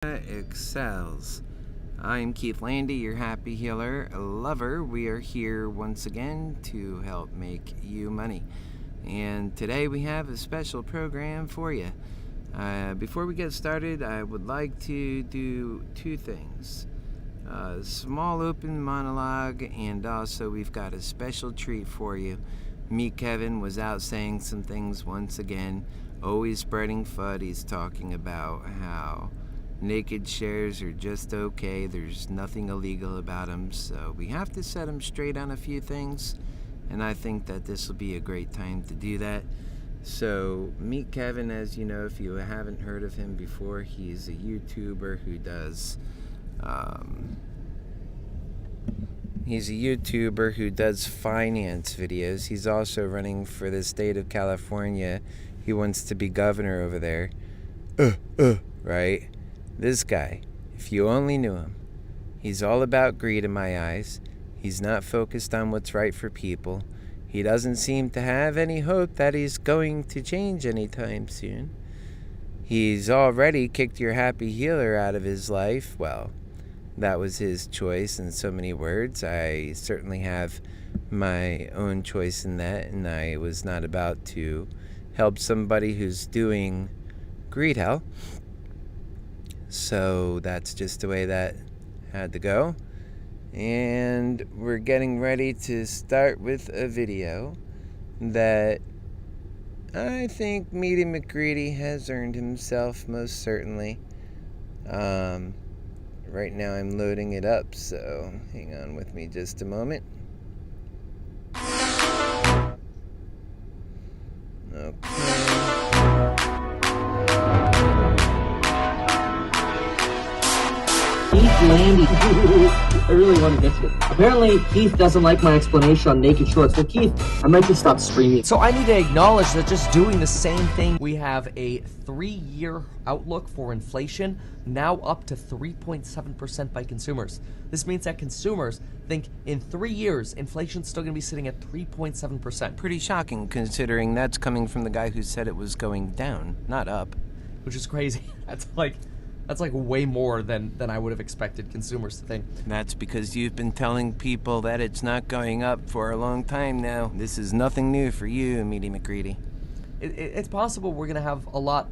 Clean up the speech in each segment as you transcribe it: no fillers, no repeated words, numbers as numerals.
ModernaExceels. I'm Keith Landy, your happy healer lover. We are here once again to help make you money. And today we have a special program for you. Before we get started, I would like to do two things. A small open monologue, and also we've got a special treat for you. Meet Kevin was out saying some things once again, always spreading FUD. He's talking about how naked shares are just okay. There's nothing illegal about them, so we have to set him straight on a few things, and I think that this will be a great time to do that. So meet Kevin. As you know, if you haven't heard of him before, he's a YouTuber who does finance videos. He's also running for the state of California. He wants to be governor over there. Right? This guy, if you only knew him, he's all about greed in my eyes. He's not focused on what's right for people. He doesn't seem to have any hope that he's going to change anytime soon. He's already kicked your happy healer out of his life. Well, that was his choice in so many words. I certainly have my own choice in that, and I was not about to help somebody who's doing greed hell. So that's just the way that had to go. And we're getting ready to start with a video that I think Meaty McGreedy has earned himself, most certainly. Right now I'm loading it up, so hang on with me just a moment. Okay. Keith Landy. I really want to get to it. Apparently, Keith doesn't like my explanation on naked shorts. Well, Keith, I might just stop streaming. So I need to acknowledge that just doing the same thing, we have a 3-year outlook for inflation, now up to 3.7% by consumers. This means that consumers think in 3 years, inflation's still going to be sitting at 3.7%. Pretty shocking, considering that's coming from the guy who said it was going down, not up. Which is crazy. That's like way more than I would have expected consumers to think. That's because you've been telling people that it's not going up for a long time now. This is nothing new for you, Meaty McGreedy. It's possible we're going to have a lot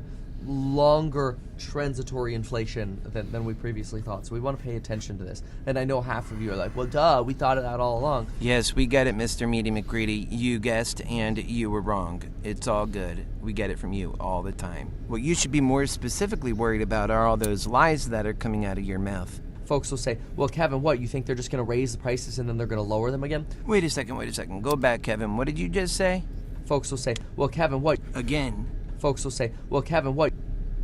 longer transitory inflation than we previously thought, so we want to pay attention to this. And I know half of you are like, well, duh, we thought of that all along. Yes, we get it, Mr. Meaty McGreedy. You guessed, and you were wrong. It's all good. We get it from you all the time. What you should be more specifically worried about are all those lies that are coming out of your mouth. Folks will say, well, Kevin, what, you think they're just going to raise the prices and then they're going to lower them again? Wait a second. Go back, Kevin. What did you just say? Folks will say, well, Kevin, what? Again. Folks will say, well, Kevin, what?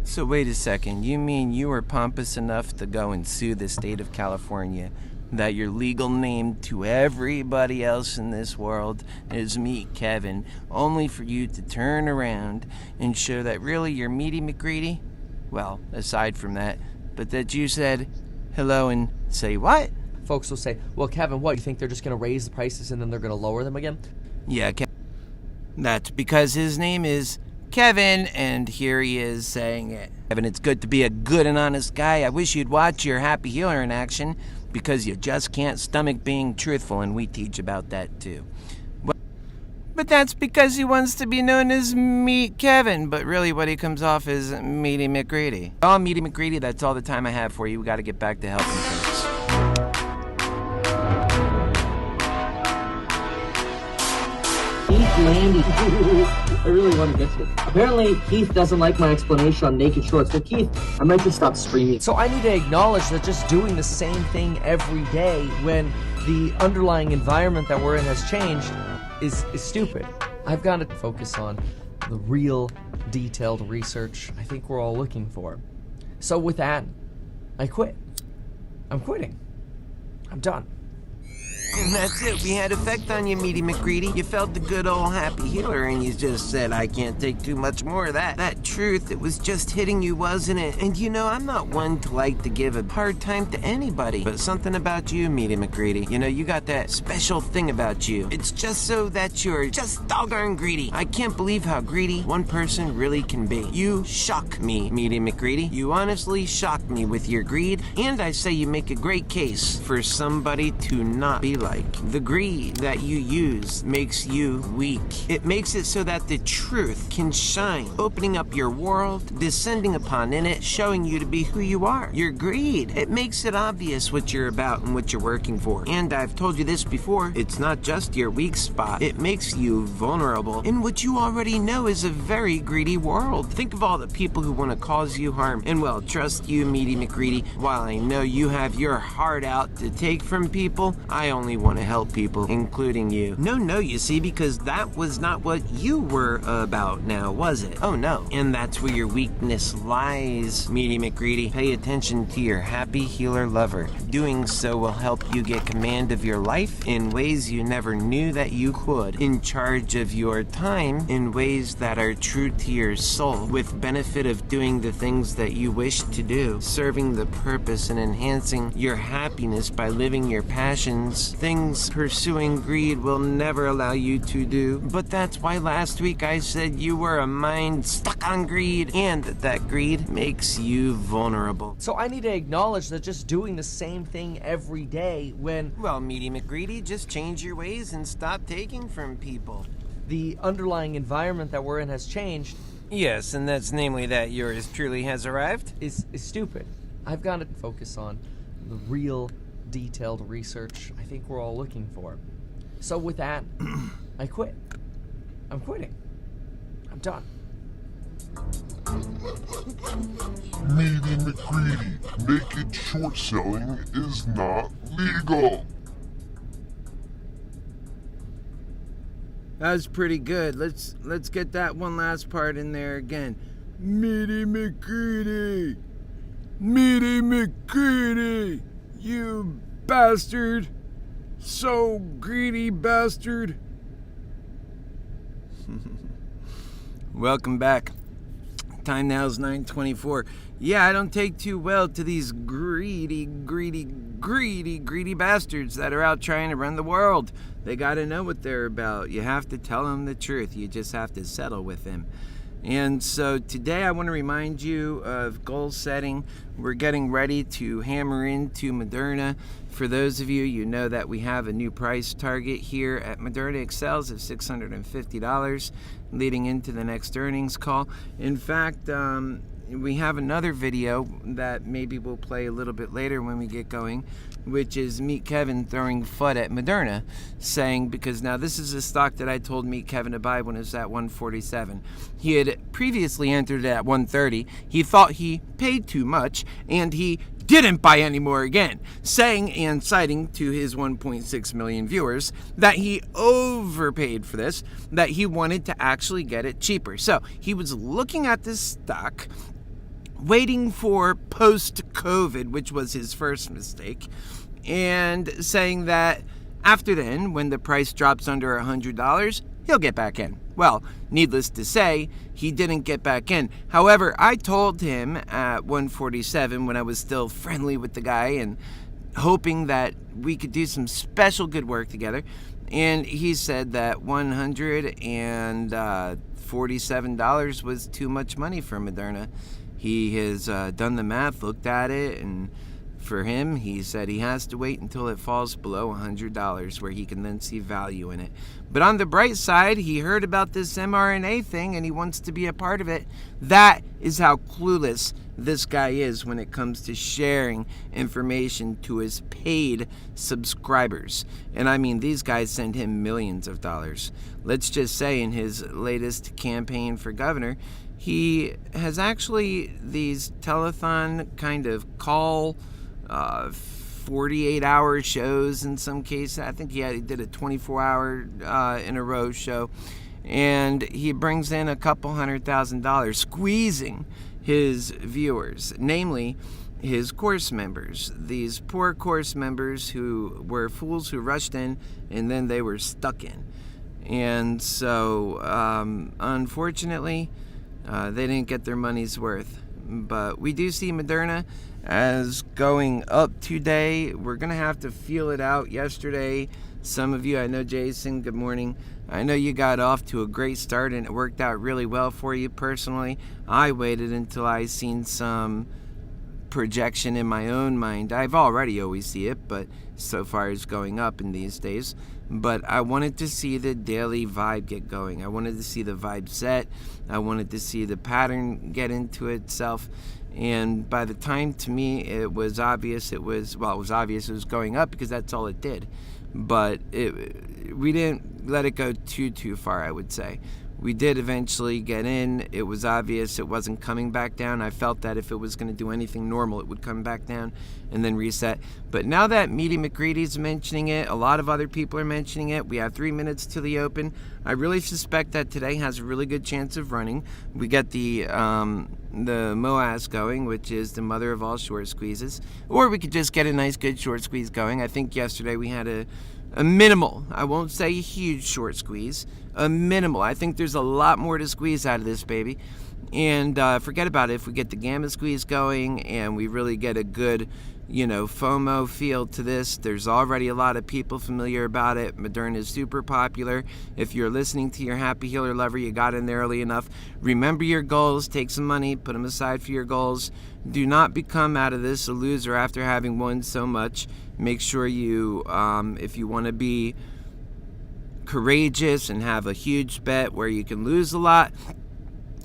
So wait a second, you mean you were pompous enough to go and sue the state of California that your legal name to everybody else in this world is Meet Kevin, only for you to turn around and show that really you're Meaty McGreedy? Well, aside from that, but that you said hello and say what? Folks will say, well, Kevin, what, you think they're just going to raise the prices and then they're going to lower them again? Yeah, that's because his name is Kevin, and here he is saying it. Kevin, it's good to be a good and honest guy. I wish you'd watch your happy healer in action, because you just can't stomach being truthful, and we teach about that too. But that's because he wants to be known as Meet Kevin, but really what he comes off is Meaty McGreedy. Oh, Meaty McGreedy, that's all the time I have for you. We got to get back to helping things. Keith Landy. I really want to get to it. Apparently, Keith doesn't like my explanation on naked shorts. Well, Keith, I might just stop streaming. So I need to acknowledge that just doing the same thing every day when the underlying environment that we're in has changed is stupid. I've got to focus on the real detailed research I think we're all looking for. So with that, I quit. I'm quitting. I'm done. And that's it. We had effect on you, Meaty McGreedy. You felt the good old happy healer, and you just said, I can't take too much more of that. That truth, it was just hitting you, wasn't it? And you know, I'm not one to like to give a hard time to anybody, but something about you, Meaty McGreedy. You know, you got that special thing about you. It's just so that you're just doggone greedy. I can't believe how greedy one person really can be. You shock me, Meaty McGreedy. You honestly shock me with your greed, and I say you make a great case for somebody to not be like. The greed that you use makes you weak. It makes it so that the truth can shine, opening up your world, descending upon in it, showing you to be who you are. Your greed, it makes it obvious what you're about and what you're working for. And I've told you this before, it's not just your weak spot. It makes you vulnerable in what you already know is a very greedy world. Think of all the people who want to cause you harm. And well, trust you, Meaty McGreedy, while I know you have your heart out to take from people, I only want to help people, including you. No, you see, because that was not what you were about now, was it? Oh no. And that's where your weakness lies, Meaty McGreedy. Pay attention to your happy healer lover. Doing so will help you get command of your life in ways you never knew that you could. In charge of your time in ways that are true to your soul, with benefit of doing the things that you wish to do, serving the purpose and enhancing your happiness by living your passions, things pursuing greed will never allow you to do. But that's why last week I said you were a mind stuck on greed, and that greed makes you vulnerable. So I need to acknowledge that just doing the same thing every day when Well, Meaty McGreedy, just change your ways and stop taking from people. the underlying environment that we're in has changed Yes, and that's namely that yours truly has arrived. is stupid. I've got to focus on the real detailed research I think we're all looking for. So with that, I quit. I'm quitting. I'm done. Meaty McGreedy, naked short selling is not legal. That was pretty good. Let's get that one last part in there again. Meaty McGreedy! Meaty McGreedy! You bastard! So greedy bastard! Welcome back. Time now is 9:24. Yeah, I don't take too well to these greedy bastards that are out trying to run the world. They gotta know what they're about. You have to tell them the truth. You just have to settle with them. And so today I want to remind you of goal setting. We're getting ready to hammer into Moderna. For those of you, you know that we have a new price target here at ModernaExceels of $650 leading into the next earnings call. In fact, we have another video that maybe we'll play a little bit later when we get going, which is Meet Kevin throwing FUD at Moderna, saying, because now this is a stock that I told Meet Kevin to buy when it was at 147. He had previously entered it at 130. He thought he paid too much, and he didn't buy any more again, saying and citing to his 1.6 million viewers that he overpaid for this, that he wanted to actually get it cheaper. So he was looking at this stock, waiting for post-COVID, which was his first mistake, and saying that after then, when the price drops under $100, he'll get back in. Well, needless to say, he didn't get back in. However, I told him at 147 when I was still friendly with the guy and hoping that we could do some special good work together, and he said that $147 was too much money for Moderna. He has done the math, looked at it, and for him, he said he has to wait until it falls below $100 where he can then see value in it. But on the bright side, he heard about this mRNA thing and he wants to be a part of it. That is how clueless this guy is when it comes to sharing information to his paid subscribers. And I mean, these guys send him millions of dollars. Let's just say in his latest campaign for governor, he has actually these telethon kind of call 48-hour shows in some cases. I think he did a 24-hour in a row show, and he brings in a couple $100,000, squeezing his viewers. Namely, his course members. These poor course members who were fools who rushed in and then they were stuck in. And so, unfortunately, they didn't get their money's worth. But we do see Moderna as going up today. We're going to have to feel it out. Yesterday, some of you, I know Jason, good morning. I know you got off to a great start and it worked out really well for you personally. I waited until I seen some projection in my own mind. I've already always see it, but so far it's going up in these days. But I wanted to see the daily vibe get going. I wanted to see the vibe set. I wanted to see the pattern get into itself. And by the time, to me, it was obvious it was going up because that's all it did. But we didn't let it go too far, I would say. We did eventually get in. It was obvious it wasn't coming back down. I felt that if it was going to do anything normal, it would come back down and then reset. But now that Meaty McCready's mentioning it, a lot of other people are mentioning it. We have 3 minutes to the open. I really suspect that today has a really good chance of running. We get the MOAS going, which is the mother of all short squeezes. Or we could just get a nice good short squeeze going. I think yesterday we had a minimal, I won't say a huge short squeeze, a minimal. I think there's a lot more to squeeze out of this baby. And forget about it. If we get the gamma squeeze going and we really get a good, FOMO feel to this, there's already a lot of people familiar about it. Moderna is super popular. If you're listening to your Happy Healer lover, you got in there early enough. Remember your goals. Take some money. Put them aside for your goals. Do not become out of this a loser after having won so much. Make sure you, if you want to be courageous and have a huge bet where you can lose a lot,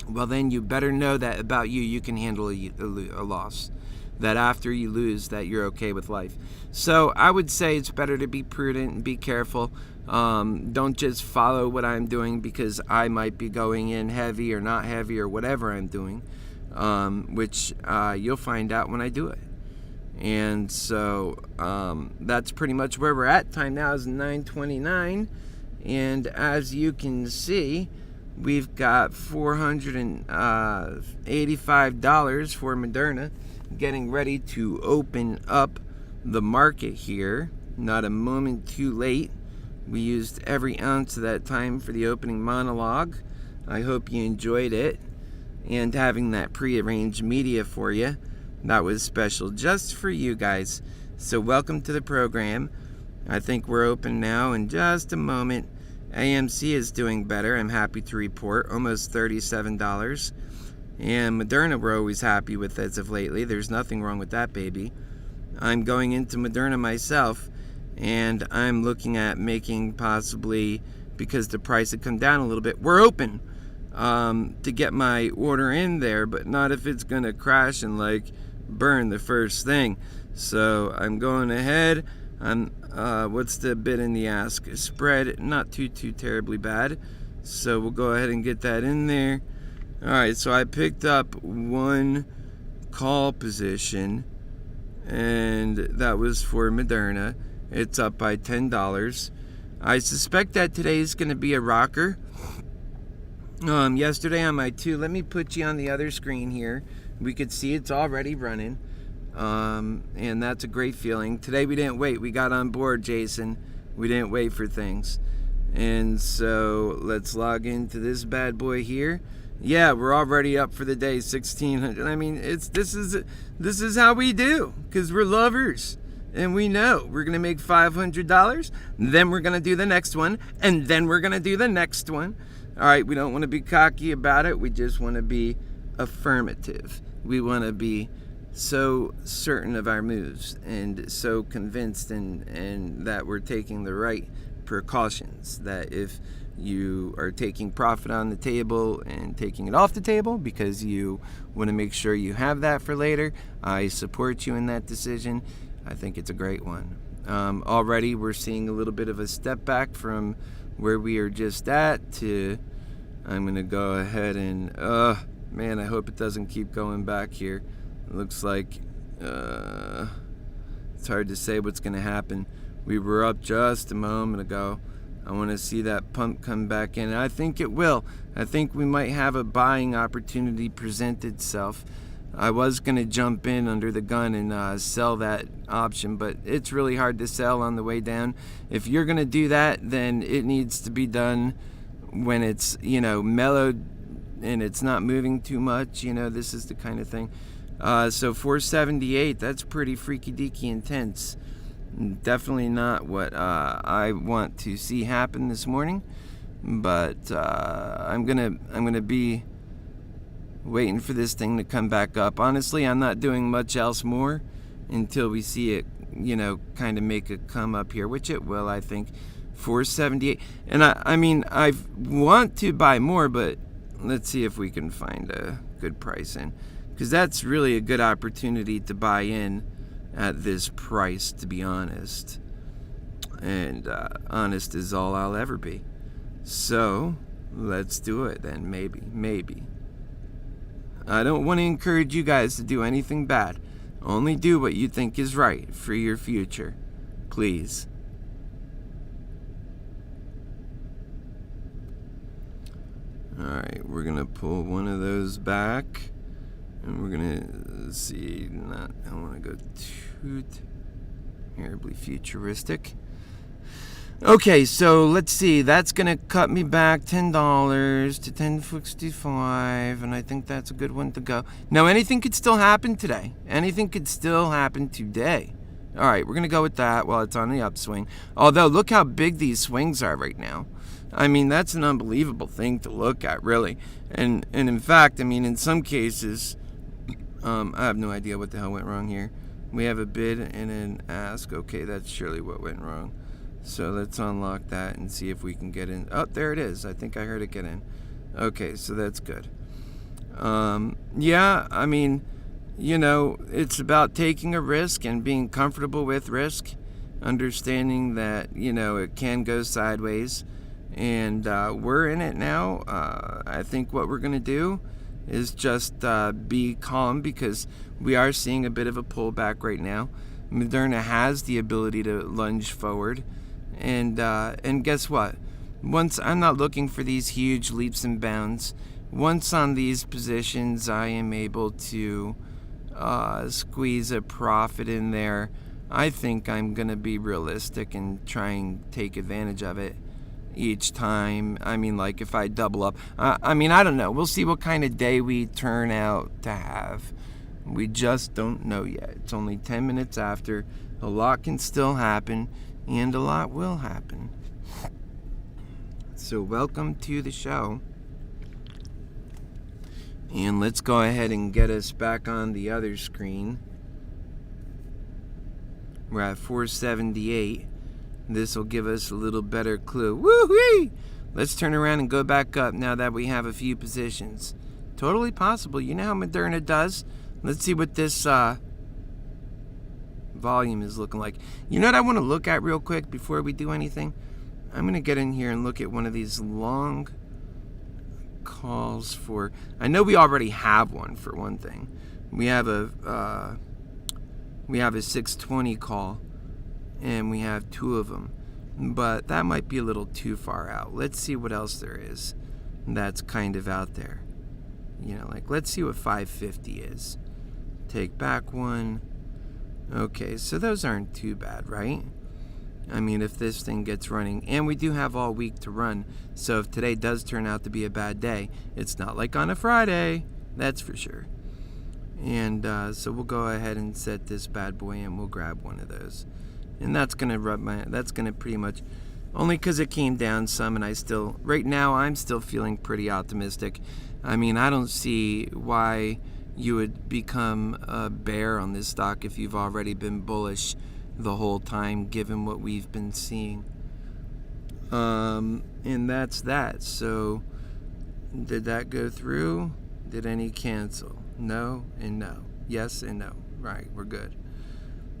well, then you better know that about you. You can handle a loss. That after you lose, that you're okay with life. So I would say it's better to be prudent and be careful. Don't just follow what I'm doing because I might be going in heavy or not heavy or whatever I'm doing, which you'll find out when I do it. And so that's pretty much where we're at. Time now is 9:29. And as you can see, we've got $485 for Moderna, getting ready to open up the market here. Not a moment too late. We used every ounce of that time for the opening monologue. I hope you enjoyed it. And having that pre-arranged media for you, that was special just for you guys. So welcome to the program. I think we're open now in just a moment. AMC is doing better, I'm happy to report, almost $37. And Moderna we're always happy with as of lately. There's nothing wrong with that baby. I'm going into Moderna myself, and I'm looking at making possibly, because the price had come down a little bit, we're open to get my order in there, but not if it's going to crash and burn the first thing. So I'm going ahead. What's the bid in the ask? Spread, not too terribly bad. So we'll go ahead and get that in there. Alright, so I picked up one call position, and that was for Moderna. It's up by $10. I suspect that today is going to be a rocker. Yesterday on my 2, let me put you on the other screen here. We could see it's already running, and that's a great feeling. Today we didn't wait. We got on board, Jason. We didn't wait for things. And so let's log into this bad boy here. Yeah, we're already up for the day, 1,600. I mean, this is how we do, because we're lovers. And we know we're going to make $500, then we're going to do the next one, and then we're going to do the next one. All right, we don't want to be cocky about it. We just want to be affirmative. We want to be so certain of our moves and so convinced and that we're taking the right precautions, that if you are taking profit on the table and taking it off the table because you want to make sure you have that for later, I support you in that decision. I think it's a great one. Already we're seeing a little bit of a step back from where we are just at to, I'm going to go ahead and, man, I hope it doesn't keep going back here. It looks like it's hard to say what's going to happen. We were up just a moment ago. I want to see that pump come back in. I think it will. I think we might have a buying opportunity present itself. I was going to jump in under the gun and sell that option, but it's really hard to sell on the way down. If you're going to do that, then it needs to be done when it's, mellowed and it's not moving too much. This is the kind of thing. So 478, that's pretty freaky deaky intense. Definitely not what I want to see happen this morning, but I'm gonna be waiting for this thing to come back up. Honestly, I'm not doing much else more until we see it, kind of make a come up here, which it will, I think. 478, and I want to buy more, but let's see if we can find a good price in, because that's really a good opportunity to buy in at this price, to be honest. And honest is all I'll ever be. So let's do it then. Maybe. I don't want to encourage you guys to do anything bad. Only do what you think is right for your future. Please. Alright, we're going to pull one of those back. And we're going to see, I want to go too terribly futuristic. Okay, so let's see. That's going to cut me back $10 to $10.65, and I think that's a good one to go. Now, anything could still happen today. Anything could still happen today. All right, we're going to go with that while it's on the upswing. Although, look how big these swings are right now. That's an unbelievable thing to look at, really. And in fact, in some cases, I have no idea what the hell went wrong here. We have a bid and an ask. Okay, that's surely what went wrong. So let's unlock that and see if we can get in. Oh, there it is. I think I heard it get in. Okay, so that's good. It's about taking a risk and being comfortable with risk, understanding that, it can go sideways. And we're in it now. I think what we're going to do is just be calm, because we are seeing a bit of a pullback right now. Moderna has the ability to lunge forward. And guess what? Once, I'm not looking for these huge leaps and bounds. Once on these positions, I am able to squeeze a profit in there. I think I'm going to be realistic and try and take advantage of it each time. Like if I double up. I don't know. We'll see what kind of day we turn out to have. We just don't know yet. It's only 10 minutes after. A lot can still happen. And a lot will happen. So welcome to the show. And let's go ahead and get us back on the other screen. We're at 478. This will give us a little better clue. Woo-wee! Let's turn around and go back up now that we have a few positions. Totally possible. You know how Moderna does? Let's see what this volume is looking like. You know what I want to look at real quick before we do anything? I'm going to get in here and look at one of these long calls for... I know we already have one, for one thing. We have a 620 call, and we have two of them. But that might be a little too far out. Let's see what else there is that's kind of out there. Let's see what 550 is. Take back one. Okay, so those aren't too bad, right? If this thing gets running, and we do have all week to run, so if today does turn out to be a bad day, it's not like on a Friday, that's for sure. And so we'll go ahead and set this bad boy and we'll grab one of those. And that's gonna pretty much, only because it came down some, and right now I'm still feeling pretty optimistic. I don't see why you would become a bear on this stock if you've already been bullish the whole time, given what we've been seeing. And that's that. So did that go through? Did any cancel? No and no. Yes and no. Right, we're good.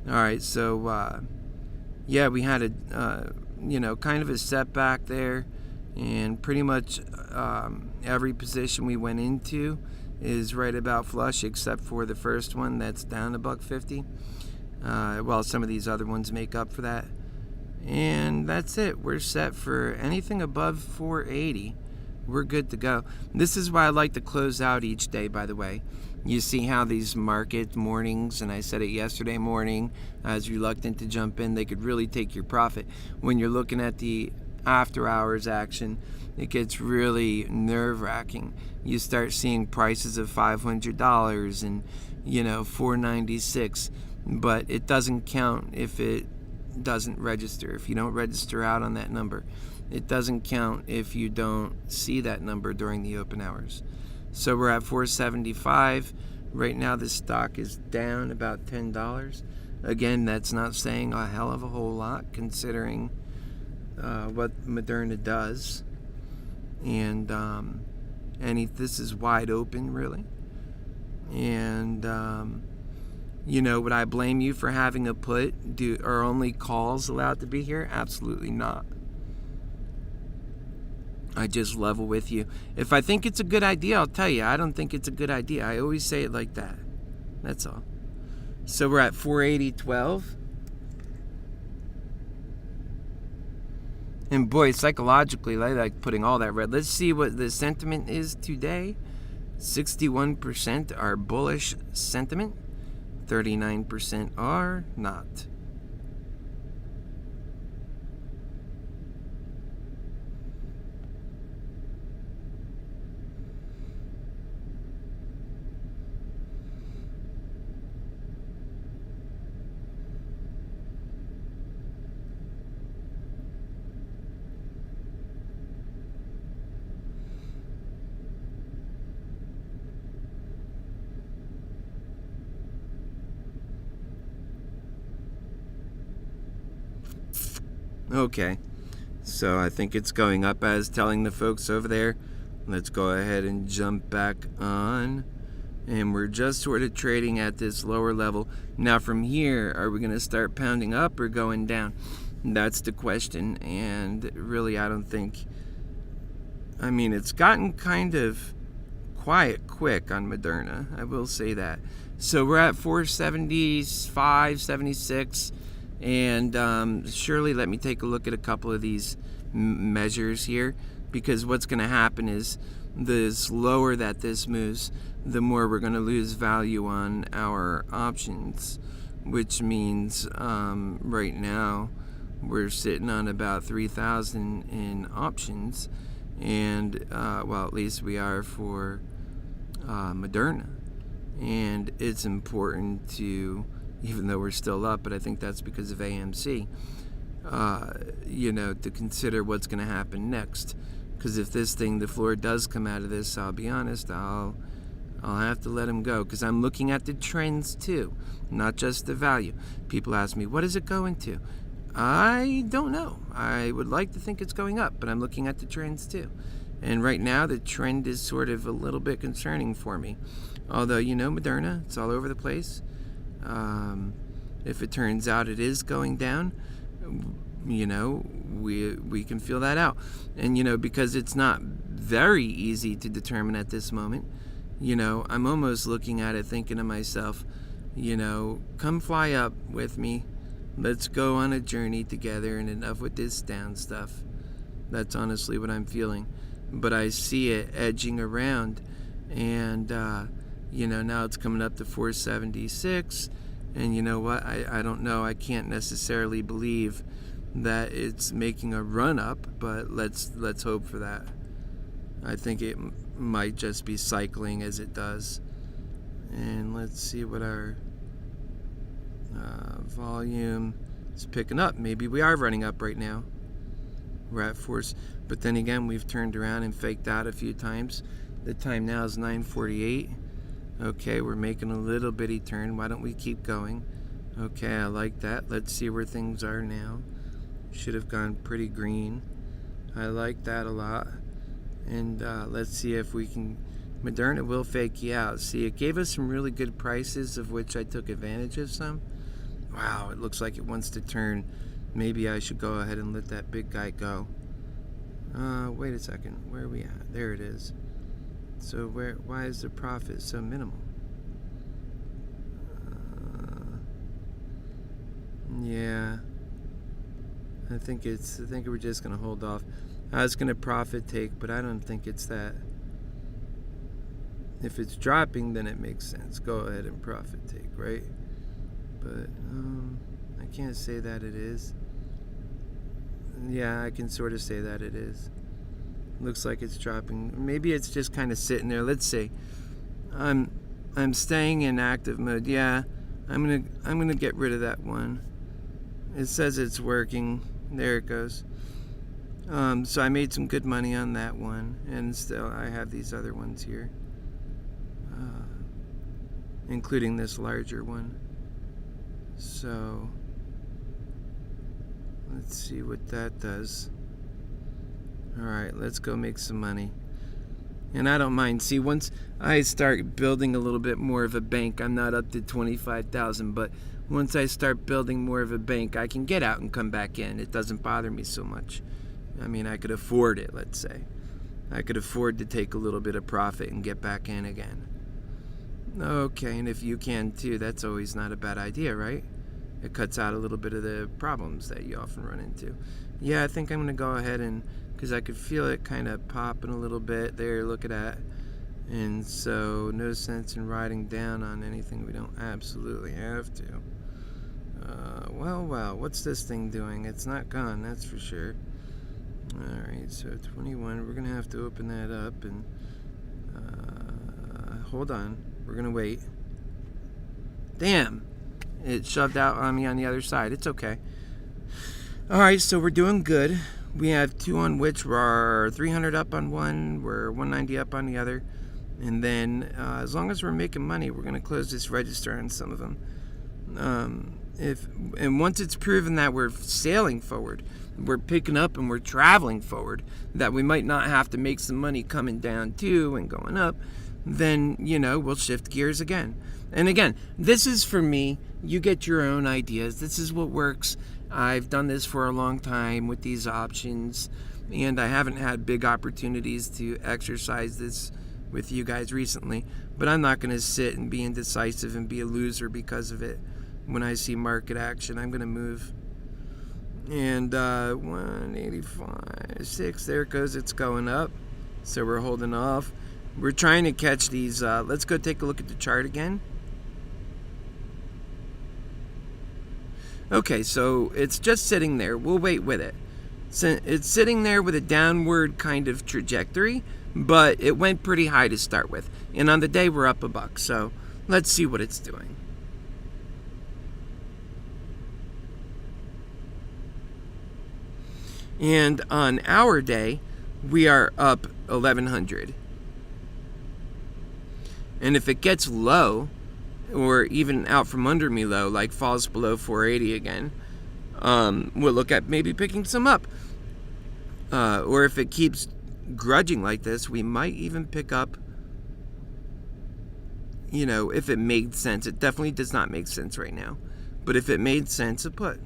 All right, so we had a kind of a setback there, and pretty much every position we went into is right about flush, except for the first one that's down $1.50. Some of these other ones make up for that. And that's it. We're set for anything above 480. We're good to go. This is why I like to close out each day, by the way. You see how these market mornings, and I said it yesterday morning, I was reluctant to jump in, they could really take your profit. When you're looking at the after hours action, it gets really nerve-wracking. You start seeing prices of $500 and $496, but it doesn't count if it doesn't register. If you don't register out on that number, it doesn't count if you don't see that number during the open hours. So we're at $475 right now. The stock is down about $10. Again, that's not saying a hell of a whole lot considering what Moderna does, and this is wide open really. And would I blame you for having a put? Are only calls allowed to be here? Absolutely not. I just level with you. If I think it's a good idea, I'll tell you. I don't think it's a good idea. I always say it like that. That's all. So we're at 480.12. And boy, psychologically, I like putting all that red. Let's see what the sentiment is today. 61% are bullish sentiment. 39% are not. Okay, so I think it's going up. As telling the folks over there, let's go ahead and jump back on, and we're just sort of trading at this lower level. Now from here, are we going to start pounding up or going down? That's the question. And really, I don't think, it's gotten kind of quiet quick on Moderna, I will say that. So we're at 475, 76. And surely let me take a look at a couple of these measures here, because what's going to happen is the slower that this moves, the more we're going to lose value on our options, which means right now we're sitting on about 3,000 in options, and at least we are for Moderna. And it's important to, even though we're still up, but I think that's because of AMC, to consider what's going to happen next. Because if this thing, the floor does come out of this, I'll be honest, I'll have to let him go. Because I'm looking at the trends too, not just the value. People ask me, what is it going to? I don't know. I would like to think it's going up, but I'm looking at the trends too. And right now, the trend is sort of a little bit concerning for me. Although, Moderna, it's all over the place. If it turns out it is going down, we can feel that out. And, because it's not very easy to determine at this moment, I'm almost looking at it thinking to myself, come fly up with me. Let's go on a journey together, and enough with this down stuff. That's honestly what I'm feeling. But I see it edging around, and, now it's coming up to 476. And you know what? I don't know. I can't necessarily believe that it's making a run up, but let's hope for that. I think it might just be cycling as it does. And let's see what our volume is picking up. Maybe we are running up right now. We're at force, but then again, we've turned around and faked out a few times. The time now is 9:48. Okay, we're making a little bitty turn. Why don't we keep going? Okay, I like that. Let's see where things are now. Should have gone pretty green. I like that a lot. And let's see if we can... Moderna will fake you out. See, it gave us some really good prices, of which I took advantage of some. Wow, it looks like it wants to turn. Maybe I should go ahead and let that big guy go. Wait a second. Where are we at? There it is. So why is the profit so minimal? Yeah, I think we're just gonna hold off. I was gonna profit take, but I don't think it's that. If it's dropping, then it makes sense. Go ahead and profit take, right? But I can't say that it is. Yeah, I can sort of say that it is. Looks like it's dropping. Maybe it's just kind of sitting there. Let's see. I'm staying in active mode. Yeah, I'm gonna get rid of that one. It says it's working. There it goes. So I made some good money on that one, and still I have these other ones here, including this larger one. So let's see what that does. Alright, let's go make some money. And I don't mind. See, once I start building a little bit more of a bank, I'm not up to 25,000, but once I start building more of a bank, I can get out and come back in. It doesn't bother me so much. I mean, I could afford it, let's say. I could afford to take a little bit of profit and get back in again. Okay, and if you can too, that's always not a bad idea, right? It cuts out a little bit of the problems that you often run into. Yeah, I think I'm going to go ahead and, because I could feel it kind of popping a little bit there, look at that. And so, no sense in riding down on anything we don't absolutely have to. Well, what's this thing doing? It's not gone, that's for sure. Alright, so 21, we're going to have to open that up and, hold on, we're going to wait. Damn! It shoved out on me on the other side. It's okay. Alright, so we're doing good. We have two on which we're 300 up on one, we're 190 up on the other. And then, as long as we're making money, we're going to close this register on some of them. And once it's proven that we're sailing forward, we're picking up and we're traveling forward, that we might not have to make some money coming down too and going up, then, we'll shift gears again. And again, this is for me. You get your own ideas. This is what works. I've done this for a long time with these options, and I haven't had big opportunities to exercise this with you guys recently, but I'm not going to sit and be indecisive and be a loser because of it. When I see market action, I'm going to move. And 185.6, there it goes. It's going up, so we're holding off. We're trying to catch these. Let's go take a look at the chart again. Okay, so it's just sitting there. We'll wait with it. So it's sitting there with a downward kind of trajectory, but it went pretty high to start with. And on the day, we're up $1, so let's see what it's doing. And on our day, we are up 1,100. And if it gets low, or even out from under me low, like falls below 480 again, we'll look at maybe picking some up. Or if it keeps grudging like this, we might even pick up, if it made sense. It definitely does not make sense right now. But if it made sense, a put.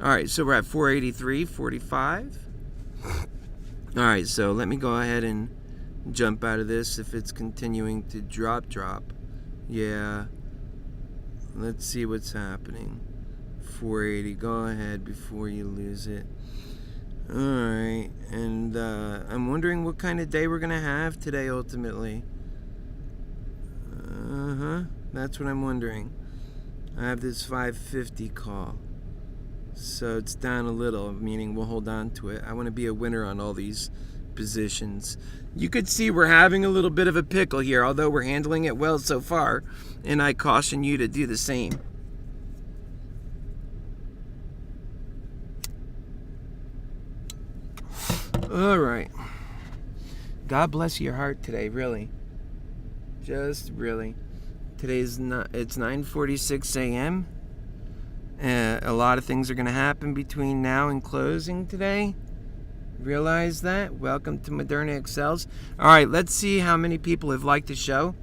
Alright, so we're at 483.45. Alright, so let me go ahead and jump out of this if it's continuing to drop. Yeah. Let's see what's happening. 480, go ahead before you lose it. Alright, and I'm wondering what kind of day we're going to have today ultimately. That's what I'm wondering. I have this 550 call. So it's down a little, meaning we'll hold on to it. I want to be a winner on all these positions. You could see we're having a little bit of a pickle here, although we're handling it well so far, and I caution you to do the same. All right. God bless your heart today, really. Just really. It's 9:46 a.m. A lot of things are going to happen between now and closing today. Realize that. Welcome to ModernaExceels. Alright, let's see how many people have liked the show.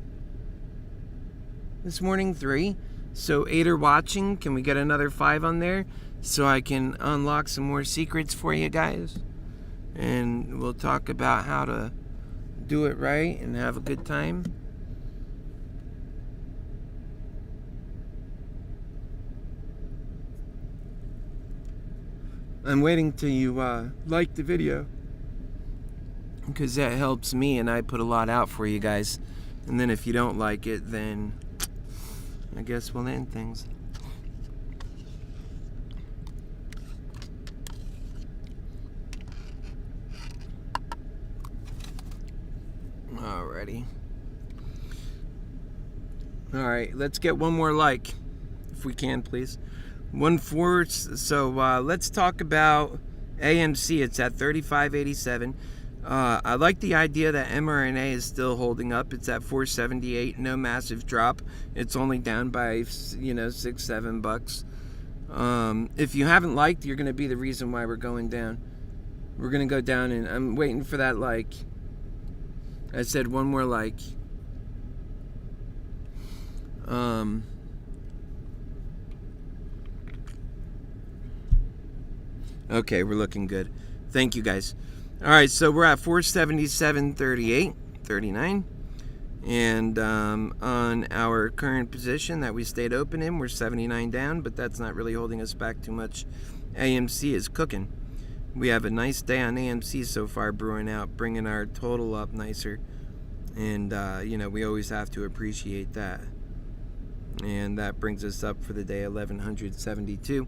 This morning, 3. So 8 are watching. Can we get another 5 on there so I can unlock some more secrets for you guys? And we'll talk about how to do it right and have a good time. I'm waiting till you like the video, because that helps me, and I put a lot out for you guys And then if you don't like it, then I guess we'll end things. Alrighty. Alright, let's get one more like, if we can, please. 1/4. So let's talk about AMC. It's at 35.87. I like the idea that mRNA is still holding up. It's at 478. No massive drop. It's only down by $6-7. If you haven't liked, you're going to be the reason why we're going down. We're going to go down, and I'm waiting for that like. I said one more like. Okay, we're looking good. Thank you, guys. All right, so we're at 477.38, and on our current position that we stayed open in, we're 79 down, but that's not really holding us back too much. AMC is cooking. We have a nice day on AMC so far, brewing out, bringing our total up nicer, and we always have to appreciate that. And that brings us up for the day 1172.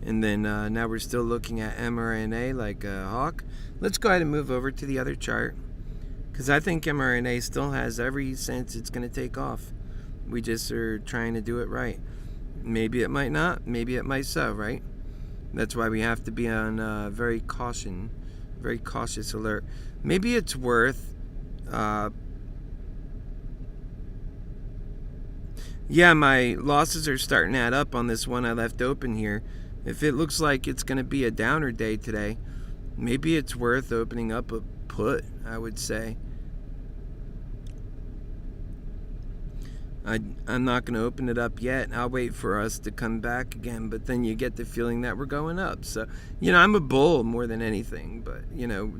And then now we're still looking at mRNA like a hawk. Let's go ahead and move over to the other chart, because I think mRNA still has every sense it's going to take off. We just are trying to do it right. Maybe it might not, maybe it might so, right? That's why we have to be on very cautious alert. Maybe it's worth yeah, my losses are starting to add up on this one I left open here. If it looks like it's going to be a downer day today, maybe it's worth opening up a put, I would say. I'm not going to open it up yet. I'll wait for us to come back again, but then you get the feeling that we're going up. So, I'm a bull more than anything, but,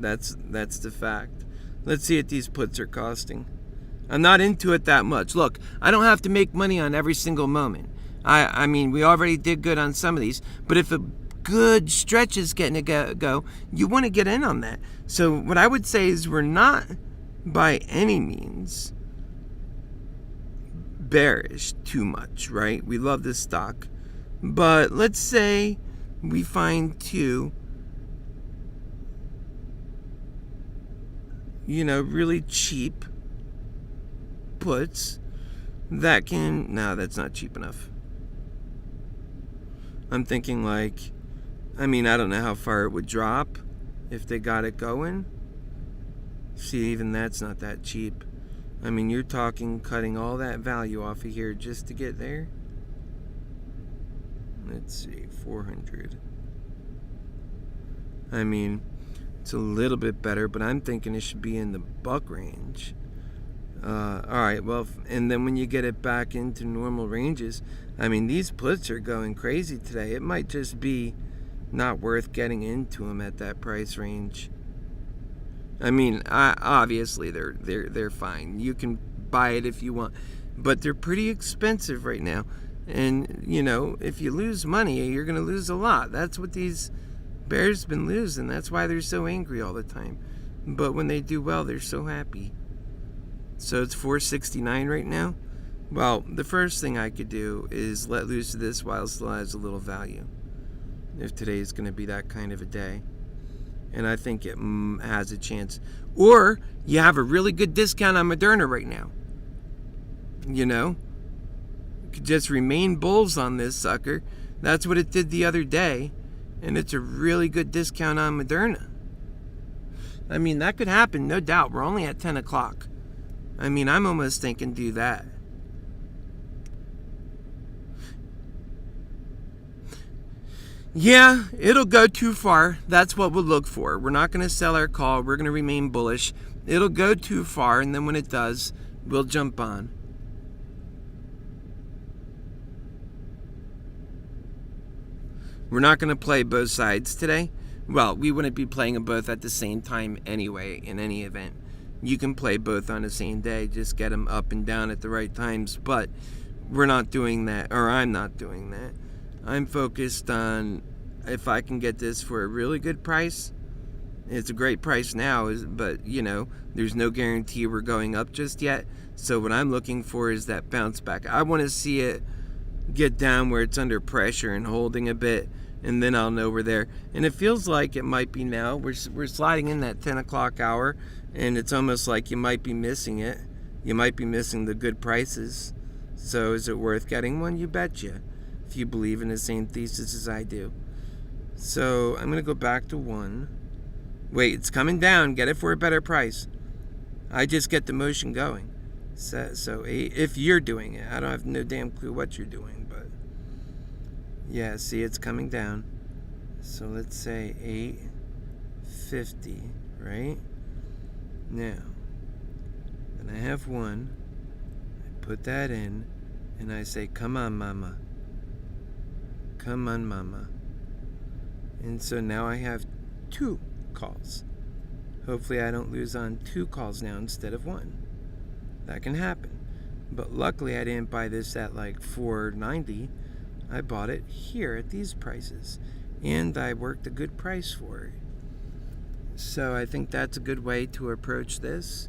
that's the fact. Let's see what these puts are costing. I'm not into it that much. Look, I don't have to make money on every single moment. I mean, we already did good on some of these, but if a good stretch is getting to go, you want to get in on that. So what I would say is we're not by any means bearish too much, right? We love this stock. But let's say we find two, really cheap puts that can... No, that's not cheap enough. I'm thinking I don't know how far it would drop if they got it going. See, even that's not that cheap. You're talking cutting all that value off of here just to get there. Let's see, 400. It's a little bit better, but I'm thinking it should be in the buck range. Alright, well, and then when you get it back into normal ranges, these puts are going crazy today. It might just be not worth getting into them at that price range. Obviously they're fine. You can buy it if you want, but they're pretty expensive right now. And if you lose money, you're gonna lose a lot. That's what these bears been losing. That's why they're so angry all the time. But when they do well, they're so happy. So it's 469 right now. Well, the first thing I could do is let loose of this while it still has a little value, if today's going to be that kind of a day. And I think it has a chance. Or you have a really good discount on Moderna right now. You could just remain bulls on this sucker. That's what it did the other day. And it's a really good discount on Moderna. That could happen, no doubt. We're only at 10 o'clock. I'm almost thinking do that. Yeah, it'll go too far. That's what we'll look for. We're not going to sell our call. We're going to remain bullish. It'll go too far, and then when it does, we'll jump on. We're not going to play both sides today. Well, we wouldn't be playing them both at the same time anyway, in any event. You can play both on the same day, just get them up and down at the right times, but we're not doing that, or I'm not doing that. I'm focused on if I can get this for a really good price It's a great price now, but there's no guarantee we're going up just yet. So what I'm looking for is that bounce back. I want to see it get down where it's under pressure and holding a bit, and then I'll know we're there. And it feels like it might be now. We're sliding in that 10 o'clock hour, and it's almost like you might be missing it. You might be missing the good prices. So is it worth getting one? You betcha, if you believe in the same thesis as I do. So I'm going to go back to 1. Wait, it's coming down. Get it for a better price. I just get the motion going. So 8, if you're doing it. I don't have no damn clue what you're doing, but yeah, see, it's coming down. So let's say 8.50, right? Now, then I have 1. I put that in, and I say, come on, mama. Come on, mama. And so now I have 2 calls. Hopefully I don't lose on 2 calls now instead of 1. That can happen. But luckily I didn't buy this at like $4.90. I bought it here at these prices. And I worked a good price for it. So I think that's a good way to approach this.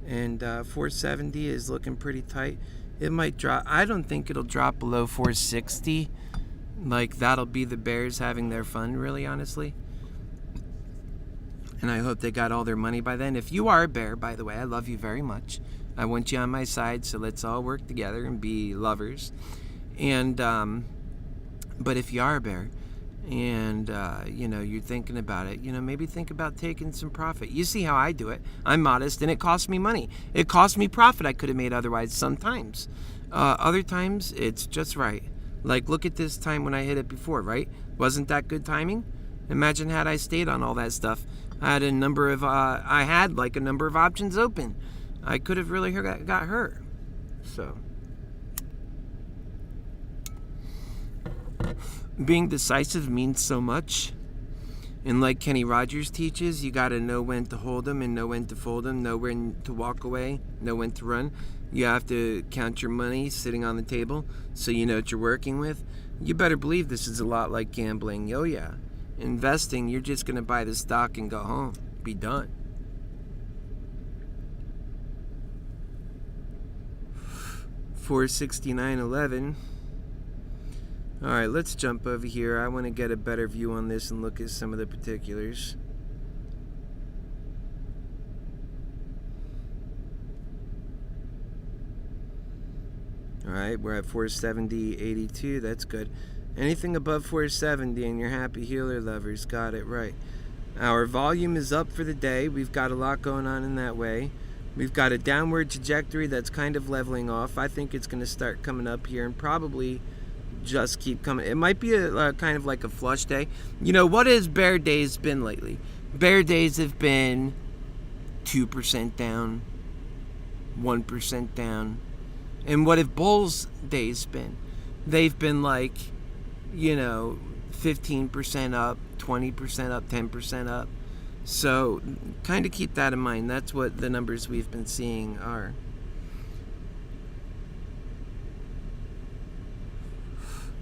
And 470 is looking pretty tight. It might drop. I don't think it'll drop below 460. Like, that'll be the bears having their fun, really, honestly. And I hope they got all their money by then. If you are a bear, by the way, I love you very much. I want you on my side, so let's all work together and be lovers. And but if you are a bear and you're thinking about it, maybe think about taking some profit. You see how I do it. I'm modest, and it costs me money. It costs me profit I could have made otherwise sometimes. Other times it's just right. Like, look at this time when I hit it before, right? Wasn't that good timing? Imagine had I stayed on all that stuff. I had a number of options open. I could have really got hurt. So, being decisive means so much. And like Kenny Rogers teaches, you got to know when to hold them and know when to fold them, know when to walk away, know when to run. You have to count your money sitting on the table so you know what you're working with. You better believe this is a lot like gambling. Oh yeah. Investing, you're just going to buy the stock and go home. Be done. $469.11. All right, let's jump over here. I want to get a better view on this and look at some of the particulars. All right, we're at 470.82. That's good. Anything above 470 and your happy healer lovers got it right. Our volume is up for the day. We've got a lot going on in that way. We've got a downward trajectory that's kind of leveling off. I think it's going to start coming up here and probably just keep coming. It might be a kind of like a flush day. What has bear days been lately? Bear days have been 2% down, 1% down. And what have bulls days been? They've been like, 15% up, 20% up, 10% up. So kind of keep that in mind. That's what the numbers we've been seeing are.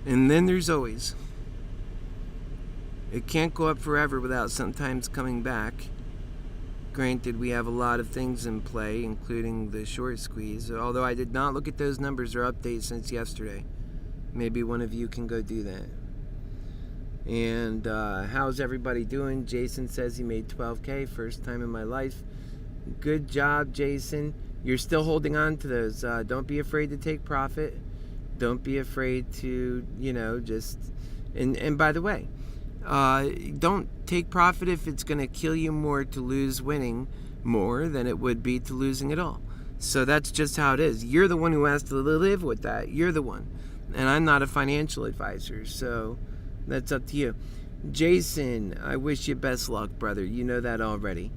And then there's always. It can't go up forever without sometimes coming back. Granted, we have a lot of things in play, including the short squeeze, although I did not look at those numbers or updates since yesterday. Maybe one of you can go do that. And how's everybody doing? Jason says he made $12K, first time in my life. Good job, Jason. You're still holding on to those. Don't be afraid to take profit. Don't be afraid to, just... And by the way, don't take profit if it's going to kill you more to lose winning more than it would be to losing it all. So that's just how it is. You're the one who has to live with that. You're the one. And I'm not a financial advisor, so that's up to you. Jason, I wish you best luck, brother. You know that already.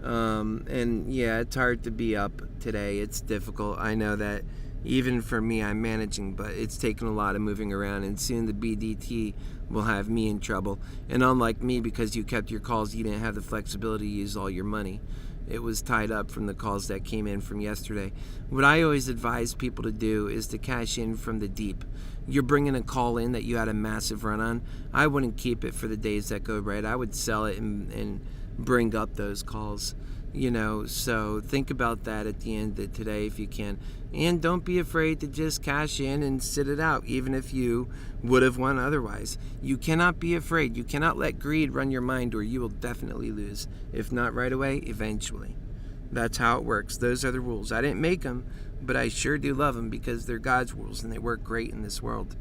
And yeah, it's hard to be up today. It's difficult. I know that. Even for me, I'm managing, but it's taken a lot of moving around, and soon the BDT will have me in trouble. And unlike me, because you kept your calls, you didn't have the flexibility to use all your money. It was tied up from the calls that came in from yesterday. What I always advise people to do is to cash in from the deep. You're bringing a call in that you had a massive run on. I wouldn't keep it for the days that go right. I would sell it and bring up those calls. So think about that at the end of today if you can. And don't be afraid to just cash in and sit it out, even if you would have won otherwise. You cannot be afraid. You cannot let greed run your mind, or you will definitely lose. If not right away, eventually. That's how it works. Those are the rules. I didn't make them, but I sure do love them because they're God's rules and they work great in this world.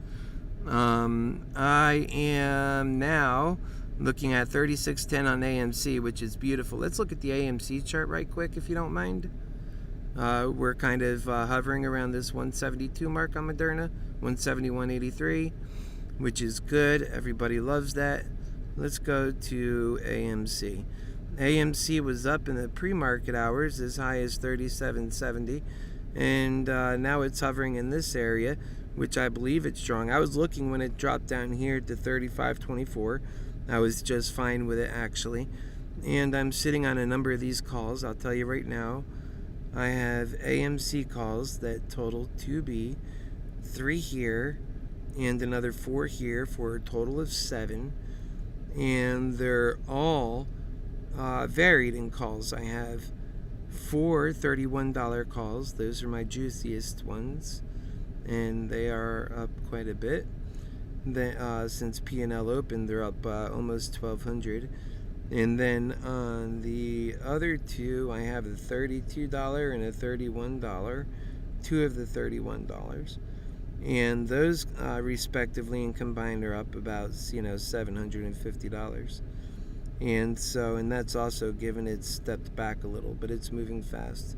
I am now looking at 3610 on AMC, which is beautiful. Let's look at the AMC chart right quick, if you don't mind. We're kind of hovering around this 172 mark on Moderna, 171.83, which is good. Everybody loves that. Let's go to AMC. AMC was up in the pre-market hours as high as 37.70, and now it's hovering in this area, which I believe it's strong. I was looking when it dropped down here to 35.24. I was just fine with it, actually. And I'm sitting on a number of these calls. I'll tell you right now, I have AMC calls that total 2B, 3 here, and another 4 here for a total of 7. And they're all varied in calls. I have 4 $31 calls. Those are my juiciest ones, and they are up quite a bit. Since P&L opened, they're up almost 1,200. And then on the other two, I have a $32 and a $31, 2 of the $31, and those respectively and combined are up about $750. And that's also given it stepped back a little, but it's moving fast.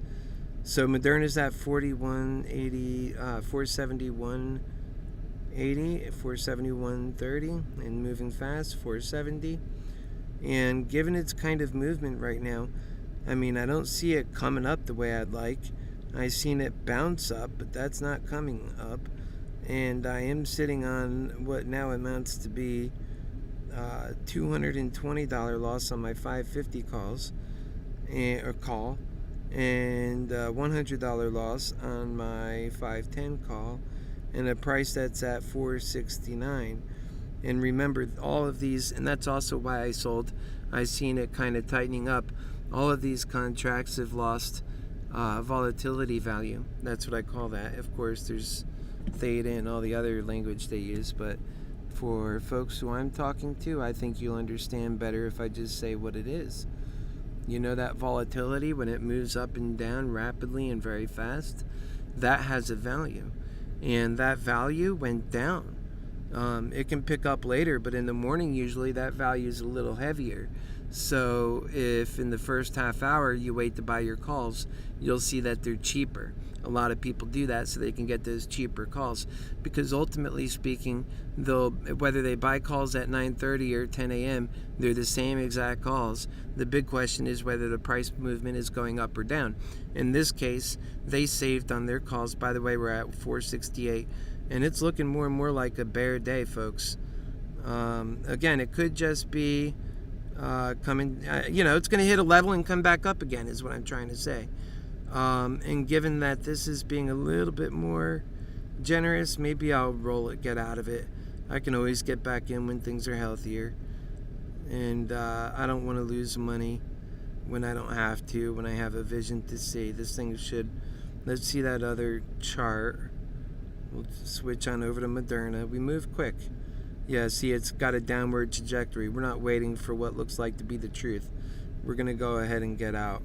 So Moderna's at 41.80, 471.80, 471.30, and moving fast, 470. And given its kind of movement right now, I mean, I don't see it coming up the way I'd like. I've seen it bounce up, but that's not coming up. And I am sitting on what now amounts to be $220 loss on my 550 calls, and $100 loss on my 510 call, and a price that's at 469. And remember, all of these, and that's also why I sold. I've seen it kind of tightening up. All of these contracts have lost volatility value. That's what I call that. Of course, there's theta and all the other language they use, but for folks who I'm talking to, I think you'll understand better if I just say what it is. That volatility, when it moves up and down rapidly and very fast, that has a value. And that value went down. It can pick up later, but in the morning usually that value is a little heavier. So if in the first half hour you wait to buy your calls, you'll see that they're cheaper. A lot of people do that so they can get those cheaper calls, because ultimately speaking, whether they buy calls at 9:30 or 10 a.m., they're the same exact calls. The big question is whether the price movement is going up or down. In this case, they saved on their calls. By the way, we're at 468. And it's looking more and more like a bear day, folks. Again, it could just be coming, it's going to hit a level and come back up again, is what I'm trying to say. And given that this is being a little bit more generous, maybe I'll roll it, get out of it. I can always get back in when things are healthier. And I don't want to lose money when I don't have to, when I have a vision to see. This thing should, let's see that other chart. We'll switch on over to Moderna. We move quick. Yeah, see, it's got a downward trajectory. We're not waiting for what looks like to be the truth. We're going to go ahead and get out.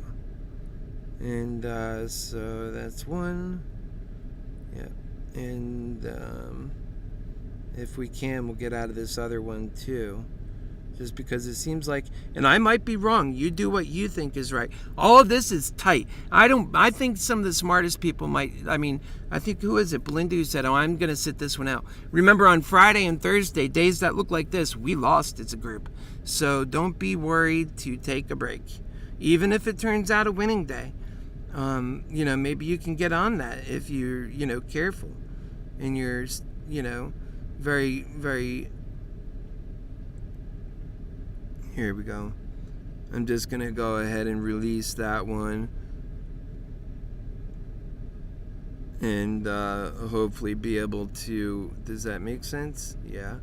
And so that's one. Yeah. And if we can, we'll get out of this other one too. Just because it seems like, and I might be wrong, you do what you think is right. All of this is tight. I think some of the smartest people might, I think, who is it? Belinda, who said, I'm going to sit this one out. Remember, on Friday and Thursday, days that look like this, we lost as a group. So don't be worried to take a break. Even if it turns out a winning day, maybe you can get on that if you're, careful. And you're, very, very... Here we go. I'm just going to go ahead and release that one. And hopefully be able to... Does that make sense? Yeah.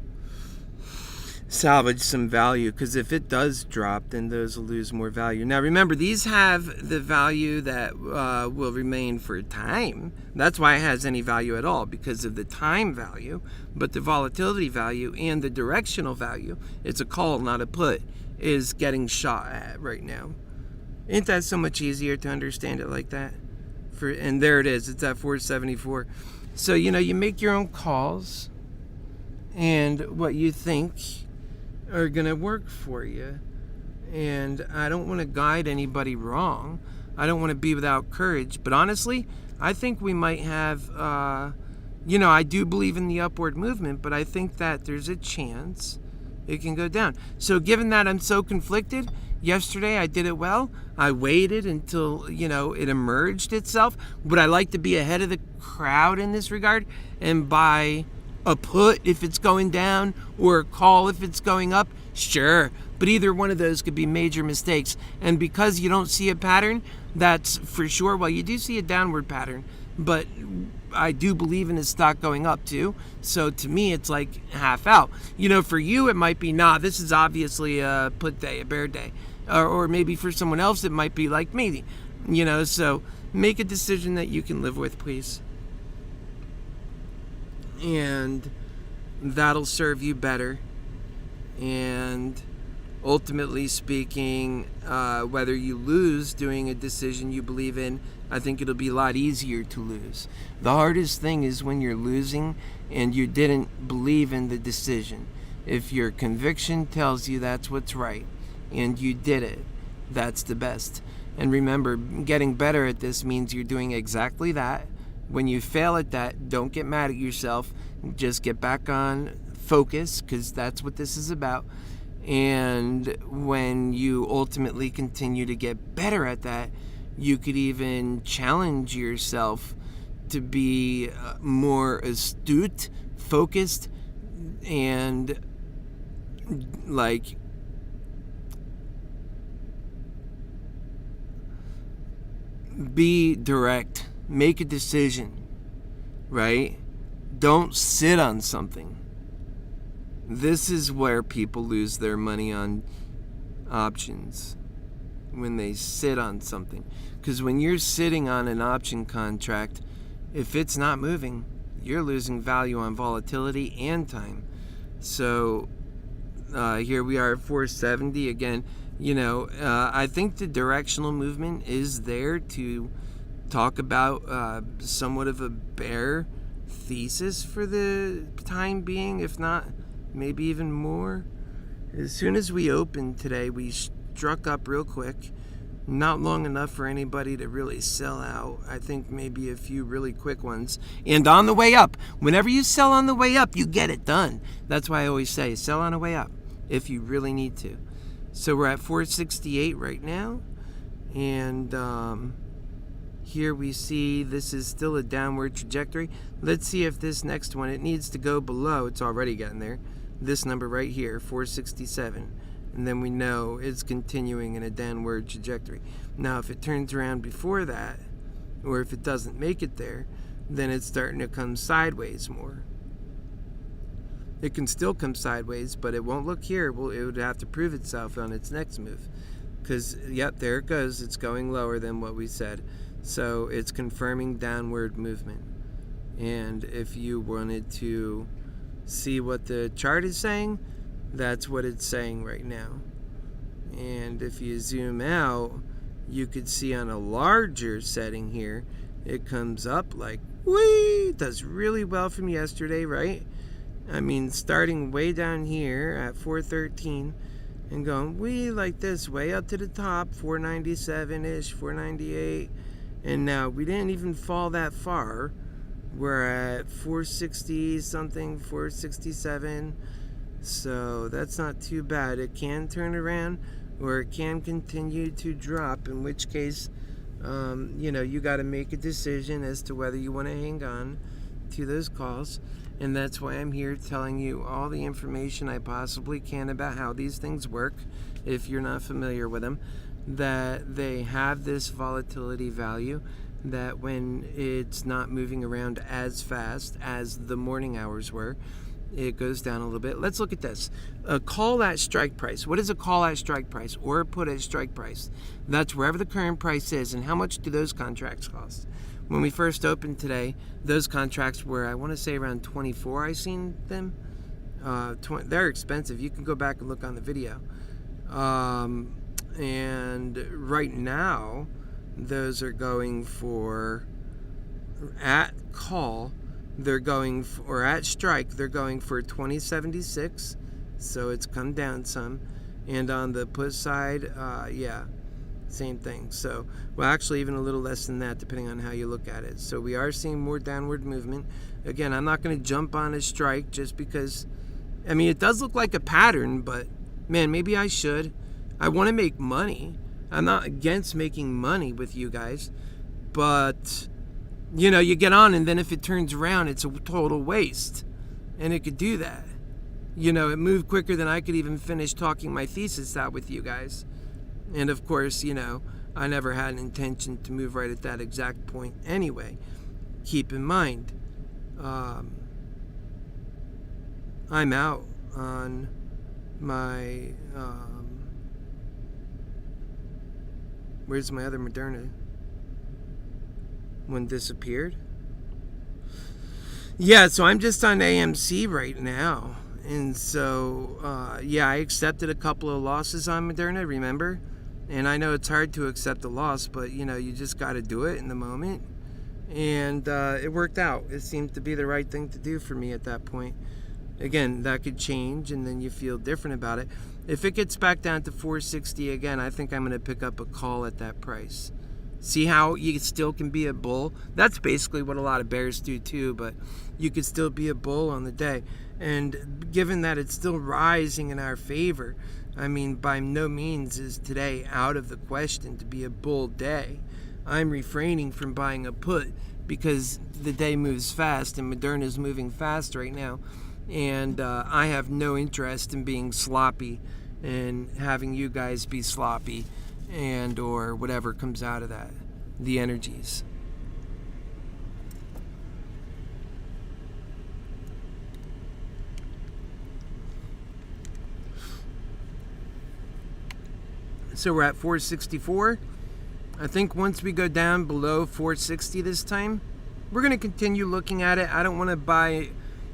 salvage some value, because if it does drop, then those will lose more value. Now remember, these have the value that will remain for time. That's why it has any value at all, because of the time value. But the volatility value and the directional value, it's a call, not a put, is getting shot at right now. Ain't that so much easier to understand it like that? And there it is, it's at 474. So you make your own calls and what you think are gonna work for you. And I don't want to guide anybody wrong. I don't want to be without courage. But honestly, I think we might have, I do believe in the upward movement, but I think that there's a chance it can go down. So given that I'm so conflicted, yesterday I did it well. I waited until, it emerged itself. Would I like to be ahead of the crowd in this regard and buy a put if it's going down or a call if it's going up? Sure, but either one of those could be major mistakes. And because you don't see a pattern, that's for sure. Well, you do see a downward pattern, but I do believe in the stock going up too. So to me, it's like half out. For you, it might be, this is obviously a put day, a bear day. Or maybe for someone else, it might be like me. So make a decision that you can live with, please. And that'll serve you better. And ultimately speaking, whether you lose doing a decision you believe in, I think it'll be a lot easier to lose. The hardest thing is when you're losing and you didn't believe in the decision. If your conviction tells you that's what's right and you did it, that's the best. And remember, getting better at this means you're doing exactly that. When you fail at that, don't get mad at yourself. Just get back on focus, because that's what this is about. And when you ultimately continue to get better at that, you could even challenge yourself to be more astute, focused, and be direct. Make a decision, right? Don't sit on something. This is where people lose their money on options, when they sit on something. Because when you're sitting on an option contract, if it's not moving, you're losing value on volatility and time. So here we are at 470 again. I think the directional movement is there to talk about somewhat of a bear thesis for the time being, if not maybe even more. As soon as we opened today, we struck up real quick. Not long enough for anybody to really sell out. I think maybe a few really quick ones. And on the way up, whenever you sell on the way up, you get it done. That's why I always say sell on the way up if you really need to. So we're at 468 right now. And here we see this is still a downward trajectory. Let's see if this next one, it needs to go below. It's already gotten there. This number right here, 467. And then we know it's continuing in a downward trajectory. Now, if it turns around before that, or if it doesn't make it there, then it's starting to come sideways more. It can still come sideways, but it won't look here. Well, it would have to prove itself on its next move. Because, yep, there it goes. It's going lower than what we said. So it's confirming downward movement. And if you wanted to see what the chart is saying, that's what it's saying right now. And if you zoom out, you could see on a larger setting here, it comes up like, whee, does really well from yesterday, right? I mean, starting way down here at 413 and going whee like this, way up to the top, 497-ish, 498. And now we didn't even fall that far. We're at 460 something, 467. So that's not too bad. It can turn around or it can continue to drop, in which case, you got to make a decision as to whether you want to hang on to those calls. And that's why I'm here telling you all the information I possibly can about how these things work, if you're not familiar with them, that they have this volatility value, that when it's not moving around as fast as the morning hours were, it goes down a little bit. Let's look at this. A call at strike price. What is a call at strike price or a put at strike price? That's wherever the current price is. And how much do those contracts cost? When we first opened today, those contracts were, I want to say, around 24. I seen them. They're expensive. You can go back and look on the video. And right now, those are going for, at call, they're going for, or at strike, they're going for 20.76. So it's come down some. And on the put side, yeah, same thing. So, well, actually even a little less than that, depending on how you look at it. So we are seeing more downward movement. Again, I'm not going to jump on a strike just because, I mean, it does look like a pattern, but man, maybe I should. I want to make money. I'm not against making money with you guys, but you know, you get on and then if it turns around, it's a total waste. And it could do that. You know, it moved quicker than I could even finish talking my thesis out with you guys. And of course, you know, I never had an intention to move right at that exact point anyway. Keep in mind, I'm out on my, where's my other Moderna? One disappeared. Yeah, so I'm just on AMC right now. And so, yeah, I accepted a couple of losses on Moderna, remember? And I know it's hard to accept a loss, but, you know, you just got to do it in the moment. And it worked out. It seemed to be the right thing to do for me at that point. Again, that could change, and then you feel different about it. If it gets back down to 460 again, I think I'm going to pick up a call at that price. See how you still can be a bull? That's basically what a lot of bears do too, but you could still be a bull on the day. And given that it's still rising in our favor, I mean, by no means is today out of the question to be a bull day. I'm refraining from buying a put because the day moves fast and Moderna is moving fast right now. And I have no interest in being sloppy and having you guys be sloppy and or whatever comes out of that, the energies. So we're at 464. I think once we go down below 460 this time, we're going to continue looking at it. I don't want to buy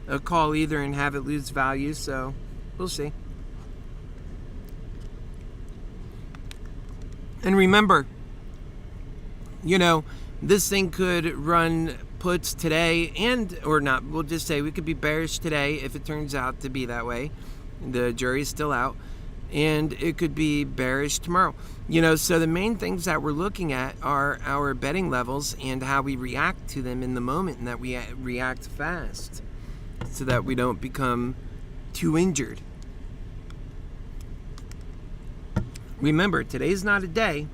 a call either and have it lose value, so we'll see. And remember, you know, this thing could run puts today and or not. We'll just say we could be bearish today if it turns out to be that way. The jury's still out. And it could be bearish tomorrow. You know, so the main things that we're looking at are our betting levels and how we react to them in the moment, and that we react fast so that we don't become too injured. Remember, today's not a day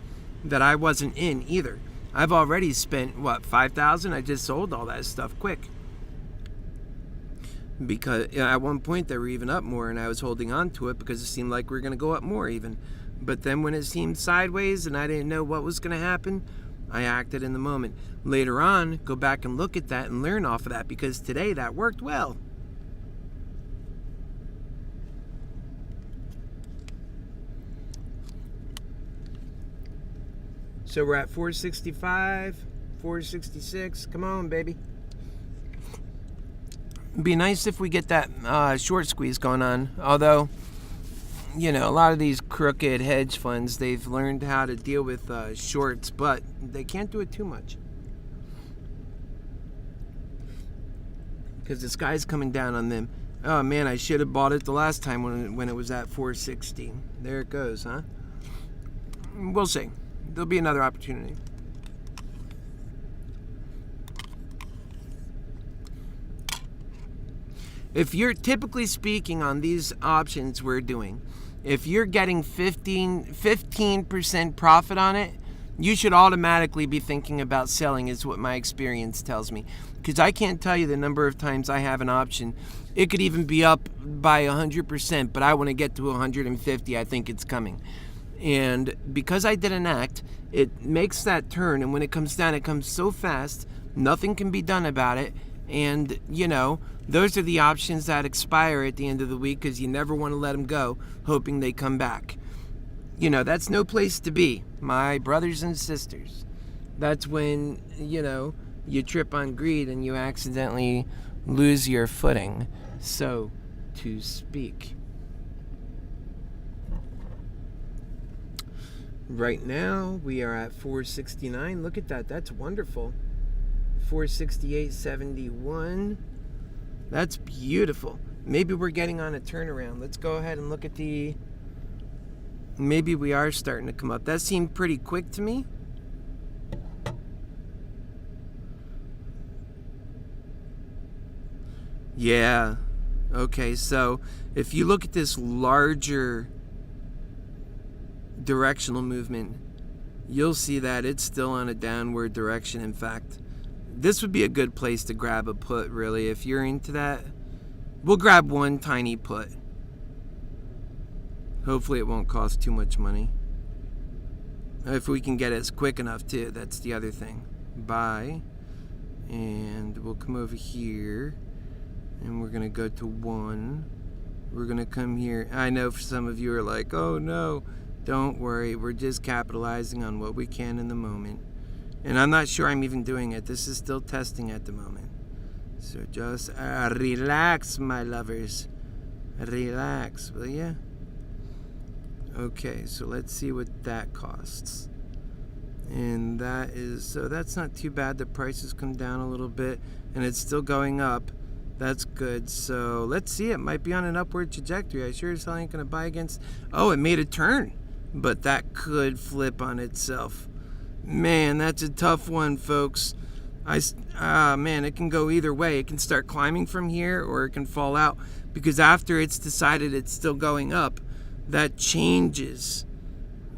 that I wasn't in either. I've already spent, what, $5,000? I just sold all that stuff quick. Because at one point they were even up more and I was holding on to it because it seemed like we were going to go up more even. But then when it seemed sideways and I didn't know what was going to happen, I acted in the moment. Later on, go back and look at that and learn off of that because today that worked well. So we're at 465, 466. Come on, baby. It'd be nice if we get that short squeeze going on. Although, you know, a lot of these crooked hedge funds, they've learned how to deal with shorts, but they can't do it too much. Because the sky's coming down on them. Oh man, I should have bought it the last time when it was at 460. There it goes, huh? We'll see. There'll be another opportunity. If you're, typically speaking, on these options we're doing, if you're getting 15% profit on it, you should automatically be thinking about selling, is what my experience tells me. Because I can't tell you the number of times I have an option. It could even be up by 100%, but I want to get to 150. I think it's coming. And because I didn't act, it makes that turn, and when it comes down, it comes so fast, nothing can be done about it. And, you know, those are the options that expire at the end of the week because you never want to let them go, hoping they come back. You know, that's no place to be, my brothers and sisters. That's when, you know, you trip on greed and you accidentally lose your footing, so to speak. Right now, we are at 469. Look at that. That's wonderful. 468.71. That's beautiful. Maybe we're getting on a turnaround. Let's go ahead and look at the... Maybe we are starting to come up. That seemed pretty quick to me. Yeah. Okay, so if you look at this larger directional movement, you'll see that it's still on a downward direction. In fact, this would be a good place to grab a put, really. If you're into that, we'll grab one tiny put. Hopefully it won't cost too much money. If we can get it quick enough, too. That's the other thing. Buy. And we'll come over here. And we're going to go to 1. We're going to come here. I know for some of you are like, oh, no. Don't worry. We're just capitalizing on what we can in the moment. And I'm not sure I'm even doing it. This is still testing at the moment. So just relax, my lovers. Relax, will ya? Okay, so let's see what that costs. And that is, so that's not too bad. The prices come down a little bit and it's still going up. That's good. So let's see. It might be on an upward trajectory. I sure as hell ain't going to buy against. Oh, it made a turn. But that could flip on itself. Man, that's a tough one, folks. Man, it can go either way. It can start climbing from here or it can fall out. Because after it's decided it's still going up, that changes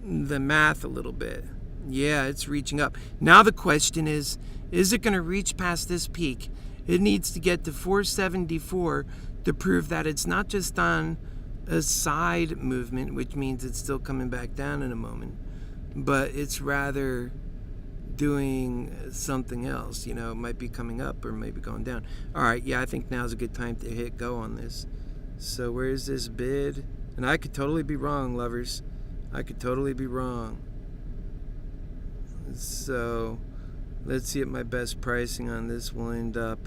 the math a little bit. Yeah, it's reaching up. Now the question is it going to reach past this peak? It needs to get to 474 to prove that it's not just on a side movement, which means it's still coming back down in a moment, but it's rather doing something else. You know, it might be coming up or maybe going down. All right, yeah, I think now's a good time to hit go on this. So where's this bid? And I could totally be wrong, lovers. I could totally be wrong. So let's see what my best pricing on this will end up.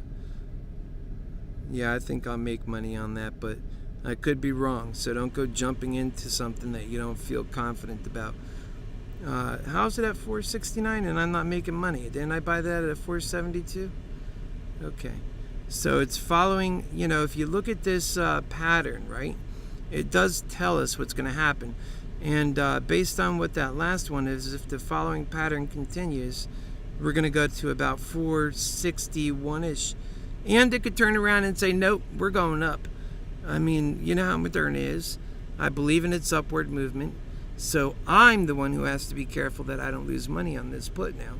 Yeah, I think I'll make money on that, but I could be wrong. So don't go jumping into something that you don't feel confident about. How's it at 469 and I'm not making money? Didn't I buy that at 472? Okay. So it's following, you know, if you look at this pattern, right? It does tell us what's going to happen. And based on what that last one is, if the following pattern continues, we're going to go to about 461-ish. And it could turn around and say, nope, we're going up. I mean, you know how Moderna is. I believe in its upward movement. So I'm the one who has to be careful that I don't lose money on this put now.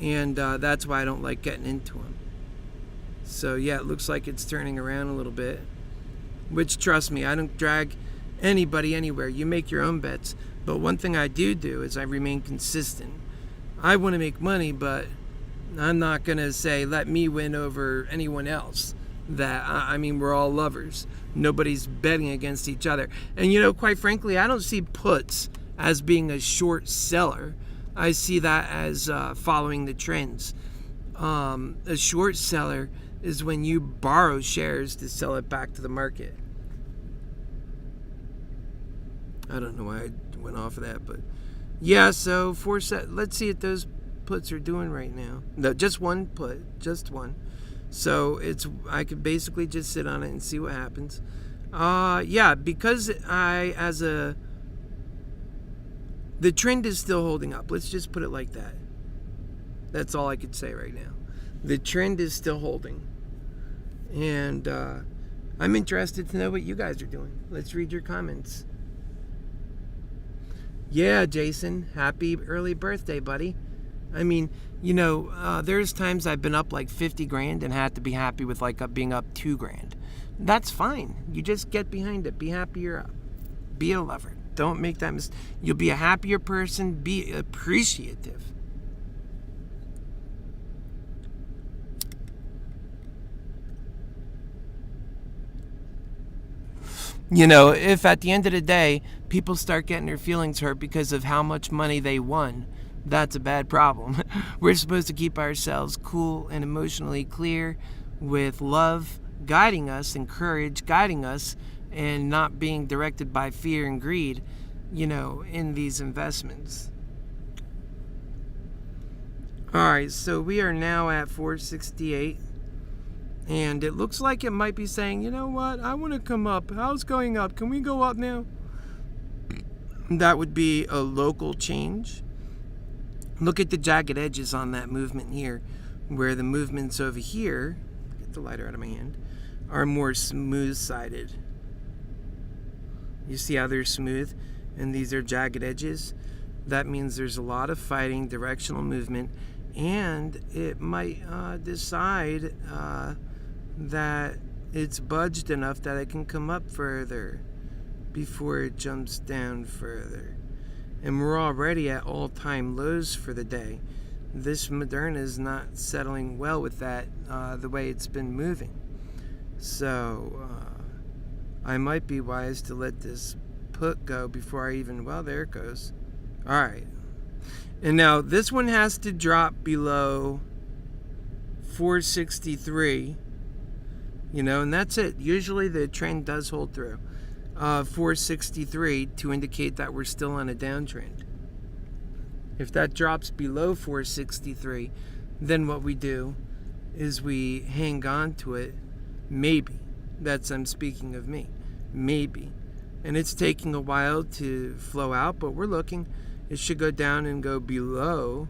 And that's why I don't like getting into them. So yeah, it looks like it's turning around a little bit. Which, trust me, I don't drag anybody anywhere. You make your own bets. But one thing I do is I remain consistent. I want to make money, but I'm not going to say, let me win over anyone else. That, I mean, we're all lovers. Nobody's betting against each other. And, you know, quite frankly, I don't see puts as being a short seller. I see that as following the trends. A short seller is when you borrow shares to sell it back to the market. I don't know why I went off of that, but yeah, so let's see what those puts are doing right now. No, just one put, just one. So I could basically just sit on it and see what happens. Yeah, because the trend is still holding up. Let's just put it like that. That's all I could say right now. The trend is still holding. And I'm interested to know what you guys are doing. Let's read your comments. Yeah, Jason, happy early birthday, buddy. I mean, you know, there's times I've been up like 50 grand and had to be happy with like being up 2 grand. That's fine. You just get behind it. Be happy you're up. Be a lover. Don't make that mistake. You'll be a happier person. Be appreciative. You know, if at the end of the day, people start getting their feelings hurt because of how much money they won, that's a bad problem. We're supposed to keep ourselves cool and emotionally clear with love guiding us and courage guiding us and not being directed by fear and greed, you know, in these investments. All right, so we are now at 468. And it looks like it might be saying, you know what, I want to come up. How's going up? Can we go up now? That would be a local change. Look at the jagged edges on that movement here, where the movements over here, get the lighter out of my hand, are more smooth-sided. You see how they're smooth? And these are jagged edges? That means there's a lot of fighting, directional movement, and it might decide that it's budged enough that it can come up further before it jumps down further. And we're already at all-time lows for the day. This Moderna is not settling well with that, the way it's been moving. So I might be wise to let this put go before I even, well, there it goes. All right. And now this one has to drop below 463. You know, and that's it. Usually the trend does hold through. 463 to indicate that we're still on a downtrend. If that drops below 463, then what we do is we hang on to it. Maybe. I'm speaking of me. Maybe. And it's taking a while to flow out, but we're looking. It should go down and go below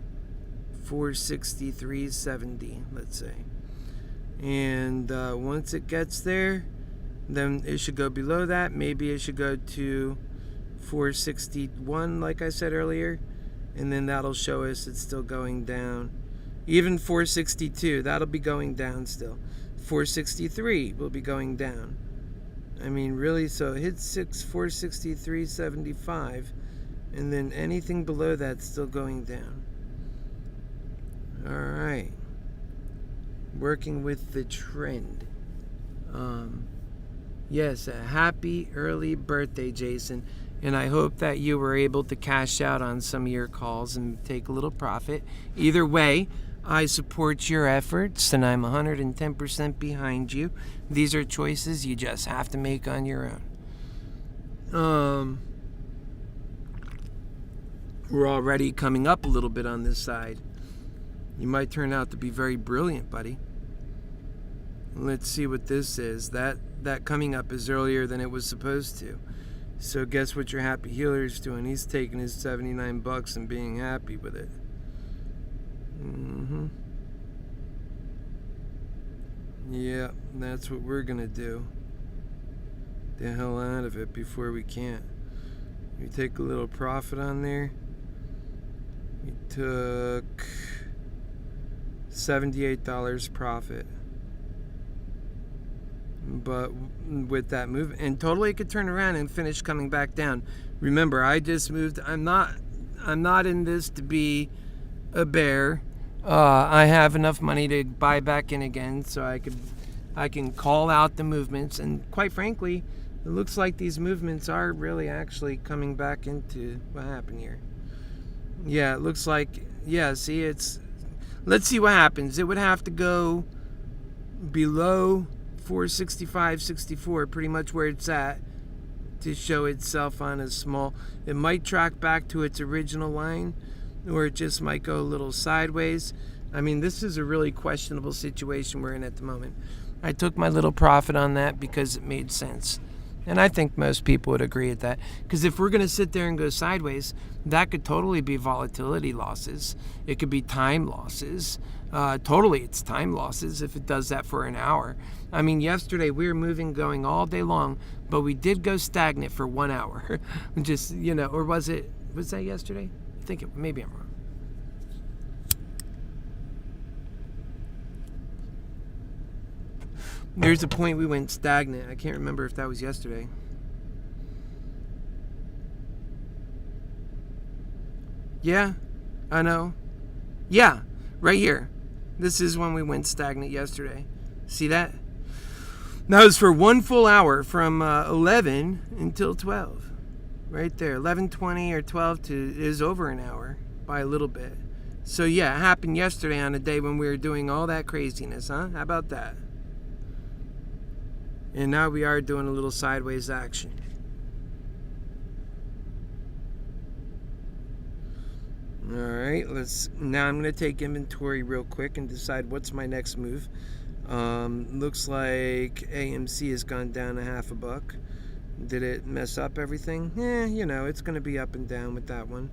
463.70, let's say. And once it gets there, then it should go below that. Maybe it should go to 461, like I said earlier, and then that'll show us it's still going down. Even 462, that'll be going down still. 463 will be going down. I mean, really, so it hits 463.75, and then anything below that's still going down. All right. Working with the trend. Yes, a happy early birthday, Jason. And I hope that you were able to cash out on some of your calls and take a little profit. Either way, I support your efforts and I'm 110% behind you. These are choices you just have to make on your own. We're already coming up a little bit on this side. You might turn out to be very brilliant, buddy. Let's see what this is. That coming up is earlier than it was supposed to. So guess what your happy healer is doing? He's taking his $79 and being happy with it. Yeah, that's what we're gonna do. The hell out of it before we can't. We take a little profit on there. We took $78 profit. But with that move, and totally it could turn around and finish coming back down. Remember, I just moved. I'm not in this to be a bear. I have enough money to buy back in again, so I can call out the movements. And quite frankly, it looks like these movements are really actually coming back into what happened here. Yeah, it looks like, yeah, see, let's see what happens. It would have to go below 465.64, pretty much where it's at, to show itself on a small. It might track back to its original line, or it just might go a little sideways. I mean, this is a really questionable situation we're in at the moment. I took my little profit on that because it made sense. And I think most people would agree with that. Because if we're going to sit there and go sideways, that could totally be volatility losses. It could be time losses. Totally, it's time losses if it does that for an hour. I mean, yesterday we were moving, going all day long, but we did go stagnant for 1 hour. Just, or was that yesterday? I think maybe I'm wrong. There's a point we went stagnant. I can't remember if that was yesterday. Yeah, I know. Yeah, right here. This is when we went stagnant yesterday. See that? That was for 1 full hour from 11 until 12. Right there, 11:20 or 12 to is over an hour by a little bit. So yeah, it happened yesterday on a day when we were doing all that craziness, huh? How about that? And now we are doing a little sideways action. All right, now I'm going to take inventory real quick and decide what's my next move. Looks like AMC has gone down $0.50. Did it mess up everything? You know, it's going to be up and down with that one.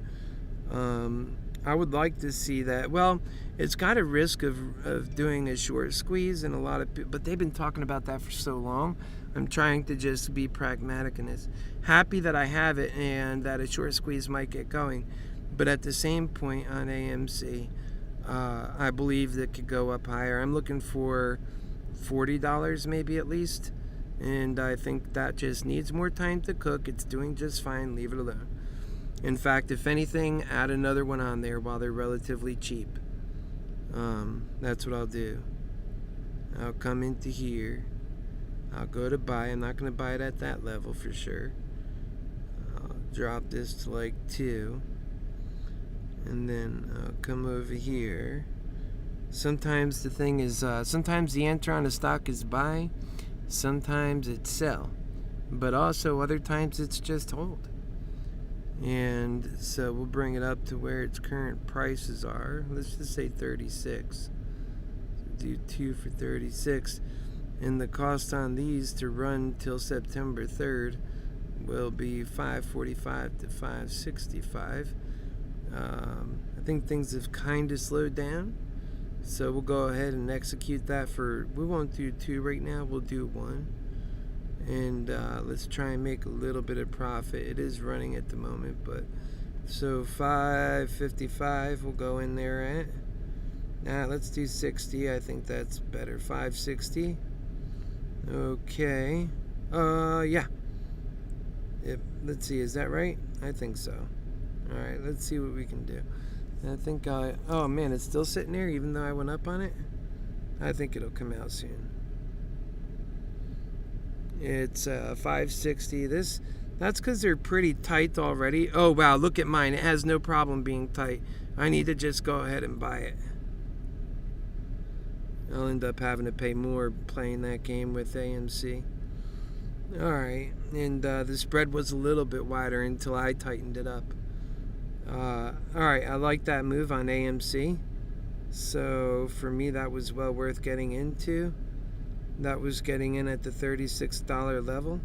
I would like to see that. Well, it's got a risk of doing a short squeeze, and a lot of people, but they've been talking about that for so long. I'm trying to just be pragmatic in this. Happy that I have it and that a short squeeze might get going. But at the same point on AMC, I believe that could go up higher. I'm looking for $40 maybe at least. And I think that just needs more time to cook. It's doing just fine. Leave it alone. In fact, if anything, add another one on there while they're relatively cheap. That's what I'll do. I'll come into here. I'll go to buy. I'm not going to buy it at that level for sure. I'll drop this to like 2. And then I'll come over here. Sometimes the thing is, sometimes the answer on a stock is buy. Sometimes it's sell. But also other times it's just hold. And so we'll bring it up to where its current prices are. Let's just say 36. Do 2 for 36. And the cost on these to run till September 3rd will be $5.45 to $5.65. I think things have kind of slowed down. So we'll go ahead and execute that for, we won't do 2 right now, we'll do 1. And let's try and make a little bit of profit. It is running at the moment, but so $5.55 we'll go in there at. Now let's do 60. I think that's better. $5.60. Okay. Yeah. Let's see, is that right? I think so. All right, let's see what we can do. I think oh man, it's still sitting there even though I went up on it. I think it'll come out soon. It's $5.60. That's because they're pretty tight already. Oh wow, look at mine. It has no problem being tight. I need to just go ahead and buy it. I'll end up having to pay more playing that game with AMC. Alright, and the spread was a little bit wider until I tightened it up. Alright, I like that move on AMC. So for me that was well worth getting into. That was getting in at the $36 level.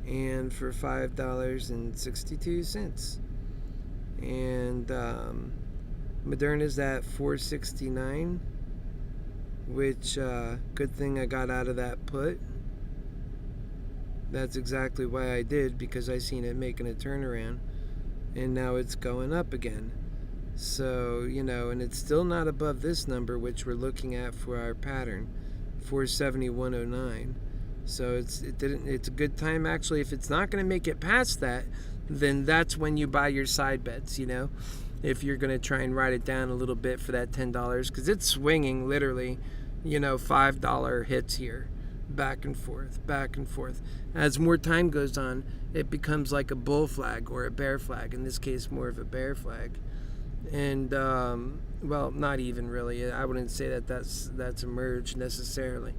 And for $5.62. And Moderna's at $4.69. Which, good thing I got out of that put. That's exactly why I did, because I seen it making a turnaround. And now it's going up again. So, you know, and it's still not above this number, which we're looking at for our pattern, 471.09. So it's a good time, actually. If it's not going to make it past that, then that's when you buy your side bets, you know, if you're going to try and ride it down a little bit for that $10, because it's swinging literally, you know, $5 hits here, back and forth, back and forth. As more time goes on, it becomes like a bull flag or a bear flag. In this case, more of a bear flag. And well, not even really. I wouldn't say that that's emerged necessarily.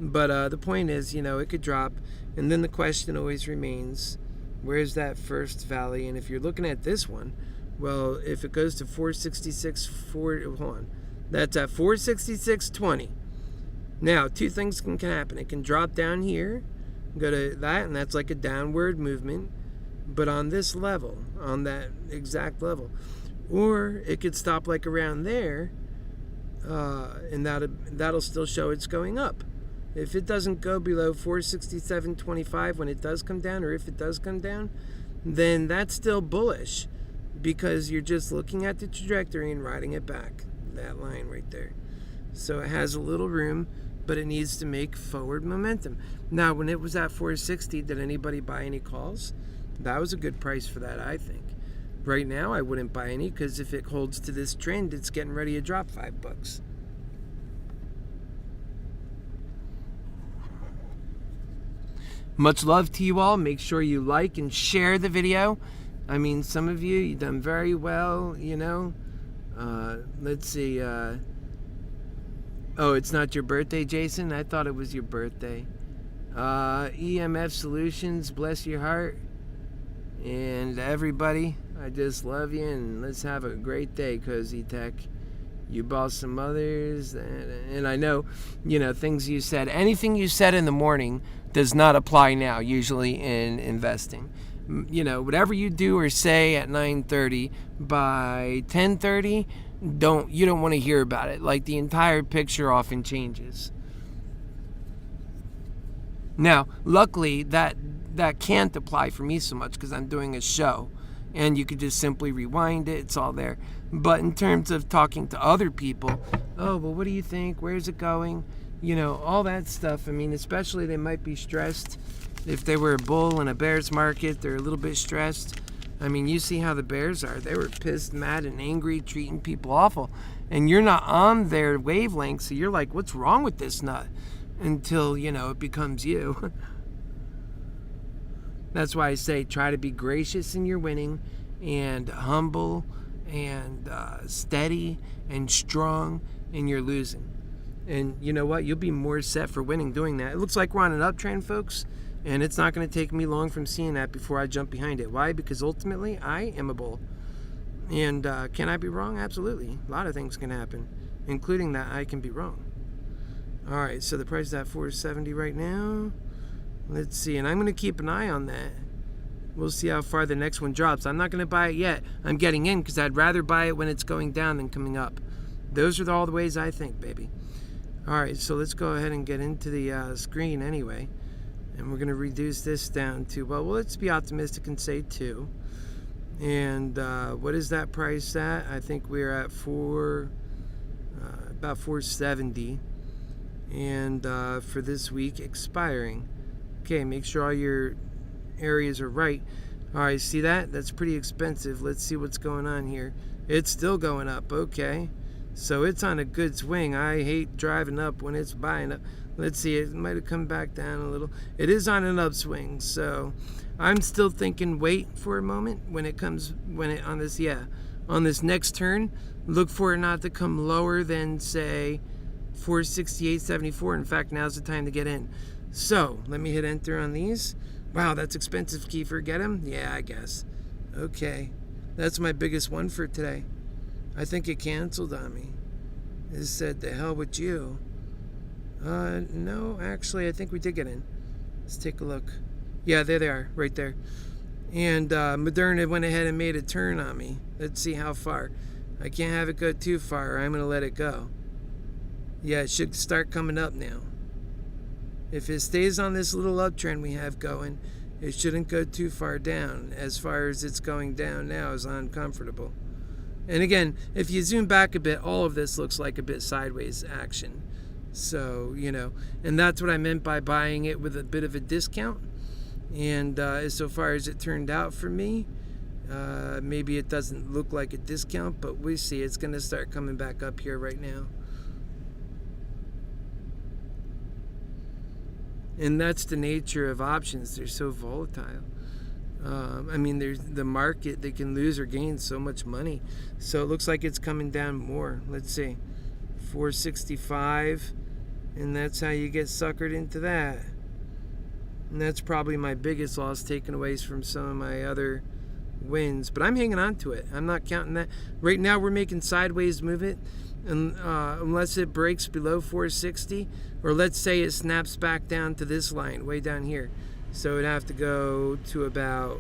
But the point is, you know, it could drop, and then the question always remains, where's that first valley? And if you're looking at this one, well, if it goes to 466, hold on, that's at 466.20. Now, two things can happen. It can drop down here, go to that, and that's like a downward movement, but on this level, on that exact level. Or it could stop like around there, and that'll still show it's going up. If it doesn't go below 467.25 when it does come down, or if it does come down, then that's still bullish, because you're just looking at the trajectory and riding it back, that line right there. So it has a little room, but it needs to make forward momentum. Now, when it was at 460, did anybody buy any calls? That was a good price for that, I think. Right now, I wouldn't buy any, because if it holds to this trend, it's getting ready to drop $5. much love to you all. Make sure you like and share the video. I mean, some of you've done very well, you know. Let's see. Oh, it's not your birthday, Jason? I thought it was your birthday. EMF Solutions, bless your heart. And everybody, I just love you, and let's have a great day, Cozy Tech. You boss some others, and I know, you know, things you said. Anything you said in the morning does not apply now, usually in investing. You know, whatever you do or say at 9:30, by 10:30, you don't want to hear about it. Like, the entire picture often changes. Now, luckily, that can't apply for me so much because I'm doing a show, and you could just simply rewind it. It's all there. But in terms of talking to other people, oh, well, what do you think? Where's it going? You know, all that stuff. I mean, especially they might be stressed. If they were a bull in a bear's market, they're a little bit stressed. I mean, you see how the bears are. They were pissed, mad, and angry, treating people awful. And you're not on their wavelength, so you're like, what's wrong with this nut? Until, you know, it becomes you. That's why I say try to be gracious in your winning, and humble, and steady, and strong in your losing. And you know what? You'll be more set for winning doing that. It looks like we're on an uptrend, folks. And it's not going to take me long from seeing that before I jump behind it. Why? Because ultimately, I am a bull. And can I be wrong? Absolutely. A lot of things can happen, including that I can be wrong. All right, so the price is at $470 right now. Let's see, and I'm going to keep an eye on that. We'll see how far the next one drops. I'm not going to buy it yet. I'm getting in because I'd rather buy it when it's going down than coming up. Those are all the ways I think, baby. All right, so let's go ahead and get into the screen anyway. And we're going to reduce this down to, well, let's be optimistic and say 2. And what is that price at? I think we're at about 470. And for this week, expiring. Okay, make sure all your areas are right. All right, see that? That's pretty expensive. Let's see what's going on here. It's still going up. Okay. So it's on a good swing. I hate driving up when it's buying up. Let's see, it might have come back down a little. It is on an upswing, so I'm still thinking wait for a moment on this next turn, look for it not to come lower than, say, 468.74. In fact, now's the time to get in. So let me hit enter on these. Wow, that's expensive, Kiefer. Get him? Yeah, I guess. Okay, that's my biggest one for today. I think it canceled on me. It said, the hell with you. No, actually, I think we did get in. Let's take a look. Yeah, there they are, right there. And Moderna went ahead and made a turn on me. Let's see how far. I can't have it go too far, or I'm going to let it go. Yeah, it should start coming up now. If it stays on this little uptrend we have going, it shouldn't go too far down. As far as it's going down now is uncomfortable. And again, if you zoom back a bit, all of this looks like a bit sideways action. So, you know, and that's what I meant by buying it with a bit of a discount. And so far as it turned out for me, maybe it doesn't look like a discount, but we see it's going to start coming back up here right now. And that's the nature of options. They're so volatile. I mean, there's the market, they can lose or gain so much money. So it looks like it's coming down more. Let's see, 465, and that's how you get suckered into that. And that's probably my biggest loss, taken away from some of my other wins. But I'm hanging on to it. I'm not counting that. Right now we're making sideways movement, and unless it breaks below 460, or let's say it snaps back down to this line way down here. So it'd have to go to about,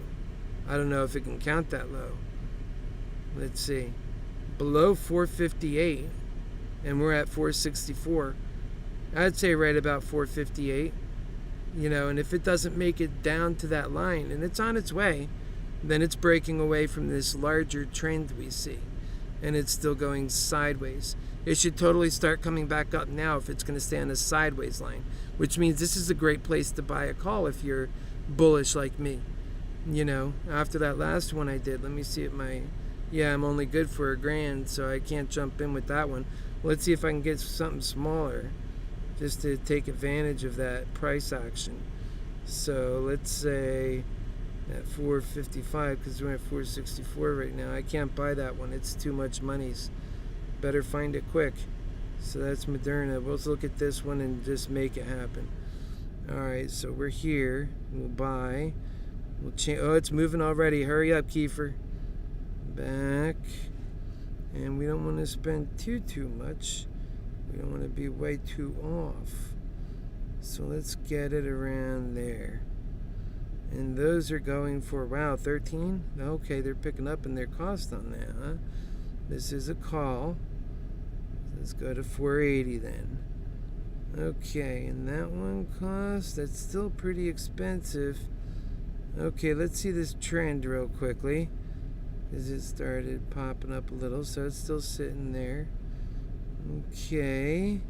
I don't know if it can count that low. Let's see, below 458, and we're at 464. I'd say right about 458, you know, and if it doesn't make it down to that line, and it's on its way, then it's breaking away from this larger trend we see, and it's still going sideways. It should totally start coming back up now if it's going to stay on a sideways line, which means this is a great place to buy a call if you're bullish like me. You know, after that last one I did, let me see if I'm only good for $1,000, so I can't jump in with that one. Let's see if I can get something smaller just to take advantage of that price action. So let's say at 455, because we're at 464 right now. I can't buy that one. It's too much monies. Better find it quick. So that's Moderna. Let's look at this one and just make it happen. Alright, so we're here. We'll buy. We'll change. Oh, it's moving already. Hurry up, Kiefer. Back. And we don't want to spend too much. We don't want to be way too off. So let's get it around there. And those are going for, wow, 13? Okay, they're picking up in their cost on that, huh? This is a call. Let's go to 480 then. Okay, and that one cost, that's still pretty expensive. Okay, let's see this trend real quickly. As it started popping up a little, so it's still sitting there. Okay.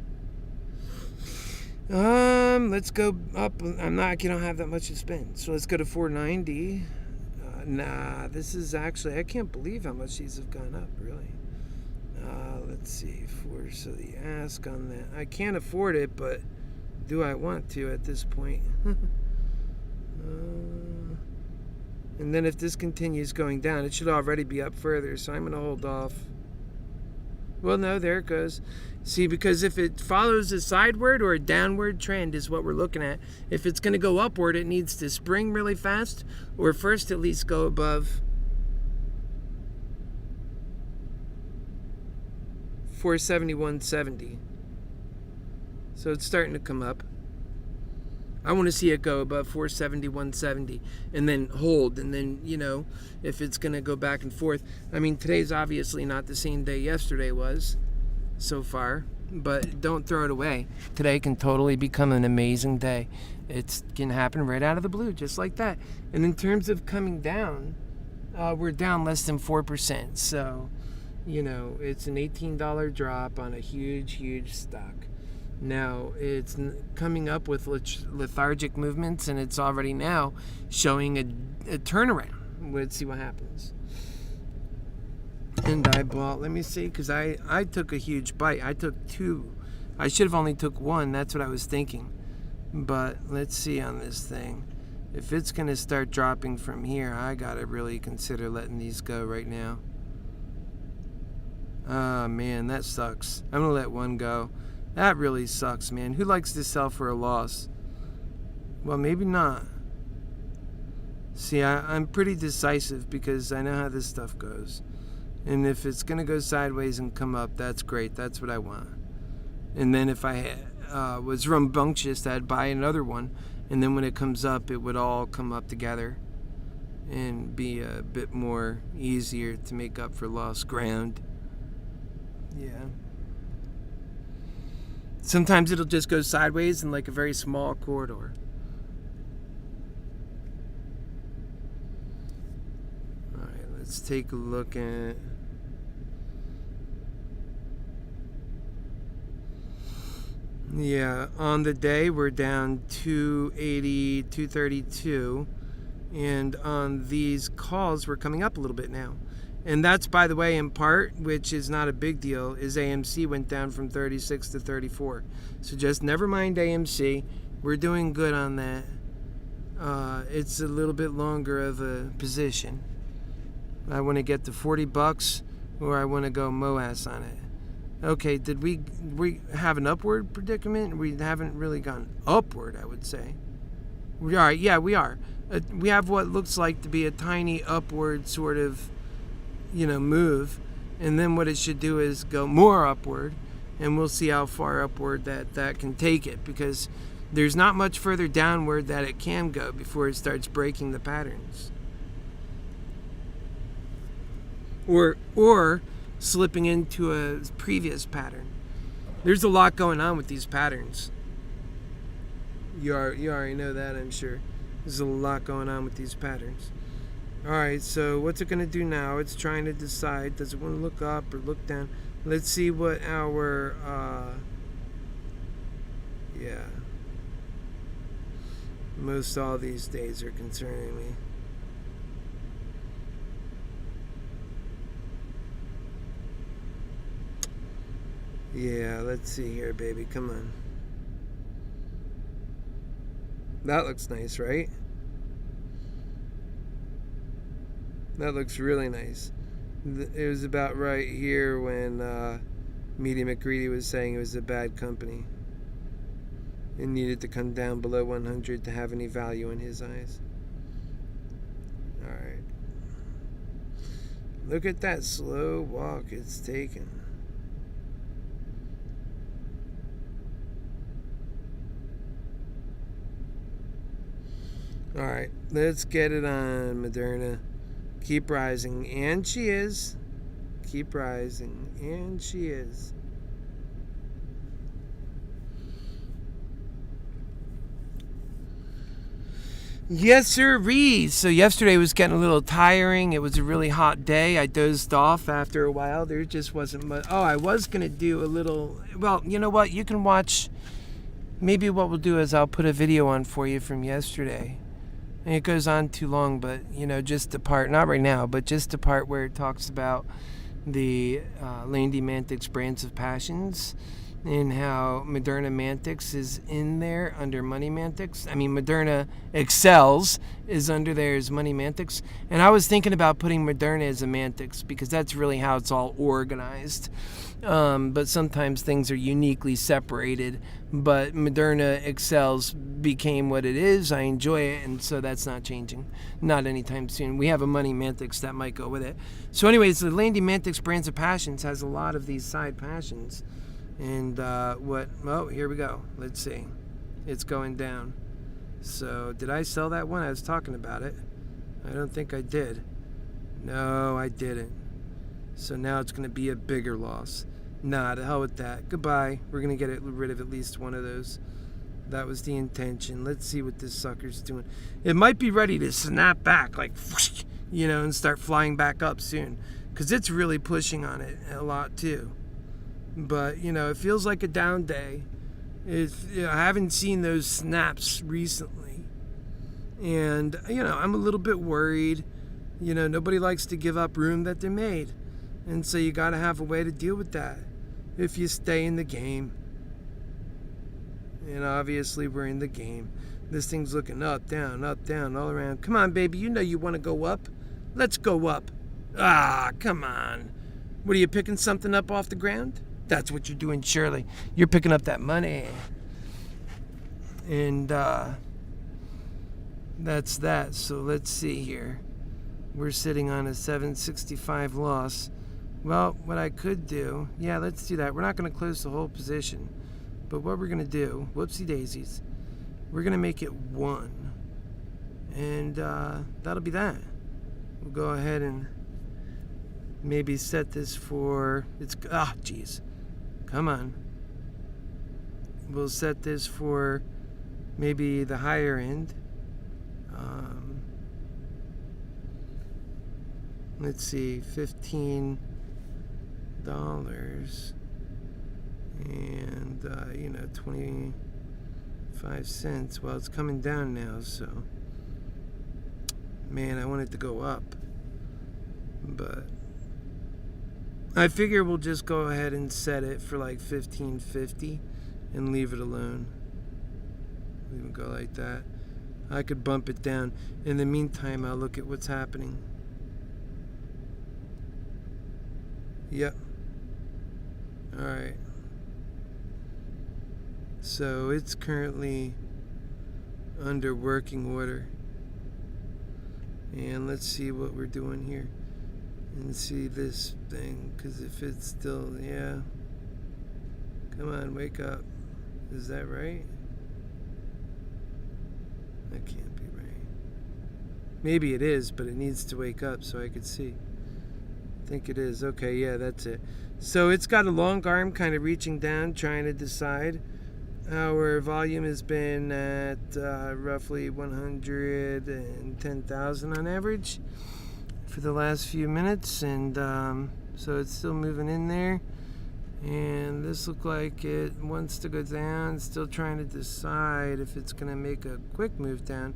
Let's go up. I don't have that much to spend, so let's go to 490. Nah, this is actually, I can't believe how much these have gone up, really. Let's see, so the ask on that, I can't afford it, but do I want to at this point? And then if this continues going down, it should already be up further, so I'm going to hold off. Well, no, there it goes. See, because if it follows a sideward or a downward trend is what we're looking at. If it's going to go upward, it needs to spring really fast, or first at least go above 471.70. So it's starting to come up. I want to see it go above 471.70 and then hold, and then, if it's going to go back and forth. I mean, today's obviously not the same day yesterday was so far, but don't throw it away. Today can totally become an amazing day. It can happen right out of the blue, just like that. And in terms of coming down, we're down less than 4%. So, it's an $18 drop on a huge stock. Now, it's coming up with lethargic movements, and it's already now showing a turnaround. Let's see what happens. And I bought, let me see, because I took a huge bite. I took 2. I should have only took 1. That's what I was thinking. But let's see on this thing. If it's going to start dropping from here, I got to really consider letting these go right now. Ah, man, that sucks. I'm going to let 1 go. That really sucks, man. Who likes to sell for a loss? Well, maybe not. See, I'm pretty decisive because I know how this stuff goes. And if it's going to go sideways and come up, that's great. That's what I want. And then if I was rambunctious, I'd buy another one. And then when it comes up, it would all come up together and be a bit more easier to make up for lost ground. Yeah. Sometimes it'll just go sideways in like a very small corridor. Alright, let's take a look at... Yeah, on the day we're down 280, 232. And on these calls we're coming up a little bit now. And that's, by the way, in part, which is not a big deal, is AMC went down from 36 to 34. So just never mind AMC. We're doing good on that. It's a little bit longer of a position. I want to get to $40, or I want to go MOAS on it. Okay, did we have an upward predicament? We haven't really gone upward, I would say. We are, yeah, we are. We have what looks like to be a tiny upward sort of move, and then what it should do is go more upward, and we'll see how far upward that can take it, because there's not much further downward that it can go before it starts breaking the patterns, or slipping into a previous pattern. There's a lot going on with these patterns. You already know that, I'm sure. There's a lot going on with these patterns. Alright, so what's it going to do now? It's trying to decide, does it want to look up or look down? Let's see what our, most all these days are concerning me. Yeah, let's see here, baby, come on. That looks nice, right? That looks really nice. It was about right here when Media McCready was saying it was a bad company. It needed to come down below 100 to have any value in his eyes. Alright. Look at that slow walk it's taken. Alright, let's get it on, Moderna. Keep rising. And she is. Keep rising. And she is. Yes, sirree. So yesterday was getting a little tiring. It was a really hot day. I dozed off after a while. There just wasn't much. Oh, I was going to do a little... Well, you know what? You can watch... Maybe what we'll do is I'll put a video on for you from yesterday. And it goes on too long, but, you know, just the part... Not right now, but just the part where it talks about the Landy Mantic's brands of passions and how Moderna Mantix is in there under Money Mantix. I mean, ModernaExceels is under there as Money Mantix. And I was thinking about putting Moderna as a Mantix because that's really how it's all organized. But sometimes things are uniquely separated. But ModernaExceels became what it is. I enjoy it, and so that's not changing. Not anytime soon. We have a Money Mantix that might go with it. So anyways, the Landy Mantix Brands of Passions has a lot of these side passions. And here we go. Let's see. It's going down. So, did I sell that one? I was talking about it. I don't think I did. No, I didn't. So now it's going to be a bigger loss. Nah, to hell with that. Goodbye. We're going to get rid of at least one of those. That was the intention. Let's see what this sucker's doing. It might be ready to snap back, like, whoosh, you know, and start flying back up soon. Because it's really pushing on it a lot, too. But, you know, it feels like a down day. I haven't seen those snaps recently. And, you know, I'm a little bit worried. You know, nobody likes to give up room that they made. And so you got to have a way to deal with that if you stay in the game. And obviously we're in the game. This thing's looking up, down, all around. Come on, baby. You know you want to go up. Let's go up. Ah, come on. What, are you picking something up off the ground? That's what you're doing, Shirley. You're picking up that money. And that's that. So let's see here. We're sitting on a 765 loss. Well, what I could do, yeah, let's do that. We're not going to close the whole position. But what we're going to do, whoopsie daisies, we're going to make it 1. And that'll be that. We'll go ahead and maybe set this for, geez. Come on. We'll set this for maybe the higher end. Let's see, $15. And, 25 cents. Well, it's coming down now, so. Man, I want it to go up. But I figure we'll just go ahead and set it for like $15.50 and leave it alone. Leave it go like that. I could bump it down. In the meantime, I'll look at what's happening. Yep. Alright. So it's currently under working order. And let's see what we're doing here. And see this thing, because if it's still, yeah. Come on, wake up. Is that right? That can't be right. Maybe it is, but it needs to wake up so I could see. I think it is. Okay, yeah, that's it. So it's got a long arm kind of reaching down, trying to decide. Our volume has been at roughly 110,000 on average for the last few minutes, and so it's still moving in there. And this looks like it wants to go down, still trying to decide if it's going to make a quick move down.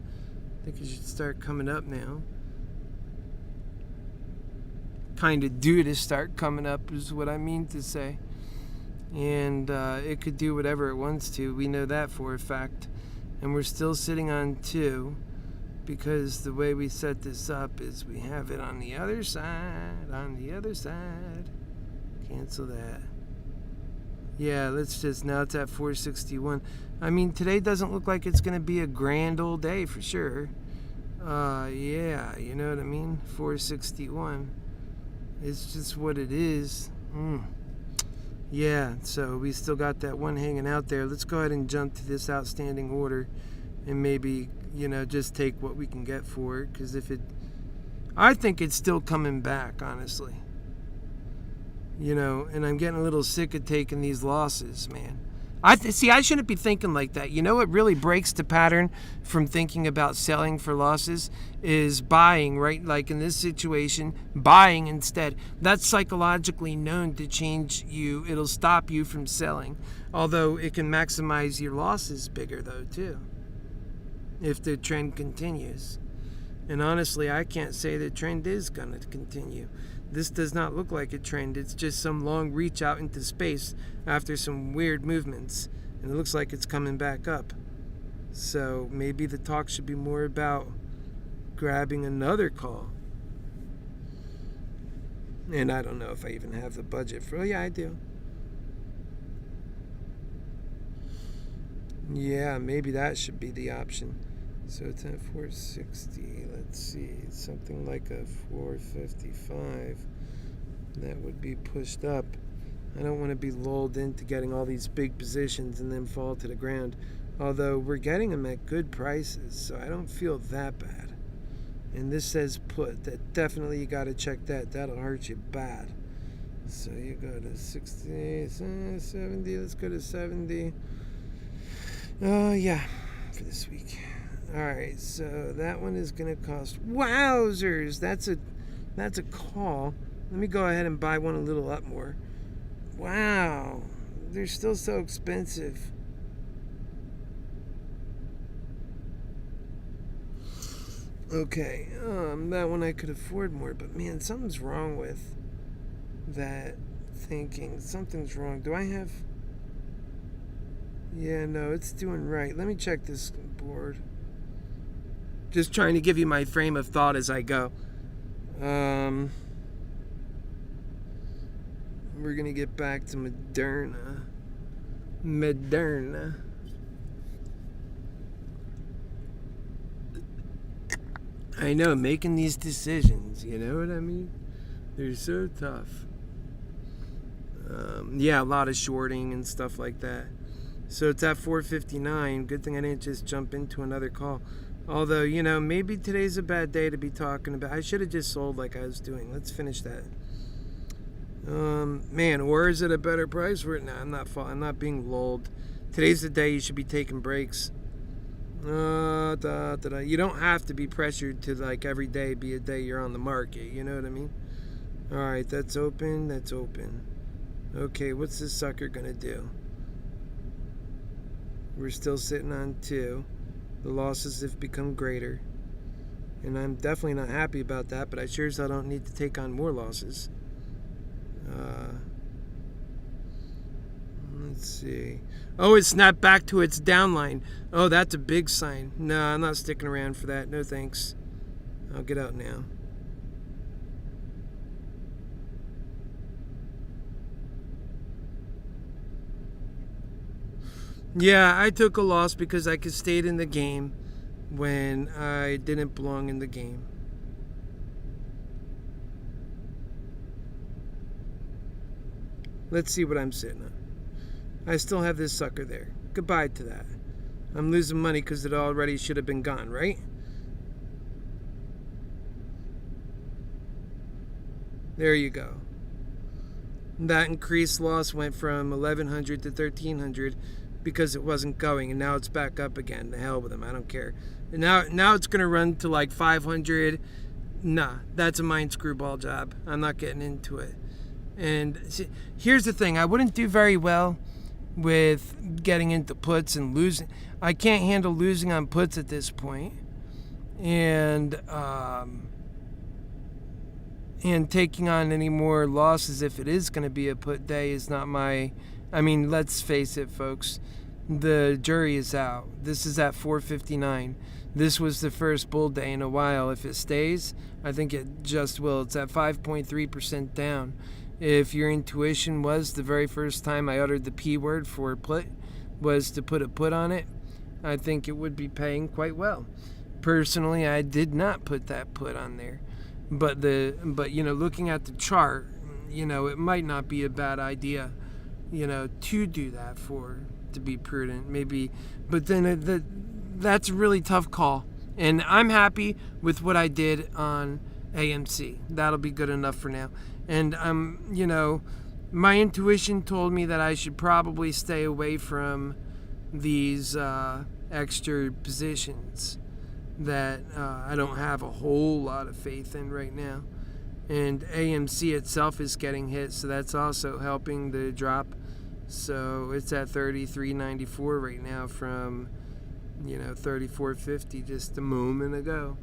I think it should start coming up now. Kind of due to start coming up is what I mean to say. And it could do whatever it wants to. We know that for a fact. and we're still sitting on 2 because the way we set this up is we have it on the other side, cancel that. Yeah, let's just, now it's at 461. I mean, today doesn't look like it's going to be a grand old day for sure. Yeah, you know what I mean? 461. It's just what it is. Yeah, so we still got that one hanging out there. Let's go ahead and jump to this outstanding order and maybe, just take what we can get for it. Because I think it's still coming back, honestly. And I'm getting a little sick of taking these losses, man. I shouldn't be thinking like that. What really breaks the pattern from thinking about selling for losses is buying, right? Like in this situation, buying instead. That's psychologically known to change you. It'll stop you from selling. Although it can maximize your losses bigger, though, too, if the trend continues. And honestly, I can't say the trend is going to continue. This does not look like a trend. It's just some long reach out into space after some weird movements. And it looks like it's coming back up. So maybe the talk should be more about grabbing another call. And I don't know if I even have the budget for... Oh, yeah, I do. Yeah, maybe that should be the option. So it's at 460. Let's see, something like a 455. That would be pushed up. I don't want to be lulled into getting all these big positions and then fall to the ground. Although we're getting them at good prices, so I don't feel that bad. And this says put. That definitely, you got to check that. That'll hurt you bad. So you go to 60, 70. Let's go to 70. Yeah, for this week. Alright, so that one is going to cost... Wowzers! That's a call. Let me go ahead and buy one a little up more. Wow. They're still so expensive. Okay, that one I could afford more, but man, something's wrong with that thinking. Something's wrong. Do I have... Yeah, no, it's doing right. Let me check this board. Just trying to give you my frame of thought as I go. We're going to get back to Moderna. I know, making these decisions, you know what I mean? They're so tough. Yeah, a lot of shorting and stuff like that. So it's at 459. Good thing I didn't just jump into another call. Although, maybe today's a bad day to be talking about. I should have just sold like I was doing. Let's finish that. Man, or is it a better price for it? No, I'm not being lulled. Today's the day you should be taking breaks. You don't have to be pressured to like every day be a day you're on the market. You know what I mean? Alright, that's open. Okay, what's this sucker gonna do? We're still sitting on 2. The losses have become greater. And I'm definitely not happy about that, but I sure as hell don't need to take on more losses. Let's see. Oh, it snapped back to its downline. Oh, that's a big sign. No, I'm not sticking around for that. No thanks. I'll get out now. Yeah, I took a loss because I could stay in the game when I didn't belong in the game. Let's see what I'm sitting on. I still have this sucker there. Goodbye to that. I'm losing money because it already should have been gone, right? There you go. That increased loss went from 1,100 to 1,300 because it wasn't going, and now it's back up again. The hell with them, I don't care. And now it's gonna run to like 500. Nah, that's a mind screwball job. I'm not getting into it. And see, here's the thing, I wouldn't do very well with getting into puts and losing. I can't handle losing on puts at this point. And taking on any more losses if it is going to be a put day is not my... I mean, let's face it, folks. the jury is out. This is at 4:59. This was the first bull day in a while. If it stays, I think it just will. It's at 5.3% down. If your intuition was the very first time I uttered the P word for put was to put a put on it, I think it would be paying quite well. Personally, I did not put that put on there. But looking at the chart, it might not be a bad idea, to do that to be prudent, maybe. But then that's a really tough call. And I'm happy with what I did on AMC. That'll be good enough for now. And my intuition told me that I should probably stay away from these extra positions that I don't have a whole lot of faith in right now. And AMC itself is getting hit, so that's also helping the drop. So it's at 33.94 right now from 34.50 just a moment ago.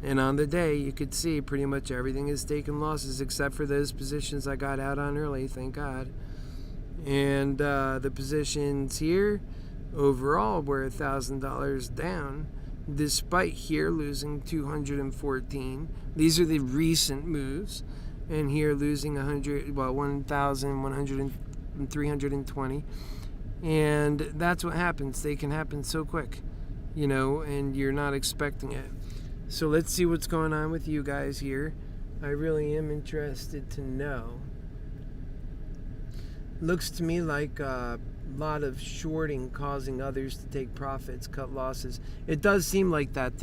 And on the day, you could see pretty much everything is taking losses except for those positions I got out on early, thank God. And the positions here overall were $1,000 down, despite here losing 214. These are the recent moves, and here losing 1,320. And that's what happens. They can happen so quick, and you're not expecting it. So let's see what's going on with you guys here. I really am interested to know. Looks to me like a lot of shorting causing others to take profits, cut losses. It does seem like that.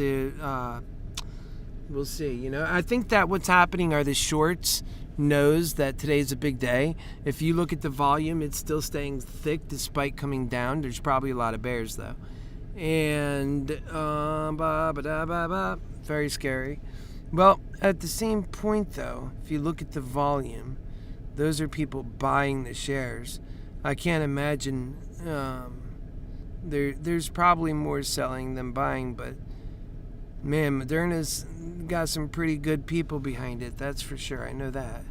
We'll see. I think that what's happening are the shorts knows that today's a big day. If you look at the volume, it's still staying thick despite coming down. There's probably a lot of bears though. And very scary. Well, at the same point though, if you look at the volume, those are people buying the shares. I can't imagine there's probably more selling than buying, but man, Moderna's got some pretty good people behind it, that's for sure. I know that.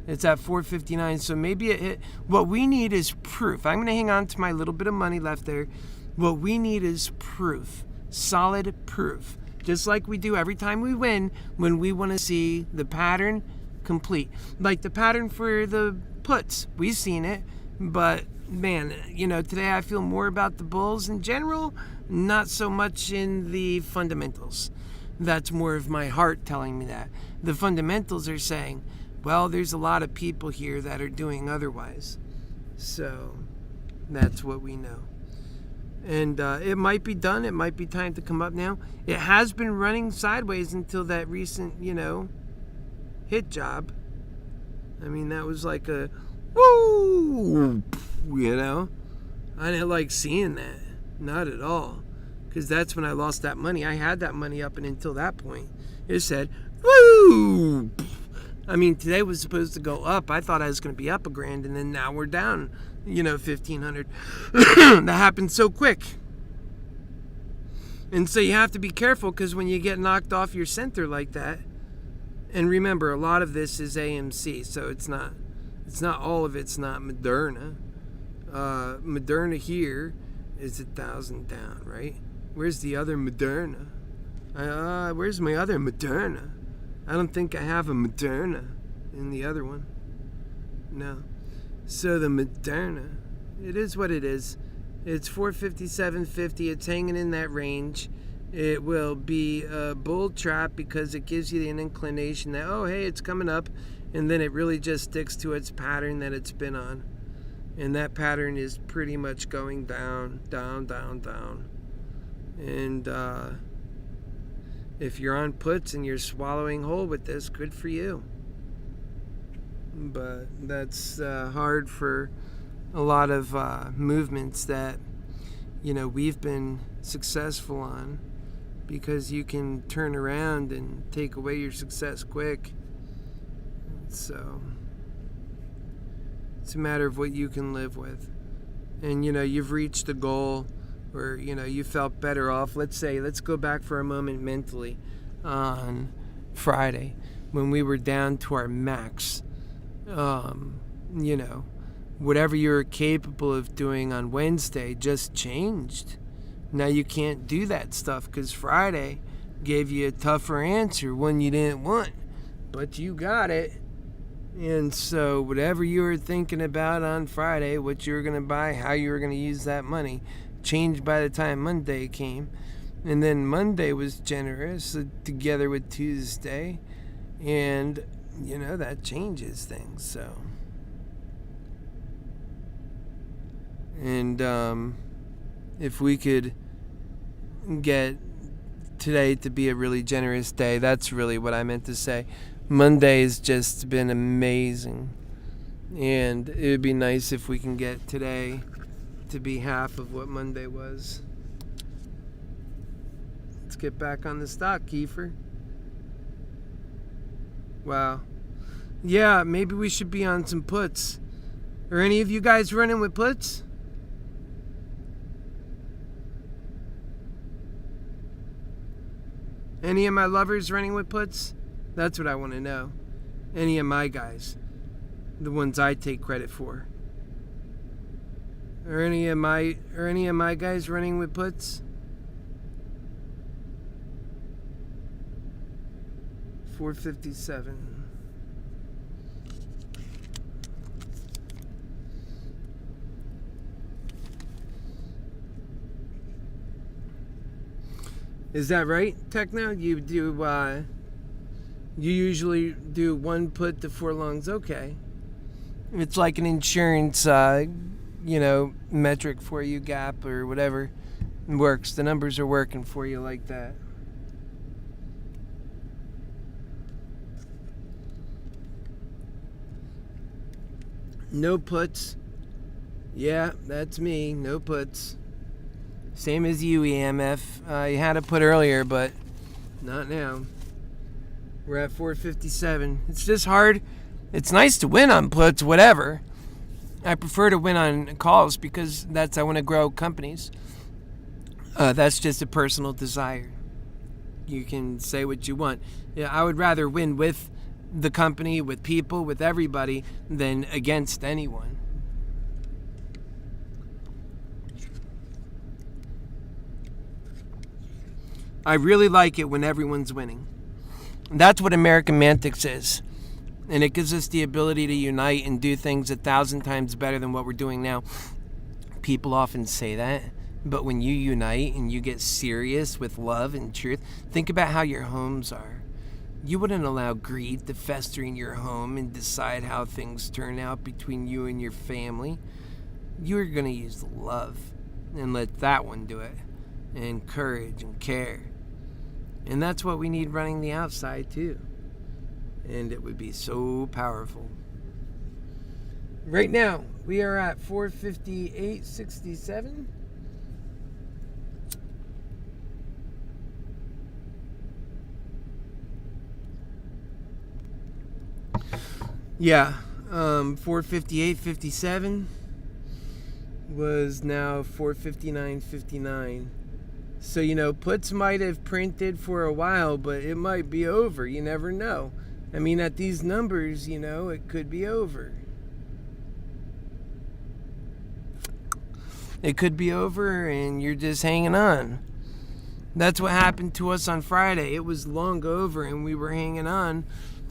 It's at 4.59, so maybe it hit. What we need is proof. I'm going to hang on to my little bit of money left there. What we need is proof, solid proof, just like we do every time we win when we want to see the pattern complete. Like the pattern for the puts, we've seen it, but man, today I feel more about the bulls in general, not so much in the fundamentals. That's more of my heart telling me that. The fundamentals are saying, well, there's a lot of people here that are doing otherwise. So that's what we know. And it might be done. It might be time to come up now. It has been running sideways until that recent, hit job. I mean, that was like a woo, I didn't like seeing that. Not at all. Because that's when I lost that money. I had that money up and until that point. It said, woo! I mean, today was supposed to go up. I thought I was going to be up $1,000, and then now we're down, $1,500. That happened so quick. And so you have to be careful, because when you get knocked off your center like that, and remember, a lot of this is AMC, so it's not all of it's not Moderna. Moderna here is 1,000 down, right? Where's the other Moderna? Where's my other Moderna? I don't think I have a Moderna in the other one. No. So the Moderna, it is what it is. It's 457.50. It's hanging in that range. It will be a bull trap because it gives you an inclination that, oh, hey, it's coming up. And then it really just sticks to its pattern that it's been on. And that pattern is pretty much going down, down, down, down. And if you're on puts and you're swallowing whole with this, good for you. But that's hard for a lot of movements that, we've been successful on, because you can turn around and take away your success quick. So it's a matter of what you can live with. And, you've reached a goal where, you felt better off. Let's go back for a moment mentally on Friday when we were down to our max. whatever you were capable of doing on Wednesday just changed. Now you can't do that stuff because Friday gave you a tougher answer, one you didn't want, but you got it. And so whatever you were thinking about on Friday, what you were going to buy, how you were going to use that money, changed by the time Monday came. And then Monday was generous together with Tuesday. And, that changes things. So. And if we could get today to be a really generous day, that's really what I meant to say. Monday has just been amazing. And it would be nice if we can get today to be half of what Monday was. Let's get back on the stock, Kiefer. Wow. Yeah, maybe we should be on some puts. Are any of you guys running with puts? Any of my lovers running with puts? That's what I want to know. Any of my guys. The ones I take credit for. Are any of my guys running with puts? 457. Is that right, Techno? You usually do one put to 4 longs. Okay. It's like an insurance, metric for you, gap or whatever. It works. The numbers are working for you like that. No puts. Yeah, that's me. No puts. Same as you, EMF. You had a put earlier, but not now. We're at 457. It's just hard. It's nice to win on puts, whatever. I prefer to win on calls because I want to grow companies. That's just a personal desire. You can say what you want. Yeah, I would rather win with the company, with people, with everybody, than against anyone. I really like it when everyone's winning. That's what American Mantics is. And it gives us the ability to unite and do things 1,000 times better than what we're doing now. People often say that, but when you unite and you get serious with love and truth, think about how your homes are. You wouldn't allow greed to fester in your home and decide how things turn out between you and your family. You're going to use love and let that one do it, and courage and care. And that's what we need running the outside too. And it would be so powerful. Right now, we are at 458.67. Yeah, 458.57 was now 459.59. So, puts might have printed for a while, but it might be over. You never know. I mean, at these numbers, it could be over. It could be over and you're just hanging on. That's what happened to us on Friday. It was long over and we were hanging on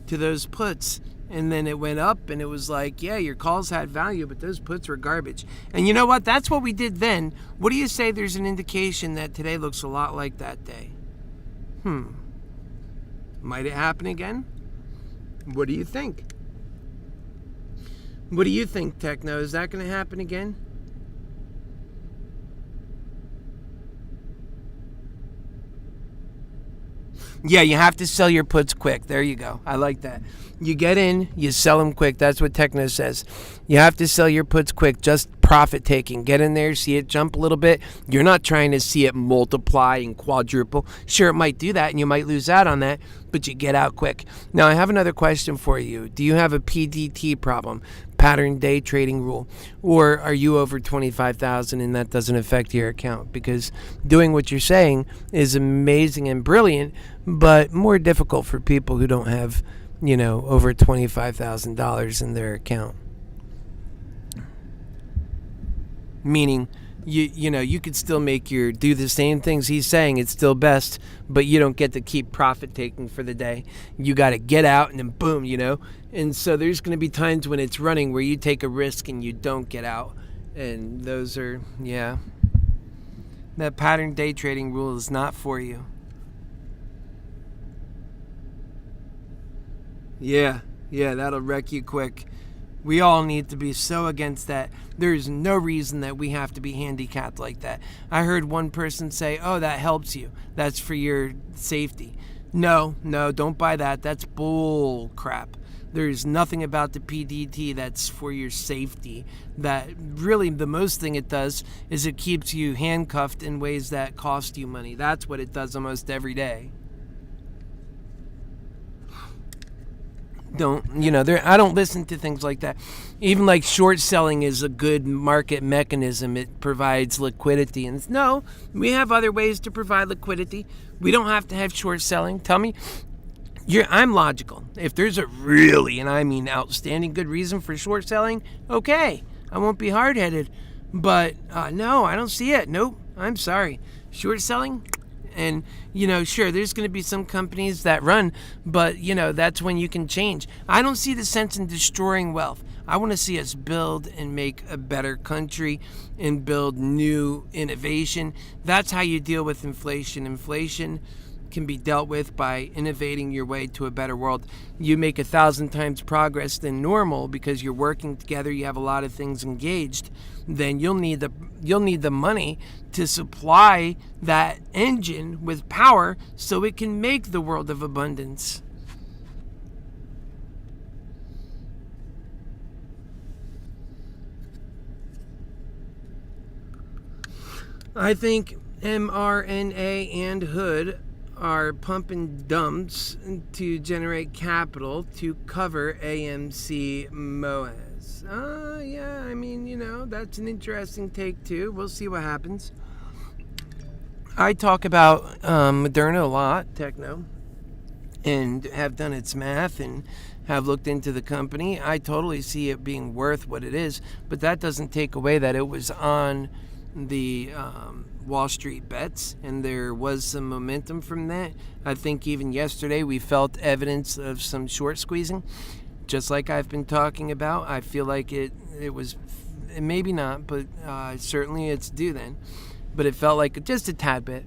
to those puts. And then it went up and it was like, yeah, your calls had value, but those puts were garbage. And you know what? That's what we did then. What do you say there's an indication that today looks a lot like that day? Might it happen again? What do you think? What do you think, Techno? Is that going to happen again? Yeah, you have to sell your puts quick. There you go. I like that. You get in, you sell them quick. That's what Techno says. You have to sell your puts quick. Just profit taking. Get in there, see it jump a little bit. You're not trying to see it multiply and quadruple. Sure, it might do that and you might lose out on that, but you get out quick. Now, I have another question for you. Do you have a PDT problem? Pattern day trading rule, or are you over 25,000 and that doesn't affect your account? Because doing what you're saying is amazing and brilliant, but more difficult for people who don't have, over $25,000 in their account. meaning you could still do the same things he's saying. It's still best, but you don't get to keep profit taking for the day. You got to get out and then boom, And so there's going to be times when it's running where you take a risk and you don't get out. And those are, that pattern day trading rule is not for you. Yeah, that'll wreck you quick. We all need to be so against that. There's no reason that we have to be handicapped like that. I heard one person say, oh, that helps you. That's for your safety. No, don't buy that. That's bull crap. There's nothing about the PDT that's for your safety. That really the most thing it does is it keeps you handcuffed in ways that cost you money. That's what it does almost every day. I don't listen to things like that. Even like short selling is a good market mechanism. It provides liquidity. And no, we have other ways to provide liquidity. We don't have to have short selling. Tell me, I'm logical. If there's a really, and I mean outstanding good reason for short selling, okay, I won't be hard-headed. But no, I don't see it. Nope, I'm sorry. Short selling? And, sure, there's going to be some companies that run, but, that's when you can change. I don't see the sense in destroying wealth. I want to see us build and make a better country and build new innovation. That's how you deal with inflation. Inflation can be dealt with by innovating your way to a better world. You make 1,000 times progress than normal because you're working together, you have a lot of things engaged, then you'll need the money to supply that engine with power so it can make the world of abundance. I think mRNA and Hood are pumping dumps to generate capital to cover AMC MOAS. That's an interesting take too. We'll see what happens. I talk about Moderna a lot, techno, and have done its math and have looked into the company. I totally see it being worth what it is, but that doesn't take away that it was on the Wall Street bets, and there was some momentum from that. I think even yesterday we felt evidence of some short squeezing, just like I've been talking about. I feel like it was, maybe not, but certainly it's due then. But it felt like just a tad bit.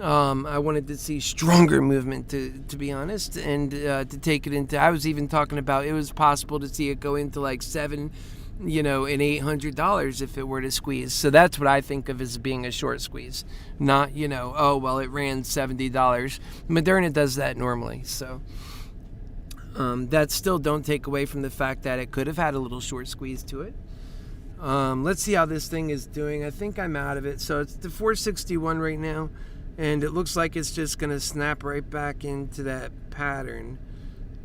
I wanted to see stronger movement, to be honest, and to take it into, I was even talking about it was possible to see it go into like $700 and $800 if it were to squeeze. So that's what I think of as being a short squeeze, not, it ran $70. Moderna does that normally. So that still don't take away from the fact that it could have had a little short squeeze to it. Let's see how this thing is doing. I think I'm out of it. So it's the 461 right now, and it looks like it's just going to snap right back into that pattern.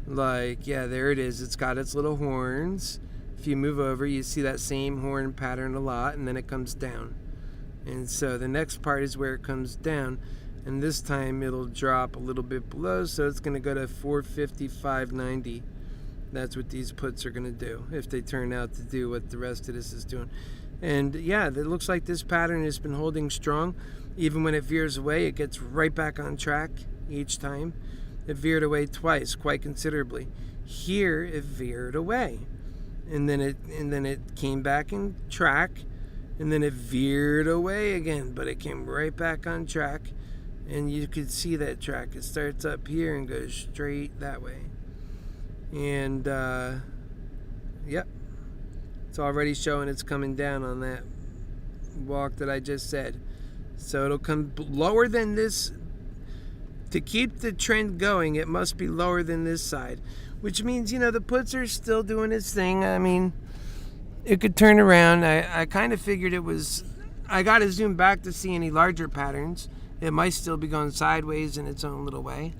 There it is. It's got its little horns. If you move over, you see that same horn pattern a lot, and then it comes down. And so the next part is where it comes down, and this time it'll drop a little bit below, so it's going to go to 455.90. That's what these puts are going to do if they turn out to do what the rest of this is doing. And it looks like this pattern has been holding strong. Even when it veers away, it gets right back on track each time. It veered away twice, quite considerably. Here it veered away. And then it came back in track, and then it veered away again, but it came right back on track, and you could see that track. It starts up here and goes straight that way. And it's already showing it's coming down on that walk that I just said. So it'll come lower than this. To keep the trend going, it must be lower than this side, which means, the puts are still doing its thing. I mean, it could turn around. I kind of figured it was, I got to zoom back to see any larger patterns. It might still be going sideways in its own little way.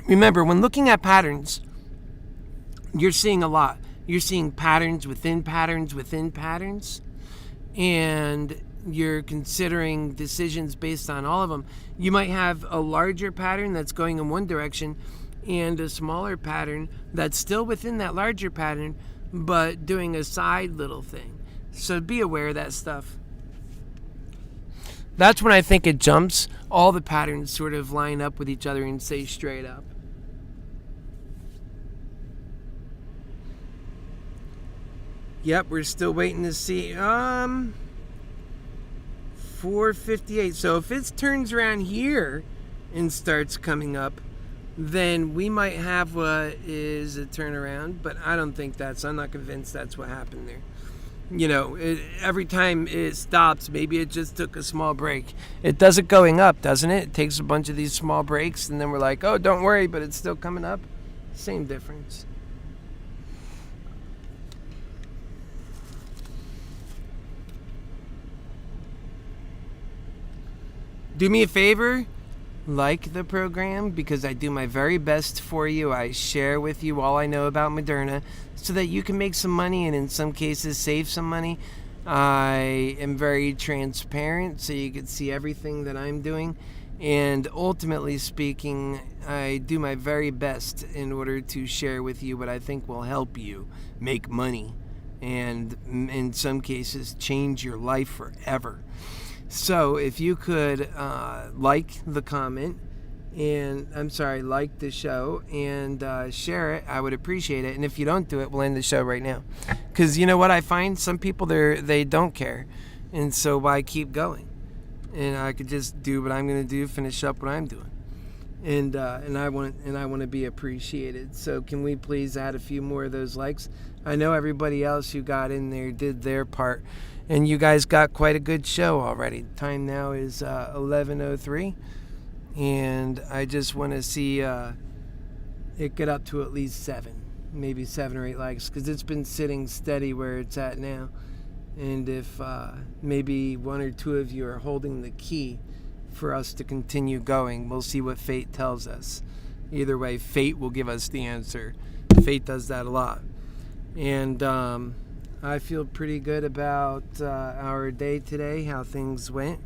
Remember, when looking at patterns, you're seeing a lot. You're seeing patterns within patterns within patterns, and you're considering decisions based on all of them. You might have a larger pattern that's going in one direction and a smaller pattern that's still within that larger pattern, but doing a side little thing. So be aware of that stuff. That's when I think it jumps. All the patterns sort of line up with each other and say straight up. Yep, we're still waiting to see. 458. So if it turns around here and starts coming up, then we might have what is a turnaround. But I don't think I'm not convinced that's what happened there. Every time it stops, maybe it just took a small break. It does it going up, doesn't it? It takes a bunch of these small breaks, and then we're like, oh, don't worry, but it's still coming up. Same difference. Do me a favor, like the program, because I do my very best for you. I share with you all I know about Moderna so that you can make some money and in some cases save some money. I am very transparent so you can see everything that I'm doing. And ultimately speaking, I do my very best in order to share with you what I think will help you make money and in some cases change your life forever. So if you could like the comment, like the show and share it, I would appreciate it. And if you don't do it, we'll end the show right now. Because you know what I find? Some people, they don't care. And so why keep going? And I could just do what I'm going to do, finish up what I'm doing. And I want to be appreciated. So can we please add a few more of those likes? I know everybody else who got in there did their part. And you guys got quite a good show already. Time now is 11:03. And I just want to see it get up to at least 7. Maybe 7 or 8 likes. Because it's been sitting steady where it's at now. And if maybe 1 or 2 of you are holding the key for us to continue going, we'll see what fate tells us. Either way, fate will give us the answer. Fate does that a lot. And I feel pretty good about our day today, how things went.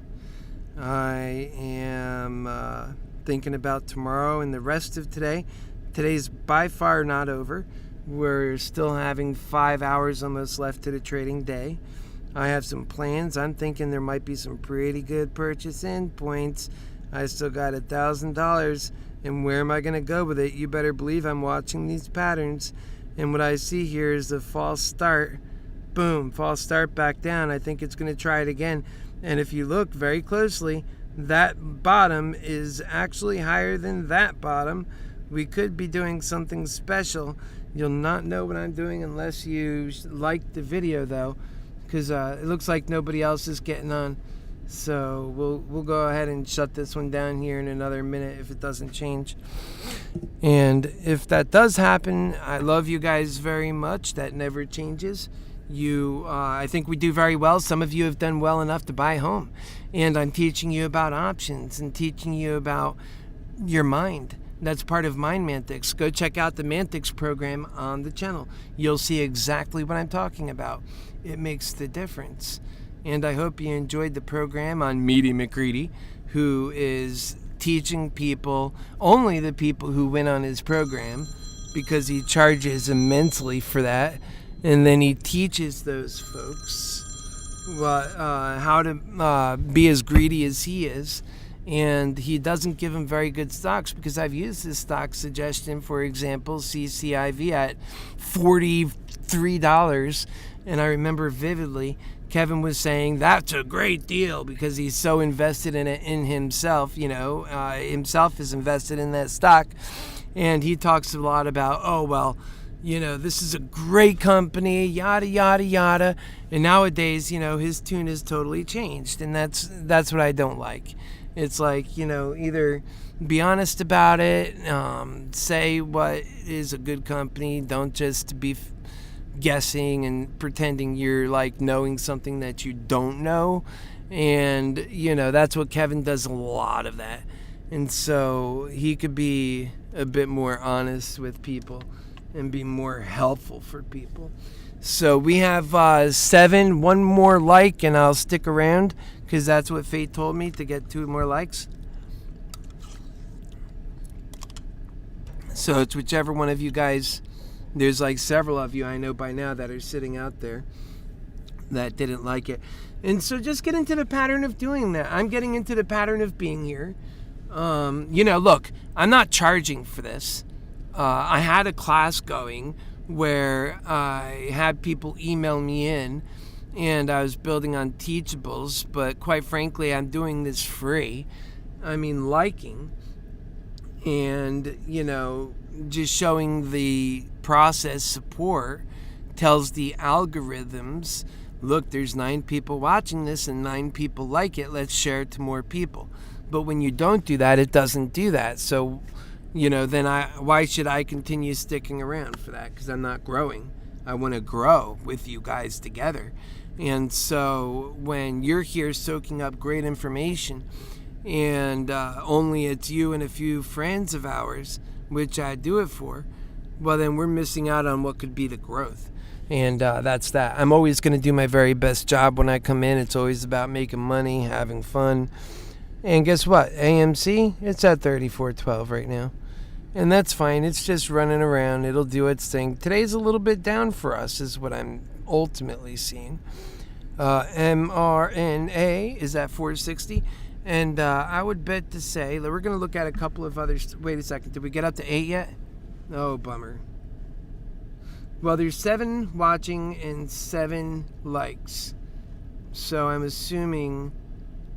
I am thinking about tomorrow and the rest of today. Today's by far not over. We're still having 5 hours almost left to the trading day. I have some plans. I'm thinking there might be some pretty good purchase endpoints. I still got $1,000. And where am I going to go with it? You better believe I'm watching these patterns. And what I see here is a false start. Boom, false start back down. I think it's going to try it again. And if you look very closely, that bottom is actually higher than that bottom. We could be doing something special. You'll not know what I'm doing unless you like the video, though, because it looks like nobody else is getting on. So we'll go ahead and shut this one down here in another minute if it doesn't change. And if that does happen, I love you guys very much. That never changes. I think we do very well. Some of you have done well enough to buy a home. And I'm teaching you about options and teaching you about your mind. That's part of Mind Mantics. Go check out the Mantics program on the channel. You'll see exactly what I'm talking about. It makes the difference. And I hope you enjoyed the program on Meaty McCready, who is teaching people, only the people who went on his program, because he charges immensely for that. And then he teaches those folks how to be as greedy as he is. And he doesn't give them very good stocks, because I've used this stock suggestion, for example, CCIV at $43. And I remember vividly Kevin was saying that's a great deal because he's so invested in it in himself. Himself is invested in that stock. And he talks a lot about, this is a great company, yada, yada, yada. And nowadays, his tune has totally changed. And that's what I don't like. It's like, either be honest about it, say what is a good company. Don't just be guessing and pretending you're like knowing something that you don't know. And, that's what Kevin does, a lot of that. And so he could be a bit more honest with people and be more helpful for people. So we have 7, one more like, and I'll stick around because that's what fate told me, to get 2 more likes. So it's whichever one of you guys There's like several of you I know by now that are sitting out there that didn't like it. And so just get into the pattern of doing that. I'm getting into the pattern of being here. Look, I'm not charging for this. I had a class going where I had people email me in, and I was building on teachables, but quite frankly, I'm doing this free. I mean, liking and, just showing the process support tells the algorithms, look, there's 9 people watching this and 9 people like it. Let's share it to more people. But when you don't do that, it doesn't do that. So, then why should I continue sticking around for that? Because I'm not growing. I want to grow with you guys together. And so when you're here soaking up great information and only it's you and a few friends of ours, which I do it for, well, then we're missing out on what could be the growth. And that's that. I'm always going to do my very best job when I come in. It's always about making money, having fun. And guess what? AMC, it's at 34.12 right now. And that's fine. It's just running around. It'll do its thing. Today's a little bit down for us is what I'm ultimately seeing. mRNA is at 460. And I would bet to say, we're going to look at a couple of others. Wait a second. Did we get up to 8 yet? Oh, bummer. Well, there's 7 watching and 7 likes. So I'm assuming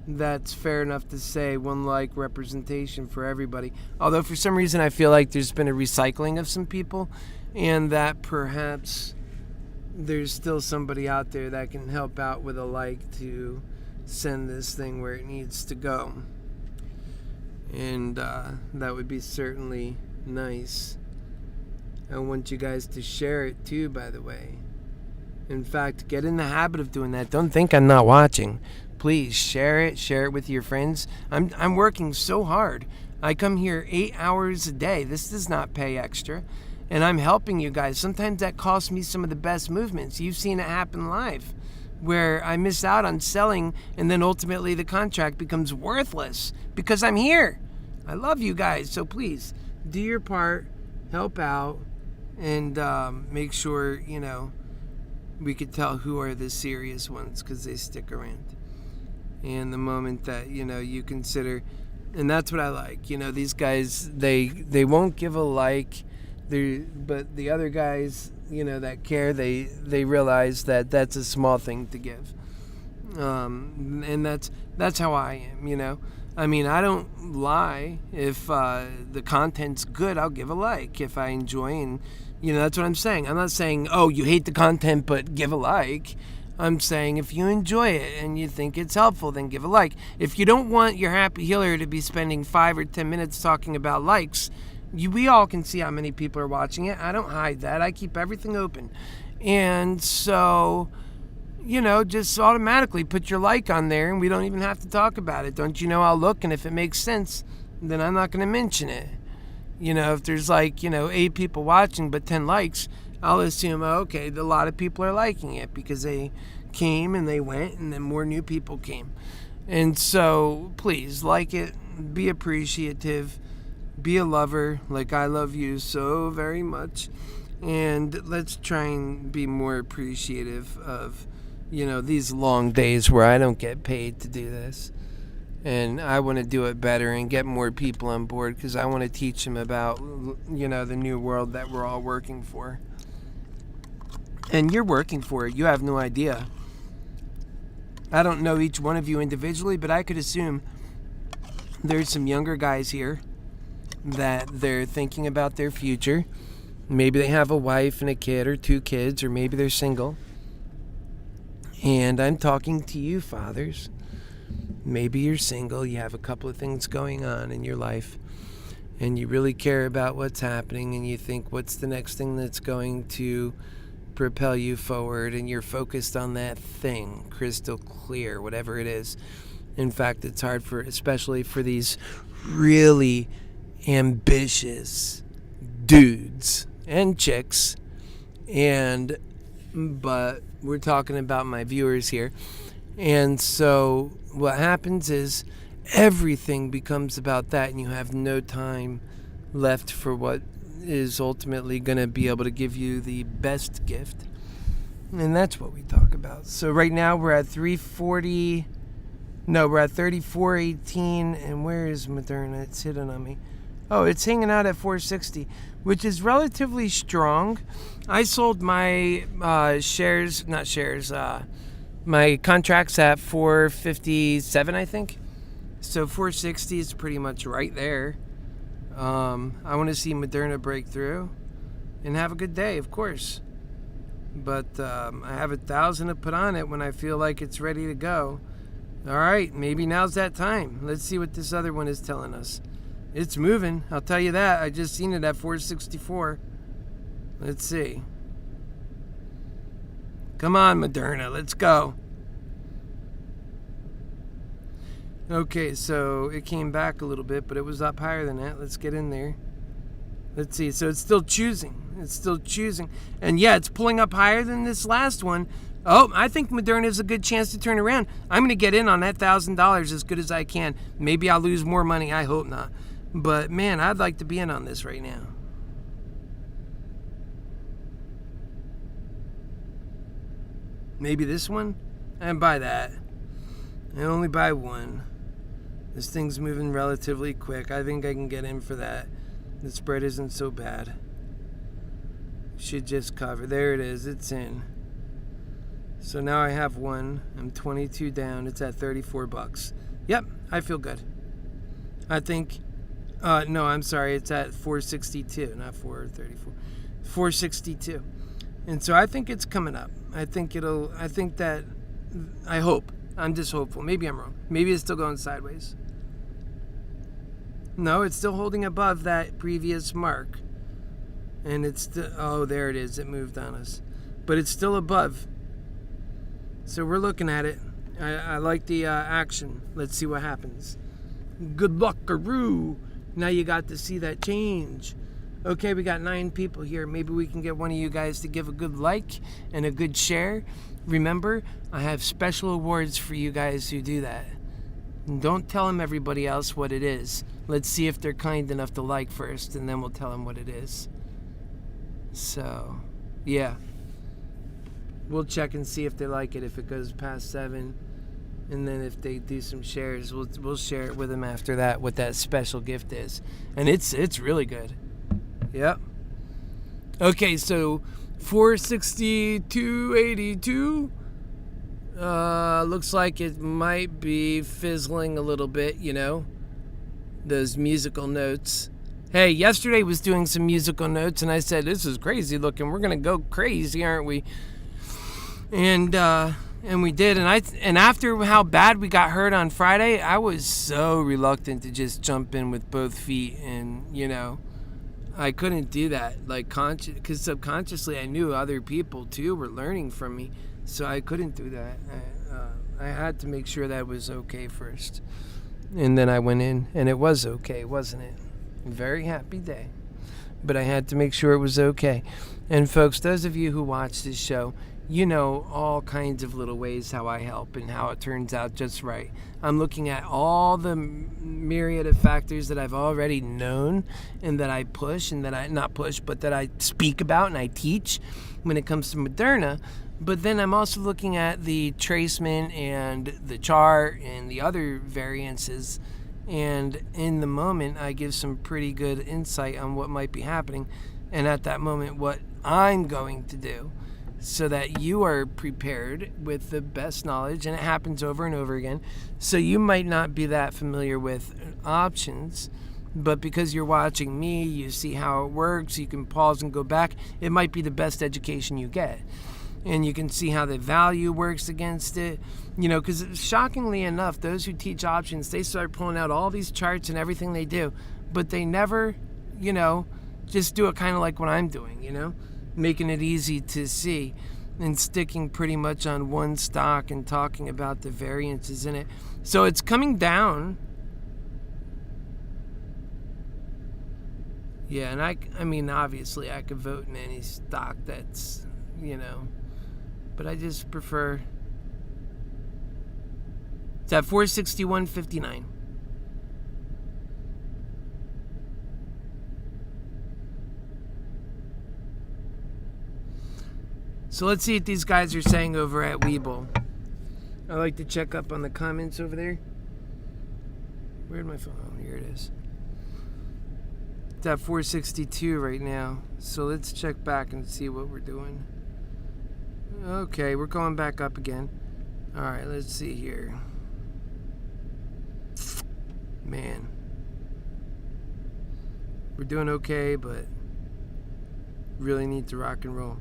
that's fair enough to say 1 like representation for everybody. Although for some reason I feel like there's been a recycling of some people, and that perhaps there's still somebody out there that can help out with a like to send this thing where it needs to go. And that would be certainly nice. I want you guys to share it too, by the way. In fact, get in the habit of doing that. Don't think I'm not watching. Please share it with your friends. I'm working so hard. I come here 8 hours a day. This does not pay extra. And I'm helping you guys. Sometimes that costs me some of the best movements. You've seen it happen live, where I miss out on selling and then ultimately the contract becomes worthless because I'm here. I love you guys. So please do your part, help out, and make sure, we could tell who are the serious ones because they stick around. And the moment that, you consider, and that's what I like, these guys, they won't give a like, but the other guys, that care, they realize that that's a small thing to give. And that's how I am, I mean, I don't lie. If the content's good, I'll give a like. If I enjoy, and that's what I'm saying. I'm not saying, oh, you hate the content but give a like. I'm saying if you enjoy it and you think it's helpful, then give a like. If you don't want your Happy Healer to be spending 5 or 10 minutes talking about likes, we all can see how many people are watching it. I don't hide that. I keep everything open. And so, just automatically put your like on there and we don't even have to talk about it. Don't you know I'll look, and if it makes sense, then I'm not going to mention it. If there's 8 people watching but 10 likes, I'll assume, okay, a lot of people are liking it because they came and they went and then more new people came. And so please like it, be appreciative, be a lover like I love you so very much. And let's try and be more appreciative of, these long days where I don't get paid to do this. And I want to do it better and get more people on board because I want to teach them about, the new world that we're all working for. And you're working for it. You have no idea. I don't know each one of you individually, but I could assume there's some younger guys here that they're thinking about their future. Maybe they have a wife and a kid or 2 kids, or maybe they're single. And I'm talking to you, fathers. Maybe you're single, you have a couple of things going on in your life, and you really care about what's happening, and you think, what's the next thing that's going to propel you forward, and you're focused on that thing, crystal clear, whatever it is. In fact, it's hard especially for these really ambitious dudes and chicks, but we're talking about my viewers here. And so what happens is everything becomes about that, and you have no time left for what is ultimately going to be able to give you the best gift. And that's what we talk about. So right now we're at 340. No, we're at 34.18. And where is Moderna? It's hidden on me. Oh, it's hanging out at 460, which is relatively strong. I sold my my contracts at 457, I think. So 460 is pretty much right there. I want to see Moderna break through and have a good day, of course. But I have 1,000 to put on it when I feel like it's ready to go. All right, maybe now's that time. Let's see what this other one is telling us. It's moving, I'll tell you that. I just seen it at 464. Let's see. Come on, Moderna, let's go. Okay, so it came back a little bit, but it was up higher than that. Let's get in there. Let's see. So it's still choosing. It's still choosing. And yeah, it's pulling up higher than this last one. Oh, I think Moderna is a good chance to turn around. I'm going to get in on that $1,000 as good as I can. Maybe I'll lose more money. I hope not. But man, I'd like to be in on this right now. Maybe this one? And buy that. I only buy one. This thing's moving relatively quick. I think I can get in for that. The spread isn't so bad. Should just cover. There it is. It's in. So now I have one. I'm 22 down. It's at $34. Yep, I feel good. I think. No, I'm sorry. It's at 462, not 434. 462. And so I think it's coming up. I hope. I'm just hopeful. Maybe I'm wrong. Maybe it's still going sideways. No, it's still holding above that previous mark. And it's still, oh, there it is. It moved on us. But it's still above. So we're looking at it. I like the action. Let's see what happens. Good luck-a-roo. Now you got to see that change. Okay, we got 9 people here. Maybe we can get one of you guys to give a good like and a good share. Remember, I have special awards for you guys who do that. And don't tell them everybody else what it is. Let's see if they're kind enough to like first, and then we'll tell them what it is. So, yeah. We'll check and see if they like it, if it goes past 7. And then if they do some shares, we'll share it with them after that, what that special gift is. And it's really good. Yep. Okay, so 462.82. Looks like it might be fizzling a little bit, you know, those musical notes. Hey, yesterday was doing some musical notes, and I said, this is crazy looking. We're going to go crazy, aren't we? And we did. And after how bad we got hurt on Friday, I was so reluctant to just jump in with both feet. And, you know, I couldn't do that, like, because subconsciously I knew other people, too, were learning from me. So I couldn't do that. I had to make sure that was okay first. And then I went in, and it was okay, wasn't it? Very happy day. But I had to make sure it was okay. And folks, those of you who watch this show, you know all kinds of little ways how I help and how it turns out just right. I'm looking at all the myriad of factors that I've already known and that I push and that I, not push, but that I speak about and I teach when it comes to Moderna. But then I'm also looking at the tracement and the chart and the other variances. And in the moment, I give some pretty good insight on what might be happening. And at that moment, what I'm going to do, so that you are prepared with the best knowledge, and it happens over and over again. So you might not be that familiar with options, but because you're watching me, you see how it works, you can pause and go back. It might be the best education you get. And you can see how the value works against it. You know, because shockingly enough, those who teach options, they start pulling out all these charts and everything they do, but they never, you know, just do it kind of like what I'm doing, you know? Making it easy to see and sticking pretty much on one stock and talking about the variances in it. So it's coming down. Yeah, and I mean, obviously I could vote in any stock that's, you know, but I just prefer. It's at 461.59. So let's see what these guys are saying over at Webull. I like to check up on the comments over there. Where'd my phone? Oh, here it is. It's at 462 right now. So let's check back and see what we're doing. Okay, we're going back up again. All right, let's see here. Man. We're doing okay, but really need to rock and roll.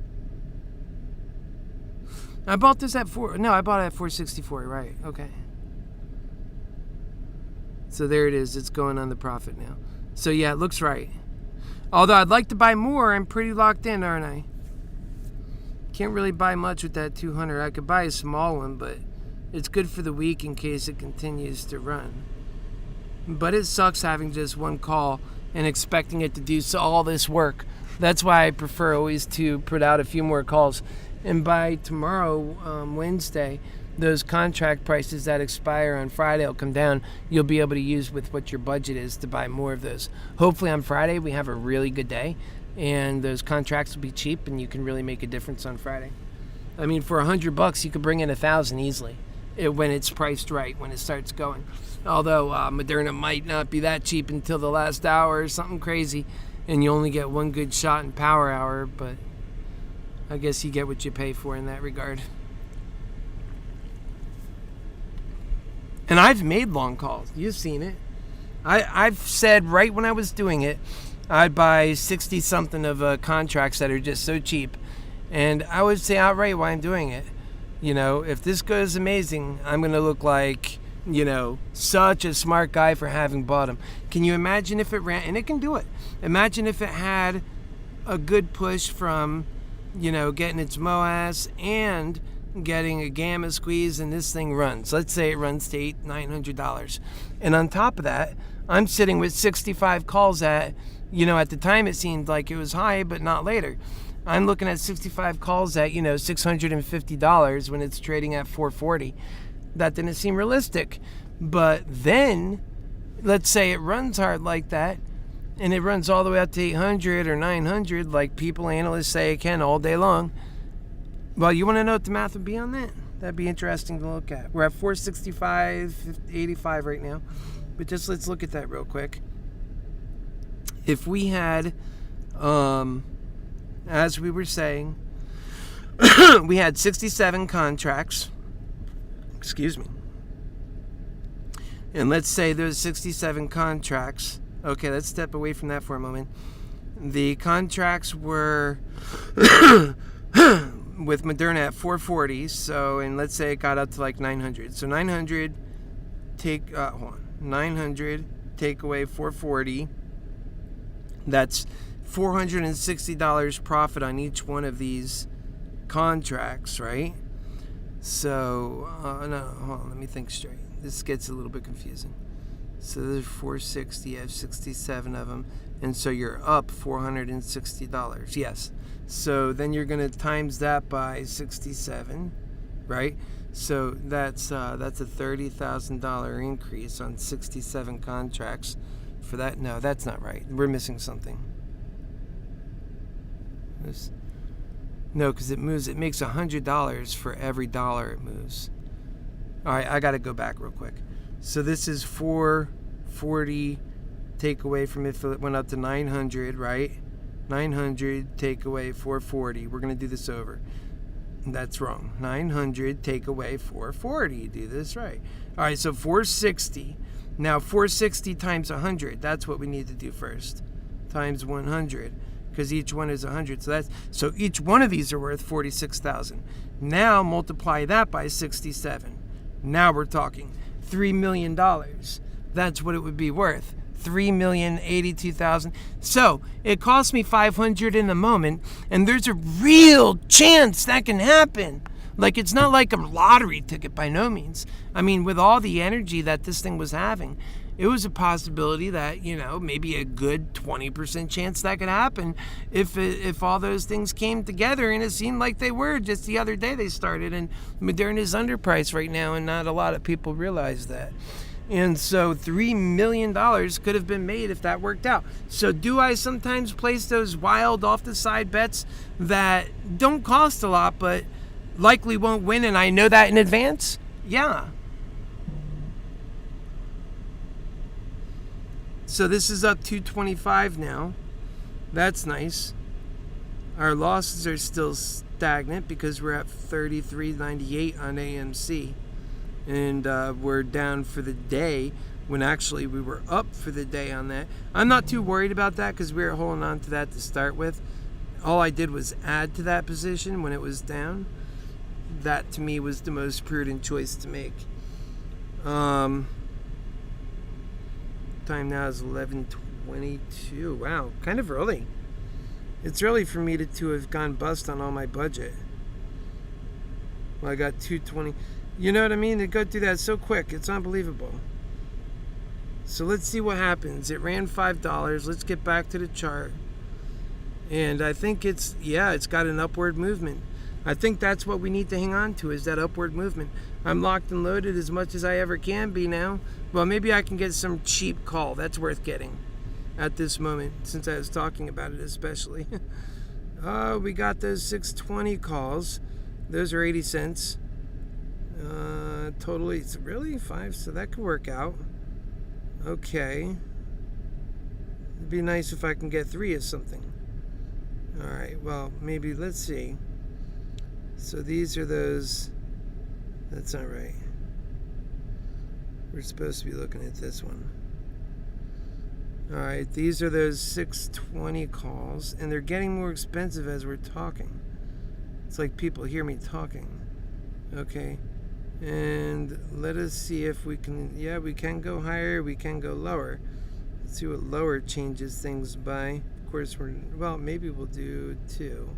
I bought this at I bought it at 464, right? Okay. So there it is. It's going on the profit now. So yeah, it looks right. Although I'd like to buy more, I'm pretty locked in, aren't I? Can't really buy much with that 200. I could buy a small one, but it's good for the week in case it continues to run. But it sucks having just one call and expecting it to do all this work. That's why I prefer always to put out a few more calls. And by tomorrow, Wednesday, those contract prices that expire on Friday will come down. You'll be able to use with what your budget is to buy more of those. Hopefully on Friday we have a really good day and those contracts will be cheap and you can really make a difference on Friday. I mean, for $100 you could bring in 1,000 easily when it's priced right, when it starts going. Although Moderna might not be that cheap until the last hour or something crazy and you only get one good shot in power hour, but I guess you get what you pay for in that regard. And I've made long calls. You've seen it. I've said right when I was doing it, I'd buy 60-something of contracts that are just so cheap. And I would say outright why I'm doing it. You know, if this goes amazing, I'm going to look like, you know, such a smart guy for having bought them. Can you imagine if it ran? And it can do it. Imagine if it had a good push from, you know, getting its MOAS and getting a gamma squeeze and this thing runs. Let's say it runs to $900. And on top of that, I'm sitting with 65 calls at, you know, at the time it seemed like it was high, but not later. I'm looking at 65 calls at, you know, $650 when it's trading at $440. That didn't seem realistic. But then, let's say it runs hard like that, and it runs all the way up to 800 or 900, like people, analysts say it can all day long. Well, you want to know what the math would be on that? That'd be interesting to look at. We're at 465.85 right now. But just let's look at that real quick. If we had, as we were saying, we had 67 contracts. Excuse me. And let's say those 67 contracts. Okay, let's step away from that for a moment. The contracts were with Moderna at 440. So, and let's say it got up to like 900. So 900 900 take away 440. That's $460 profit on each one of these contracts, right? So, no, hold on, let me think straight. This gets a little bit confusing. So there's 460, you have 67 of them, and so you're up $460, yes. So then you're going to times that by 67, right? So that's a $30,000 increase on 67 contracts for that. No, that's not right. We're missing something. No, because it moves. It makes $100 for every dollar it moves. All right, I got to go back real quick. So this is 440 take away from if it went up to 900, right? 900 take away 440. We're going to do this over. That's wrong. 900 take away 440. Do this right. All right, so 460. Now 460 times 100. That's what we need to do first. Times 100. Because each one is 100. So each one of these are worth 46,000. Now multiply that by 67. Now we're talking $3 million. That's what it would be worth. $3,082,000. So it cost me $500 in the moment, and there's a real chance that can happen. Like, it's not like a lottery ticket by no means. I mean, with all the energy that this thing was having, it was a possibility that, you know, maybe a good 20% chance that could happen if all those things came together, and it seemed like they were. Just the other day they started, and Moderna is underpriced right now, and not a lot of people realize that. And so $3 million could have been made if that worked out. So do I sometimes place those wild off the side bets that don't cost a lot but likely won't win, and I know that in advance? Yeah. So this is up 225 now. That's nice. Our losses are still stagnant because we're at 33.98 on AMC. And we're down for the day when actually we were up for the day on that. I'm not too worried about that because we were holding on to that to start with. All I did was add to that position when it was down. That to me was the most prudent choice to make. Time now is 11:22. Wow, kind of early. It's early for me to have gone bust on all my budget. Well, I got 220. You know what I mean? They go through that so quick. It's unbelievable. So let's see what happens. It ran $5. Let's get back to the chart. And I think it's got an upward movement. I think that's what we need to hang on to, is that upward movement. I'm locked and loaded as much as I ever can be now. Well, maybe I can get some cheap call. That's worth getting at this moment, since I was talking about it especially. Oh, we got those 620 calls. Those are 80 cents. Totally, it's really 5, so that could work out. Okay. It'd be nice if I can get 3 of something. Alright, well, maybe, let's see. So these are those. That's not right. We're supposed to be looking at this one. Alright, these are those 620 calls, and they're getting more expensive as we're talking. It's like people hear me talking. Okay. And let us see if we can, we can go higher, we can go lower. Let's see what lower changes things by. Of course, maybe we'll do 2,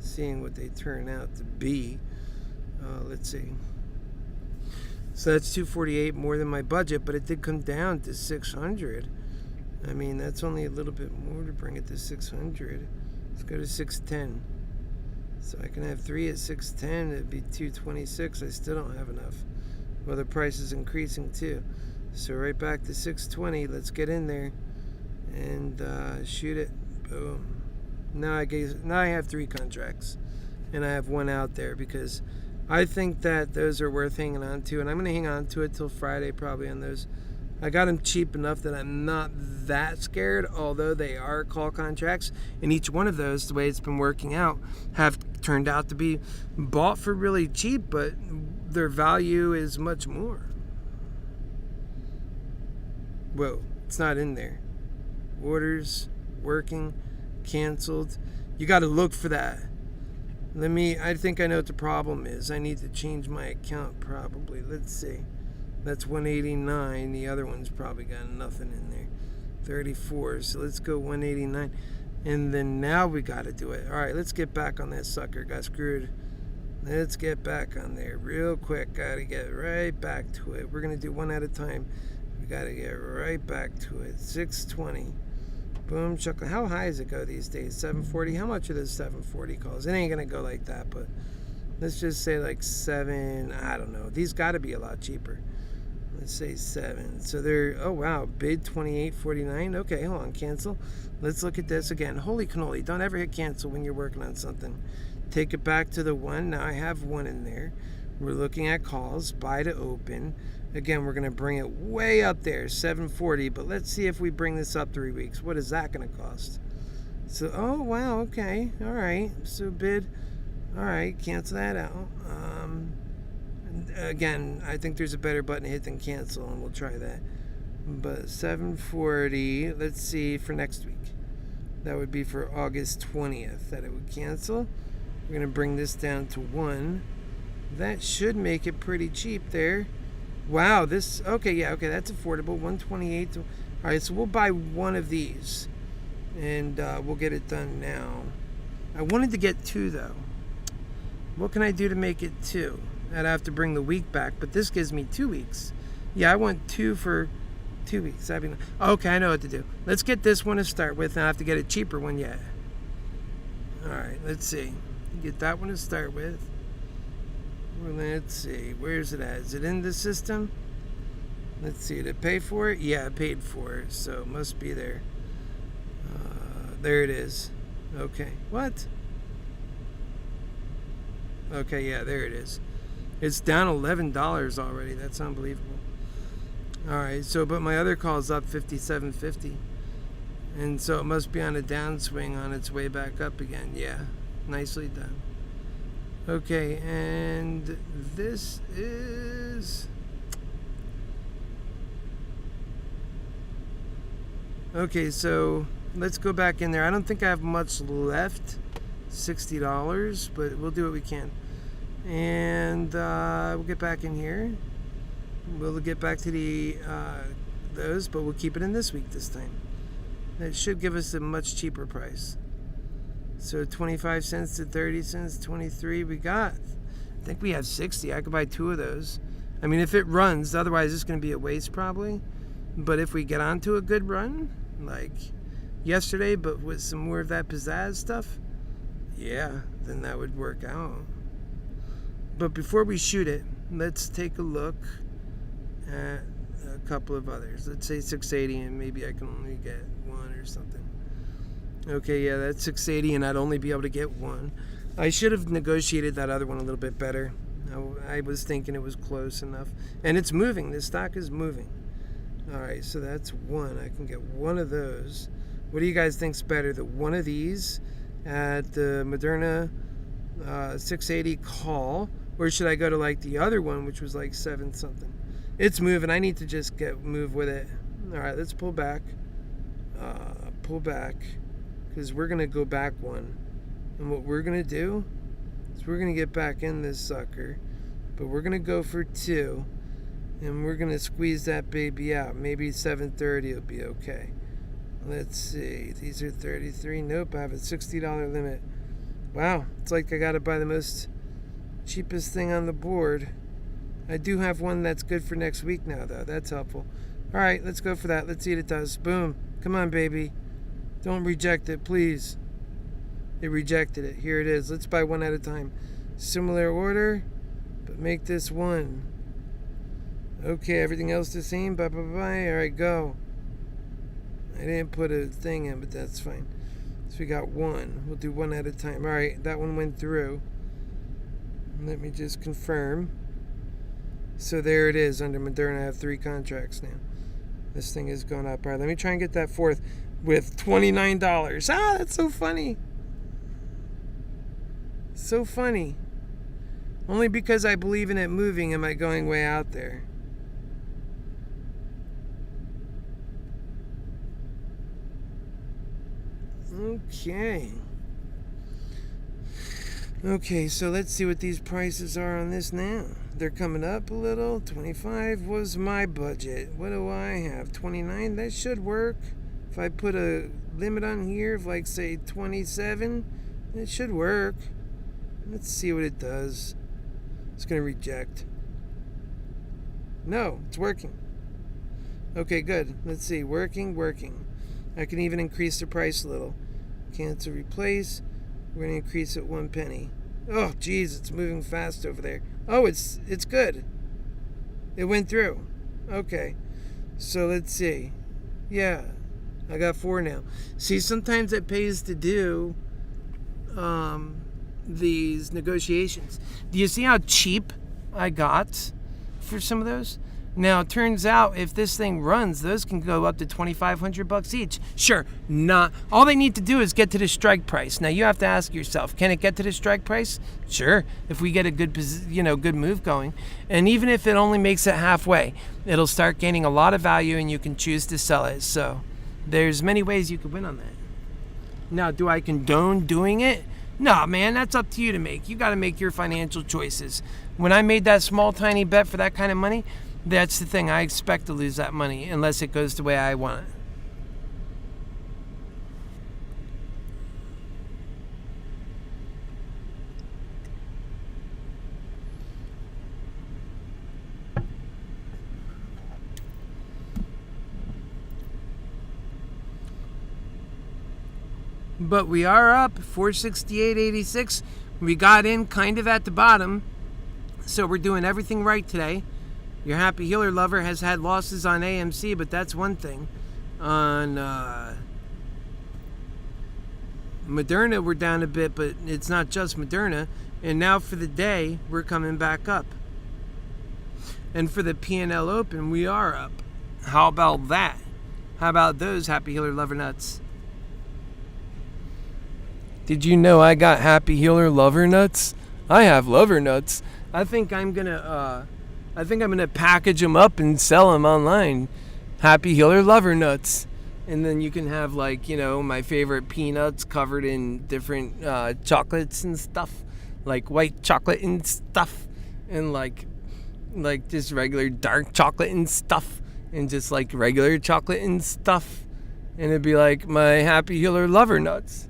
seeing what they turn out to be. Let's see. So that's 248, more than my budget, but it did come down to 600. I mean, that's only a little bit more to bring it to 600. Let's go to 610. So I can have 3 at 610. It'd be 226. I still don't have enough. Well, the price is increasing too. So right back to 620. Let's get in there and shoot it. Boom. Now I have 3 contracts, and I have 1 out there because I think that those are worth hanging on to, and I'm going to hang on to it till Friday probably on those. I got them cheap enough that I'm not that scared, although they are call contracts, and each one of those, the way it's been working out, have turned out to be bought for really cheap, but their value is much more. Whoa, it's not in there. Orders, working, canceled. You got to look for that. I think I know what the problem is. I need to change my account probably. Let's see. That's 189. The other one's probably got nothing in there. 34. So let's go 189. And then now we got to do it. All right, let's get back on that sucker. Got screwed. Let's get back on there real quick. Got to get right back to it. We're going to do one at a time. We got to get right back to it. 620. Boom, chuckle. How high does it go these days? 740. How much are those 740 calls? It ain't going to go like that, but let's just say like 7. I don't know. These got to be a lot cheaper. Let's say 7. So they're, oh wow, bid 28.49. Okay, hold on, cancel. Let's look at this again. Holy cannoli, don't ever hit cancel when you're working on something. Take it back to the 1. Now I have 1 in there. We're looking at calls, buy to open. Again, we're going to bring it way up there, 740. But let's see if we bring this up 3 weeks. What is that going to cost? So, oh wow, okay, all right. So bid, all right, cancel that out. Again, I think there's a better button to hit than cancel, and we'll try that. But 740, let's see for next week. That would be for August 20th that it would cancel. We're going to bring this down to 1. That should make it pretty cheap there. Wow, this, okay, that's affordable. 128. All right, so we'll buy 1 of these, and we'll get it done now. I wanted to get 2, though. What can I do to make it 2? I'd have to bring the week back, but this gives me 2 weeks. Yeah, I want 2 for 2 weeks. Okay, I know what to do. Let's get this one to start with, and I have to get a cheaper one yet. All right, let's see. Get that one to start with. Well, let's see. Where's it at? Is it in the system? Let's see, did it pay for it? Yeah, it paid for it, so it must be there. There it is. Okay, what? Okay, yeah, there it is. It's down $11 already. That's unbelievable. All right, so but my other call is up 57.50, and so it must be on a downswing on its way back up again. Yeah, nicely done. Okay, and this is okay. So let's go back in there. I don't think I have much left. $60, but we'll do what we can. And we'll get back in here. We'll get back to the those, but we'll keep it in this week this time. That should give us a much cheaper price. So 25 cents to 30 cents, 23 we got. I think we have 60. I could buy 2 of those. I mean, if it runs, otherwise it's going to be a waste probably. But if we get onto a good run, like yesterday, but with some more of that pizzazz stuff, yeah, then that would work out. But before we shoot it, let's take a look at a couple of others. Let's say 680, and maybe I can only get 1 or something. Okay, yeah, that's 680, and I'd only be able to get 1. I should have negotiated that other one a little bit better. I was thinking it was close enough. And it's moving. This stock is moving. All right, so that's 1. I can get 1 of those. What do you guys think's better? The one of these at the Moderna 680 call, or should I go to like the other one, which was like 7 something? It's moving. I need to just move with it. All right, let's pull back. Pull back, because we're gonna go back 1. And what we're gonna do is we're gonna get back in this sucker, but we're gonna go for 2, and we're gonna squeeze that baby out. Maybe 730 will be okay. Let's see. These are 33. Nope, I have a $60 limit. Wow, it's like I gotta buy the most cheapest thing on the board. I do have one that's good for next week now, though. That's helpful. All right, let's go for that. Let's see what it does. Boom. Come on, baby. Don't reject it, please. It rejected it. Here it is. Let's buy 1 at a time. Similar order, but make this 1. Okay, everything else the same. Bye, bye, bye. All right, go. I didn't put a thing in, but that's fine. So we got 1. We'll do 1 at a time. All right, that one went through. Let me just confirm. So there it is under Moderna. I have 3 contracts now. This thing is going up. All right, let me try and get that 4th with $29. Ah, that's so funny. So funny. Only because I believe in it moving am I going way out there. Okay, so let's see what these prices are on this now. They're coming up a little. 25 was my budget. What do I have? 29? That should work. If I put a limit on here of like say 27, it should work. Let's see what it does. It's going to reject. No, it's working. Okay, good. Let's see. Working. I can even increase the price a little. Cancel, replace. We're going to increase it 1 penny. Oh, geez, it's moving fast over there. Oh, it's good. It went through. Okay. So let's see. Yeah, I got 4 now. See, sometimes it pays to do these negotiations. Do you see how cheap I got for some of those? Now, it turns out if this thing runs, those can go up to $2,500 each. Sure, not. All they need to do is get to the strike price. Now, you have to ask yourself, can it get to the strike price? Sure, if we get a good move going. And even if it only makes it halfway, it'll start gaining a lot of value and you can choose to sell it. So, there's many ways you could win on that. Now, do I condone doing it? No, man, that's up to you to make. You got to make your financial choices. When I made that small, tiny bet for that kind of money, that's the thing. I expect to lose that money unless it goes the way I want it. But we are up 468.86. We got in kind of at the bottom, so we're doing everything right today. Your Happy Healer lover has had losses on AMC, but that's one thing. On Moderna, we're down a bit, but it's not just Moderna. And now for the day, we're coming back up. And for the P&L Open, we are up. How about that? How about those Happy Healer lover nuts? Did you know I got Happy Healer lover nuts? I have lover nuts. I think I'm gonna package them up and sell them online. Happy Healer lover nuts. And then you can have, like, you know, my favorite peanuts covered in different chocolates and stuff, like white chocolate and stuff, and like just regular dark chocolate and stuff, and just like regular chocolate and stuff, and it'd be like my Happy Healer lover nuts.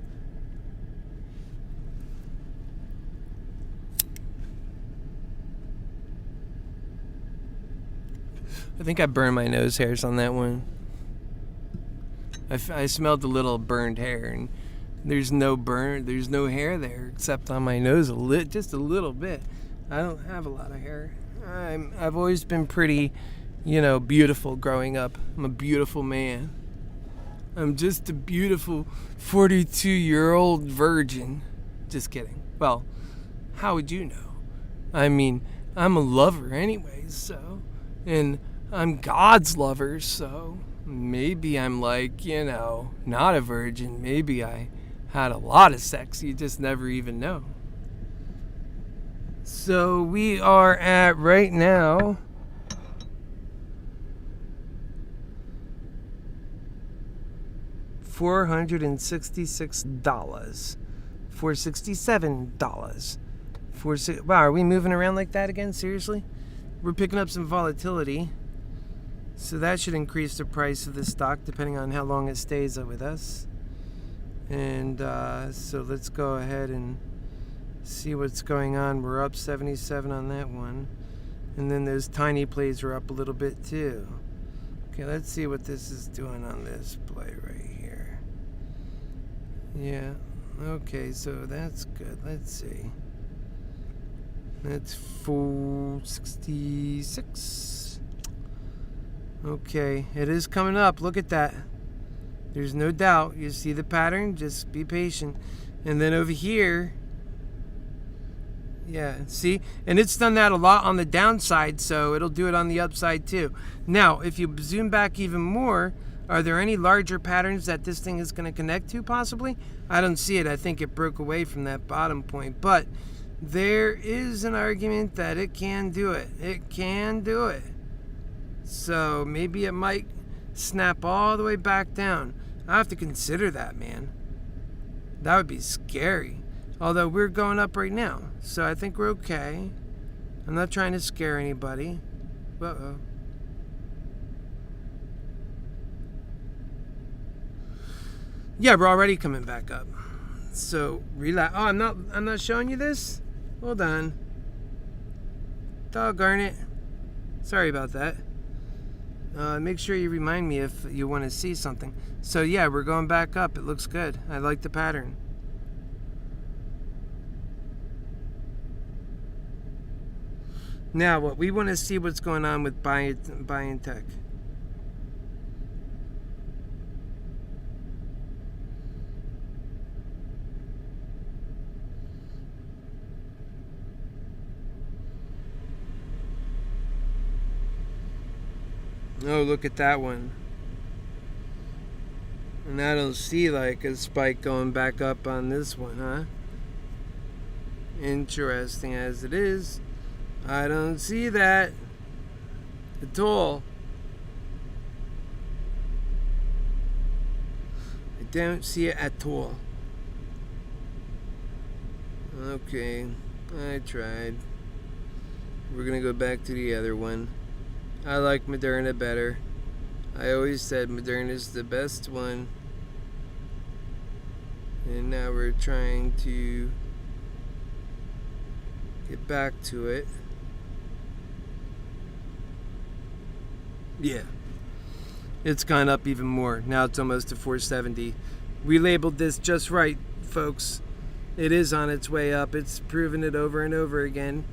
I think I burned my nose hairs on that one. I smelled a little burned hair, and there's no hair there except on my nose just a little bit. I don't have a lot of hair. I've always been pretty, beautiful growing up. I'm a beautiful man. I'm just a beautiful 42-year-old virgin. Just kidding. Well, how would you know? I mean, I'm a lover anyways, so, and I'm God's lover, so maybe I'm like, not a virgin. Maybe I had a lot of sex. You just never even know. So we are at right now $466. $467. Wow, are we moving around like that again? Seriously? We're picking up some volatility. So that should increase the price of the stock depending on how long it stays with us. And so let's go ahead and see what's going on. We're up 77 on that one. And then those tiny plays are up a little bit too. Okay, let's see what this is doing on this play right here. Yeah, okay, so that's good. Let's see. That's 466. Okay, it is coming up. Look at that. There's no doubt. You see the pattern? Just be patient. And then over here, yeah, see? And it's done that a lot on the downside, so it'll do it on the upside too. Now, if you zoom back even more, are there any larger patterns that this thing is going to connect to possibly? I don't see it. I think it broke away from that bottom point. But there is an argument that it can do it. It can do it. So maybe it might snap all the way back down. I have to consider that, man. That would be scary. Although we're going up right now, so I think we're okay. I'm not trying to scare anybody. Uh-oh. Yeah, we're already coming back up. So relax. Oh, I'm not showing you this? Hold on. Doggone it. Sorry about that. Make sure you remind me if you want to see something. So yeah, we're going back up. It looks good. I like the pattern. Now, what we want to see what's going on with buying tech. Oh, look at that one. And I don't see like a spike going back up on this one, huh? Interesting as it is. I don't see that at all. I don't see it at all. Okay, I tried. We're gonna go back to the other one. I like Moderna better. I always said Moderna's the best one. And now we're trying to get back to it. Yeah. It's gone up even more. Now it's almost to 470. We labeled this just right, folks. It is on its way up. It's proven it over and over again.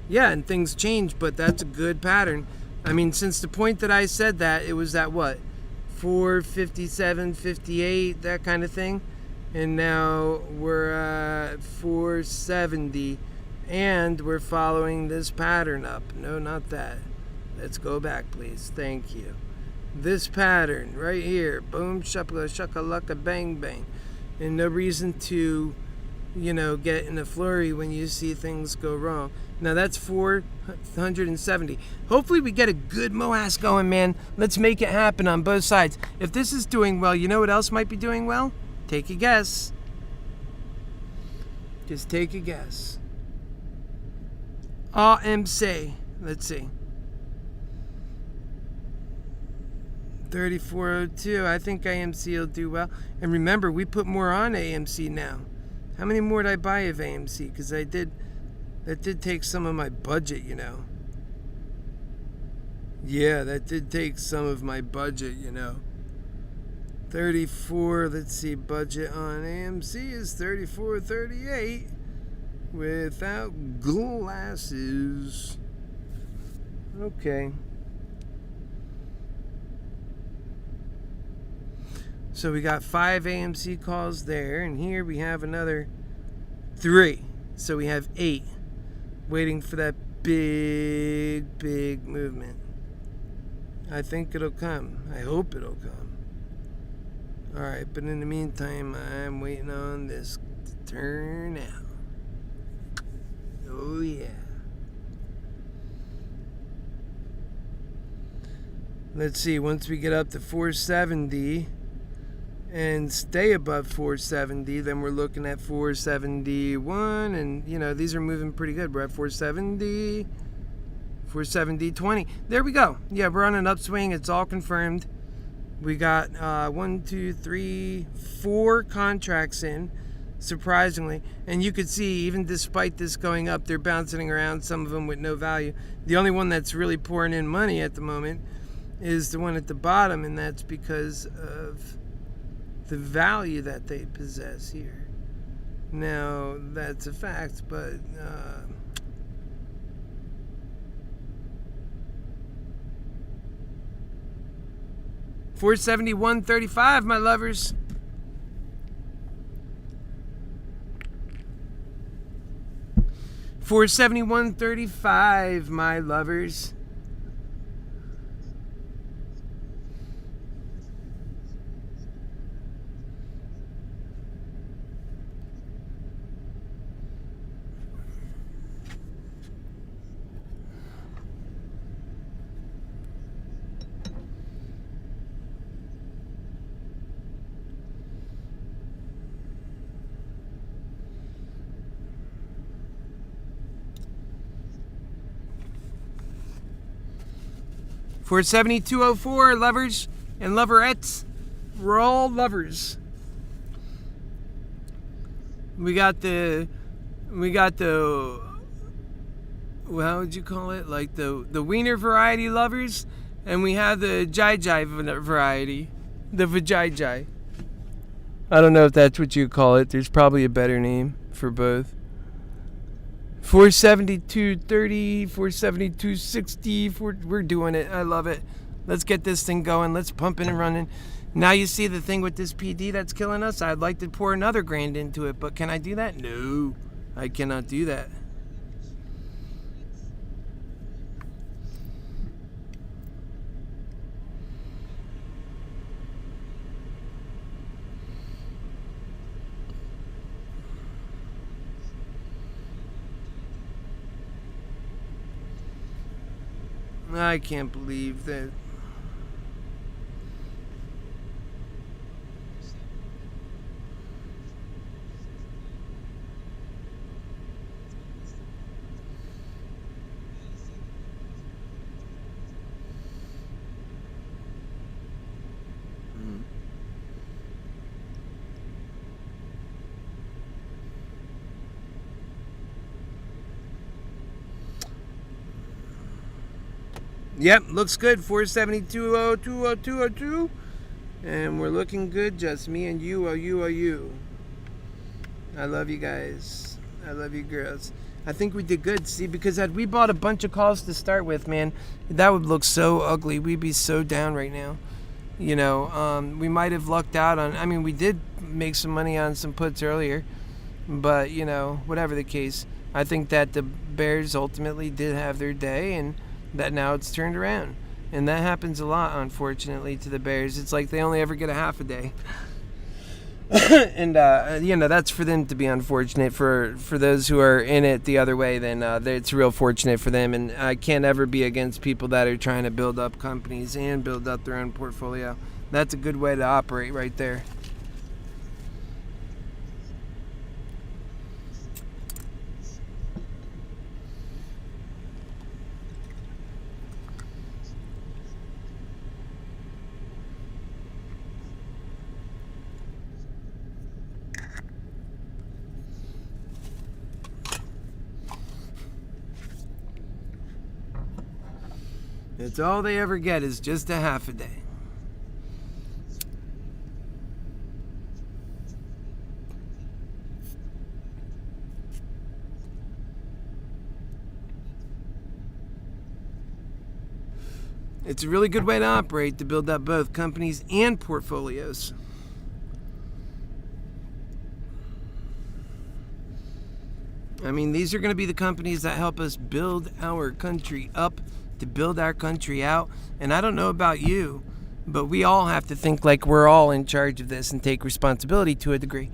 Yeah, and things change, but that's a good pattern. I mean, since the point that I said that, it was at what? 457, 58, that kind of thing. And now we're at 470. And we're following this pattern up. No, not that. Let's go back, please. Thank you. This pattern right here. Boom, shaka, shakalaka, bang, bang. And no reason to, get in a flurry when you see things go wrong. Now that's 470. Hopefully we get a good MOAS going, man. Let's make it happen on both sides. If this is doing well, you know what else might be doing well? Take a guess. Just take a guess. AMC. Let's see. 3402. I think AMC will do well. And remember, we put more on AMC now. How many more did I buy of AMC? Because that did take some of my budget, Yeah, that did take some of my budget, 34, let's see, budget on AMC is 34.38 without glasses. Okay. So we got 5 AMC calls there, and here we have another 3. So we have 8 waiting for that big movement. I think it'll come. I hope it'll come. Alright, but in the meantime, I'm waiting on this to turn out. Oh yeah. Let's see, once we get up to 470 and stay above 470, then we're looking at 471, and these are moving pretty good. We're at 470, 470.20. There we go. Yeah, we're on an upswing. It's all confirmed. We got 1, 2, 3, 4 contracts in, surprisingly, and you could see even despite this going up, they're bouncing around, some of them with no value. The only one that's really pouring in money at the moment is the one at the bottom, and that's because of the value that they possess here. Now, that's a fact, but 471.35, my lovers. $471.35, my lovers. For 7204, lovers and loverettes, we're all lovers. We got the how would you call it? Like the wiener variety lovers, and we have the jai variety, the vajai. I don't know if that's what you call it. There's probably a better name for both. 472.30, 472.60, we're doing it. I love it. Let's get this thing going. Let's pump it and running. Now you see the thing with this PD that's killing us. I'd like to pour another $1,000 into it, but can I do that? No, I cannot do that. I can't believe that. Yep, looks good. 472.02, and we're looking good. Just me and you. I love you guys. I love you girls. I think we did good. See, because had we bought a bunch of calls to start with, man, that would look so ugly. We'd be so down right now. You know, we might have lucked out on, I mean, we did make some money on some puts earlier, but, you know, whatever the case, I think that the Bears ultimately did have their day, and that now it's turned around. And that happens a lot, unfortunately, to the Bears. It's like they only ever get a half a day. And, you know, that's for them to be unfortunate. For those who are in it the other way, then it's real fortunate for them. And I can't ever be against people that are trying to build up companies and build up their own portfolio. That's a good way to operate right there. It's all they ever get is just a half a day. It's a really good way to operate, to build up both companies and portfolios. I mean, these are going to be the companies that help us build our country up, to build our country out. And I don't know about you, but we all have to think like we're all in charge of this and take responsibility to a degree.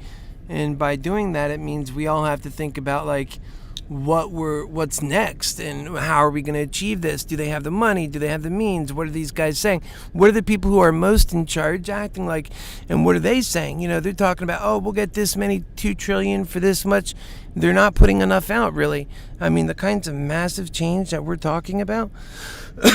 And by doing that, it means we all have to think about like what's next and how are we going to achieve this? Do they have the money? Do they have the means? What are these guys saying? What are the people who are most in charge acting like? And what are they saying? You know, they're talking about, oh, we'll get this many, 2 trillion for this much. They're not putting enough out, really. I mean, the kinds of massive change that we're talking about,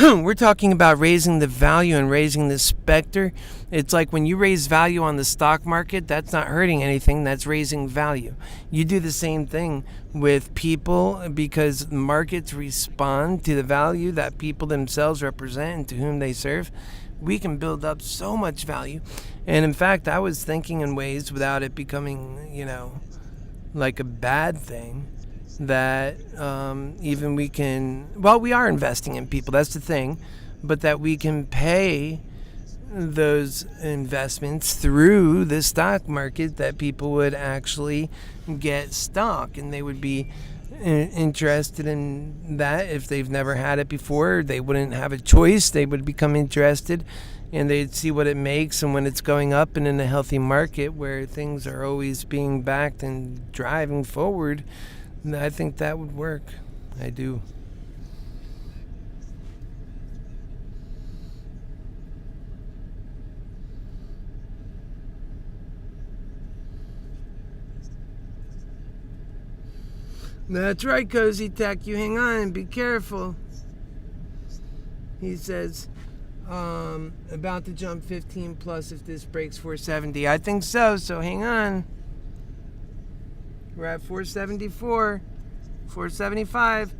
we're talking about raising the value and raising the specter. It's like when you raise value on the stock market, that's not hurting anything, that's raising value. You do the same thing with people because markets respond to the value that people themselves represent and to whom they serve. We can build up so much value. And in fact, I was thinking in ways without it becoming, you know, like a bad thing, that even we can, well, we are investing in people, that's the thing, but that we can pay those investments through the stock market, that people would actually get stock and they would be interested in that. If they've never had it before, they wouldn't have a choice, they would become interested and they'd see what it makes. And when it's going up and in a healthy market where things are always being backed and driving forward, I think that would work. I do. That's right, Cozy Tech. You hang on and be careful. He says, about to jump 15 plus if this breaks 470. I think so, so hang on. We're at 474, 475.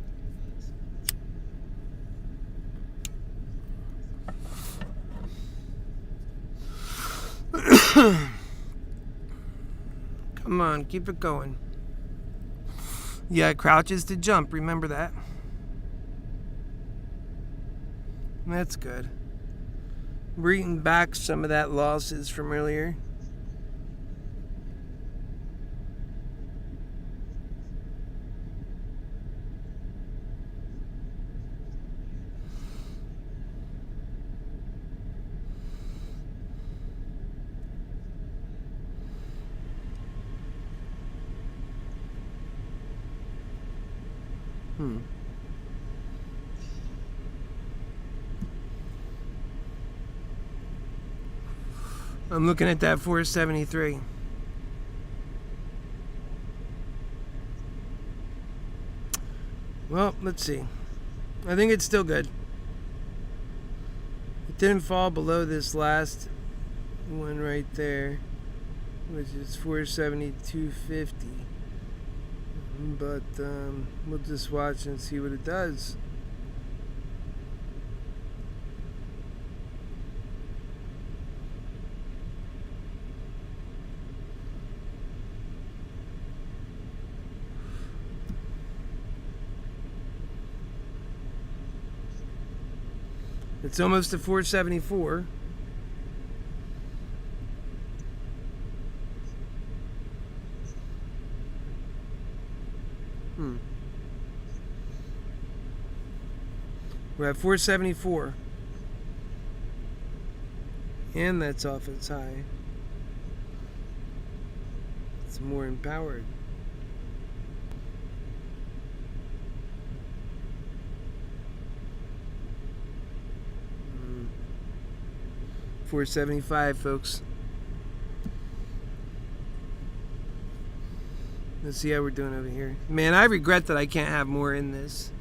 Come on, keep it going. Yeah, it crouches to jump, remember that. That's good. We're eating back some of that losses from earlier. I'm looking at that 473. Well, let's see. I think it's still good. It didn't fall below this last one right there, which is 472.50. But we'll just watch and see what it does. It's almost to 474. We're at 474. And that's off its high. It's more empowered. $4.75, folks. Let's see how we're doing over here. Man, I regret that I can't have more in this.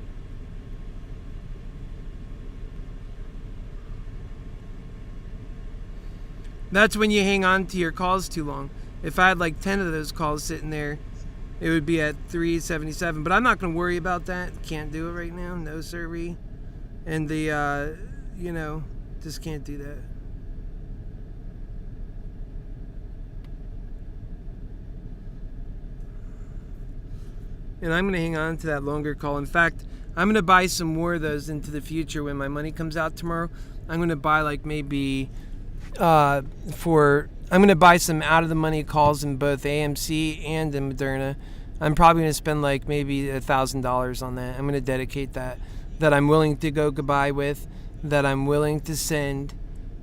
That's when you hang on to your calls too long. If I had like 10 of those calls sitting there, it would be at 377. But I'm not going to worry about that. Can't do it right now. No siree. And the, just can't do that. And I'm going to hang on to that longer call. In fact, I'm going to buy some more of those into the future when my money comes out tomorrow. I'm going to buy like maybe... I'm going to buy some out of the money calls in both AMC and in Moderna. I'm probably going to spend like maybe $1,000 on that. I'm going to dedicate that I'm willing to go goodbye with, that I'm willing to send,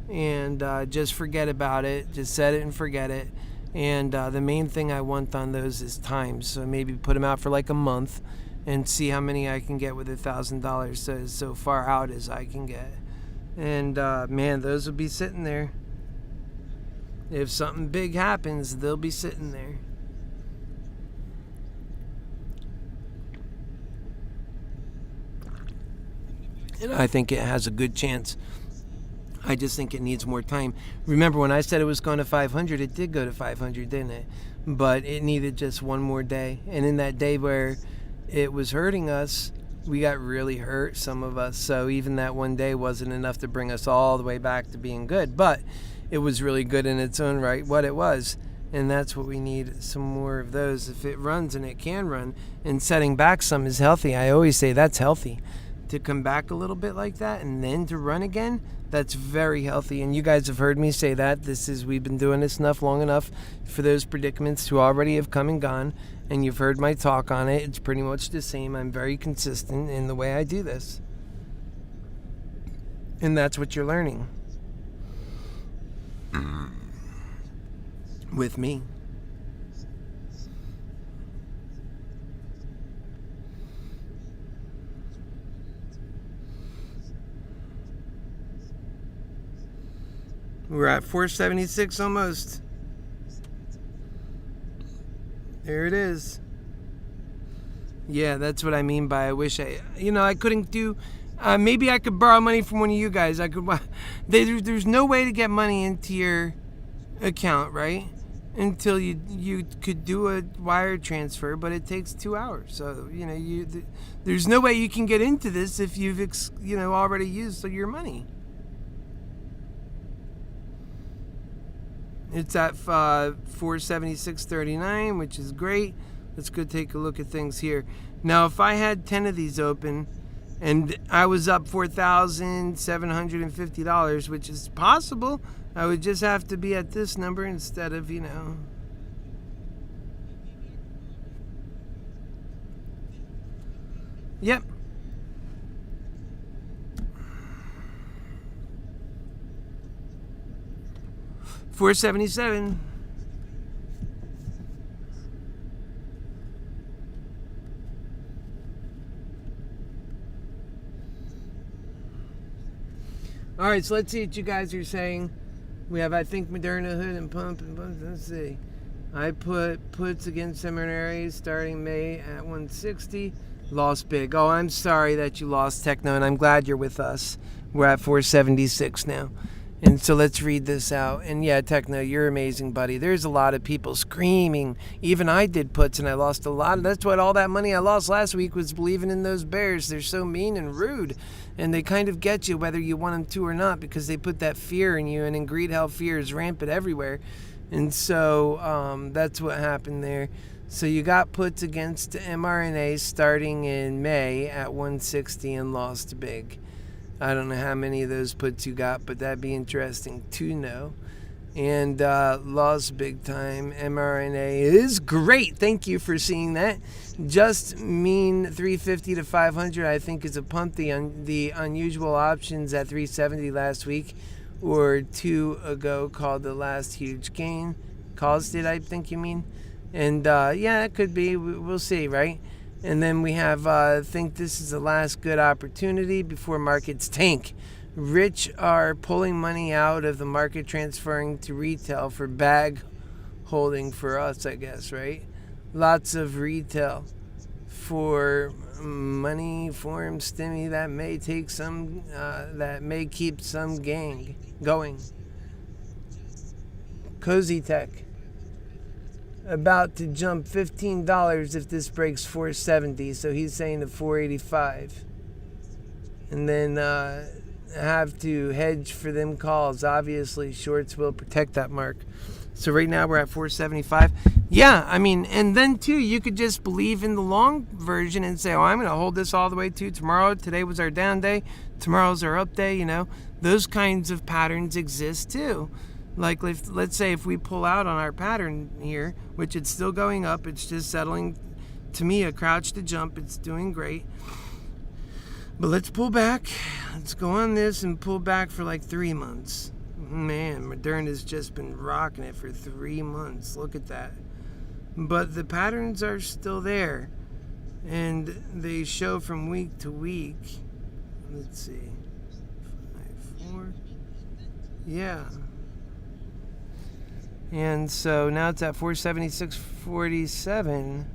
and just forget about it. Just set it and forget it. And the main thing I want on those is time. So maybe put them out for like a month and see how many I can get with $1,000 so far out as I can get. And man, those will be sitting there. If something big happens, they'll be sitting there. And I think it has a good chance. I just think it needs more time. Remember when I said it was going to 500, it did go to 500, didn't it? But it needed just one more day. And in that day where it was hurting us, we got really hurt, some of us. So even that one day wasn't enough to bring us all the way back to being good. But it was really good in its own right, what it was. And that's what we need, some more of those. If it runs, and it can run, and setting back some is healthy. I always say that's healthy. To come back a little bit like that and then to run again, that's very healthy. And you guys have heard me say that. We've been doing this long enough for those predicaments to already have come and gone. And you've heard my talk on it. It's pretty much the same. I'm very consistent in the way I do this. And that's what you're learning. With me. We're at 476 almost. There it is. Yeah, that's what I mean by I wish I couldn't do... maybe I could borrow money from one of you guys. There's no way to get money into your account, right? Until you could do a wire transfer, but it takes 2 hours. So, there's no way you can get into this if you've, already used your money. It's at 476.39, which is great. Let's go take a look at things here. Now, if I had 10 of these open and I was up $4,750, which is possible, I would just have to be at this number instead of, Yep. $477. All right, so let's see what you guys are saying. We have, I think, Moderna, Hood, and Pump. Let's see. I put puts against seminaries starting May at 160. Lost big. Oh, I'm sorry that you lost, Techno, and I'm glad you're with us. We're at 476 now. And so let's read this out. And yeah, Techno, you're amazing, buddy. There's a lot of people screaming. Even I did puts, and I lost a lot. That's what all that money I lost last week was believing in those bears. They're so mean and rude. And they kind of get you whether you want them to or not, because they put that fear in you. And in greed, hell, fear is rampant everywhere. And so that's what happened there. So you got puts against mRNA starting in May at 160 and lost big. I don't know how many of those puts you got, but that'd be interesting to know. And lost big time. mRNA is great. Thank you for seeing that. Just mean 350 to 500, I think, is a pump. The unusual options at 370 last week or two ago called the last huge gain. Caused it, I think you mean. And yeah, it could be. We'll see, right? And then we have think this is the last good opportunity before markets tank. Rich are pulling money out of the market, transferring to retail for bag holding for us, I guess, right? Lots of retail for money form stimmy that may take some, that may keep some gang going. Cozy Tech about to jump $15 if this breaks 470, so he's saying to 485, and then have to hedge for them calls. Obviously shorts will protect that mark. So right now we're at 475. Yeah, I mean, and then too, you could just believe in the long version and say, oh, I'm going to hold this all the way to tomorrow. Today was our down day, tomorrow's our up day. You know, those kinds of patterns exist too. Like, let's say if we pull out on our pattern here, which it's still going up, it's just settling, to me, a crouch to jump. It's doing great. But let's pull back. Let's go on this and pull back for like 3 months. Man, Moderna's just been rocking it for 3 months. Look at that. But the patterns are still there. And they show from week to week. Let's see. 5, 4. Yeah. And so now it's at 476.47.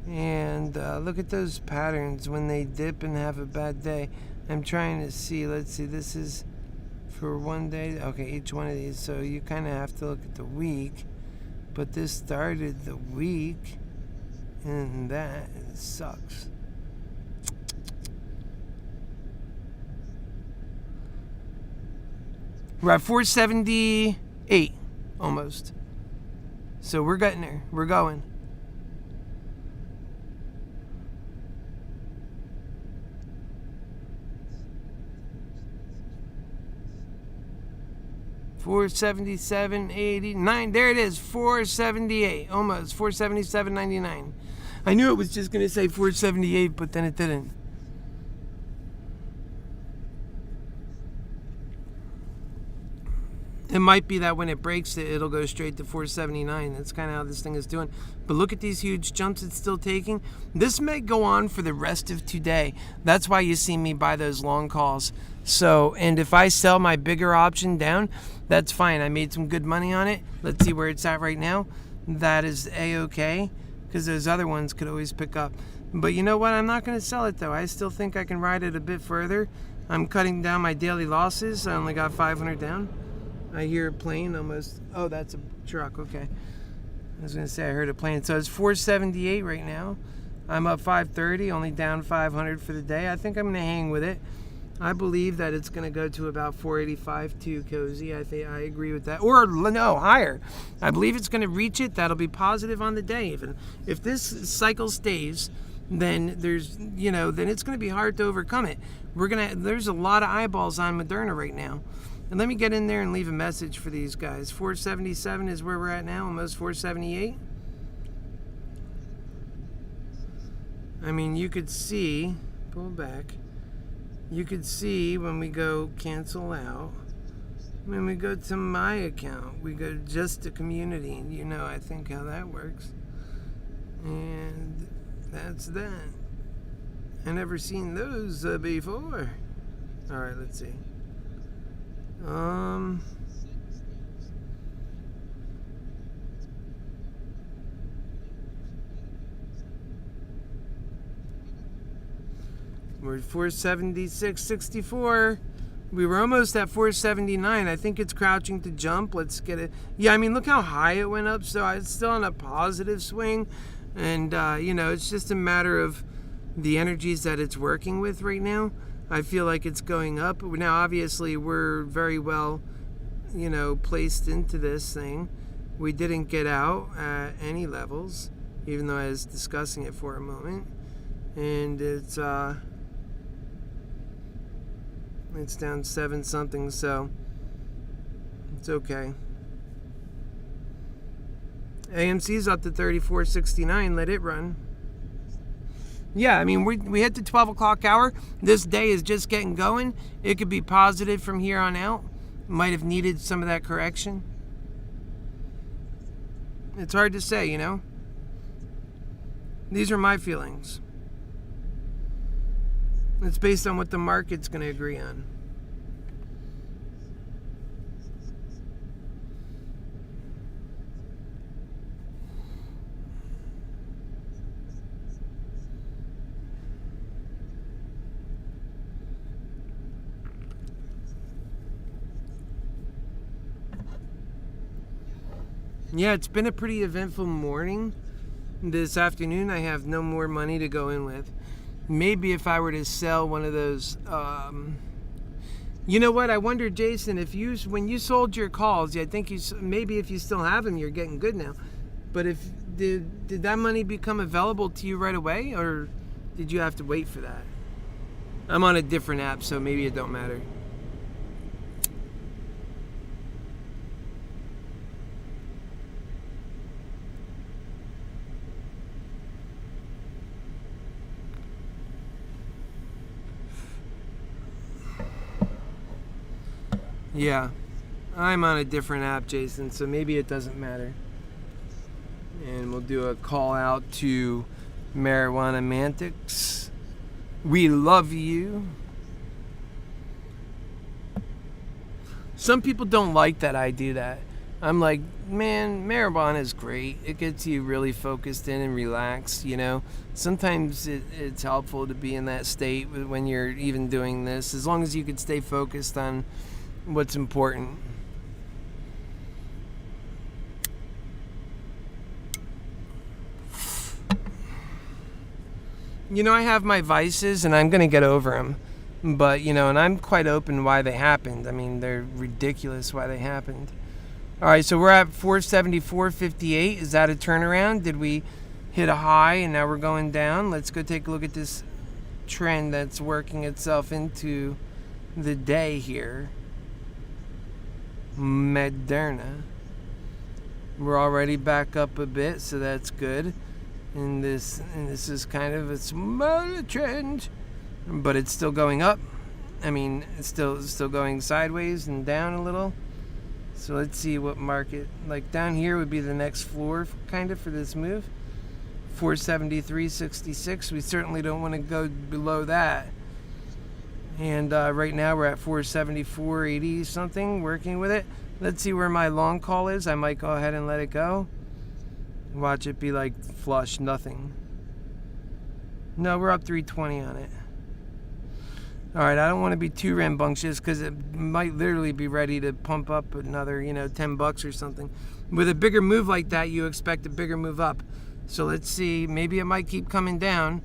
And look at those patterns when they dip and have a bad day. I'm trying to see. Let's see. This is for 1 day. Okay, each one of these. So you kind of have to look at the week. But this started the week. And that sucks. We're at 478 almost. So we're getting there. We're going. $477.89. There it is. 478. Almost. 477.99. I knew it was just going to say 478, but then it didn't. It might be that when it breaks it, it'll go straight to 479. That's kind of how this thing is doing. But look at these huge jumps it's still taking. This may go on for the rest of today. That's why you see me buy those long calls. So, and if I sell my bigger option down, that's fine. I made some good money on it. Let's see where it's at right now. That is A-okay, because those other ones could always pick up. But you know what? I'm not going to sell it, though. I still think I can ride it a bit further. I'm cutting down my daily losses. I only got 500 down. I hear a plane almost. Oh, that's a truck. Okay. I was going to say I heard a plane. So it's 478 right now. I'm up 530, only down 500 for the day. I think I'm going to hang with it. I believe that it's going to go to about 485 too, Cozy. I think I agree with that. Or no, higher. I believe it's going to reach it. That'll be positive on the day. Even if this cycle stays, then there's, then it's going to be hard to overcome it. There's a lot of eyeballs on Moderna right now. And let me get in there and leave a message for these guys. 477 is where we're at now, almost 478. I mean, you could see, pull back, you could see when we go cancel out, when we go to my account, we go just to community, and I think how that works. And that's that. I never seen those before. All right, let's see. We're at 476.64. We were almost at 479. I think it's crouching to jump. Let's get it. Yeah, I mean, look how high it went up. So it's still on a positive swing. And, it's just a matter of the energies that it's working with right now. I feel like it's going up. Now, obviously, we're very well, placed into this thing. We didn't get out at any levels, even though I was discussing it for a moment. And it's, It's down 7 something, so it's okay. AMC's up to 34.69. Let it run. Yeah, I mean, we hit the 12 o'clock hour. This day is just getting going. It could be positive from here on out. Might have needed some of that correction. It's hard to say, you know? These are my feelings. It's based on what the market's going to agree on. Yeah, it's been a pretty eventful morning. This afternoon, I have no more money to go in with. Maybe if I were to sell one of those, you know what? I wonder, Jason, if when you sold your calls, I think maybe if you still have them, you're getting good now. But did that money become available to you right away, or did you have to wait for that? I'm on a different app, so maybe it don't matter. Yeah, I'm on a different app, Jason, so maybe it doesn't matter. And we'll do a call out to Marijuana Mantics. We love you. Some people don't like that I do that. I'm like, man, marijuana is great. It gets you really focused in and relaxed, you know. Sometimes it's helpful to be in that state when you're even doing this, as long as you can stay focused on what's important. You know, I have my vices and I'm going to get over them. But, you know, and I'm quite open why they happened. I mean, they're ridiculous why they happened. All right, so we're at 474.58. Is that a turnaround? Did we hit a high and now we're going down? Let's go take a look at this trend that's working itself into the day here. Moderna. We're already back up a bit, so that's good. And this is kind of a small trend, but it's still going up. I mean, it's still going sideways and down a little. So let's see what market, like down here would be the next floor kind of for this move. 473.66. We certainly don't want to go below that. And right now we're at 474.80 something, working with it. Let's see where my long call is. I might go ahead and let it go. Watch it be like flush, nothing. No, we're up 320 on it. All right, I don't want to be too rambunctious because it might literally be ready to pump up another, $10 or something. With a bigger move like that, you expect a bigger move up. So let's see. Maybe it might keep coming down,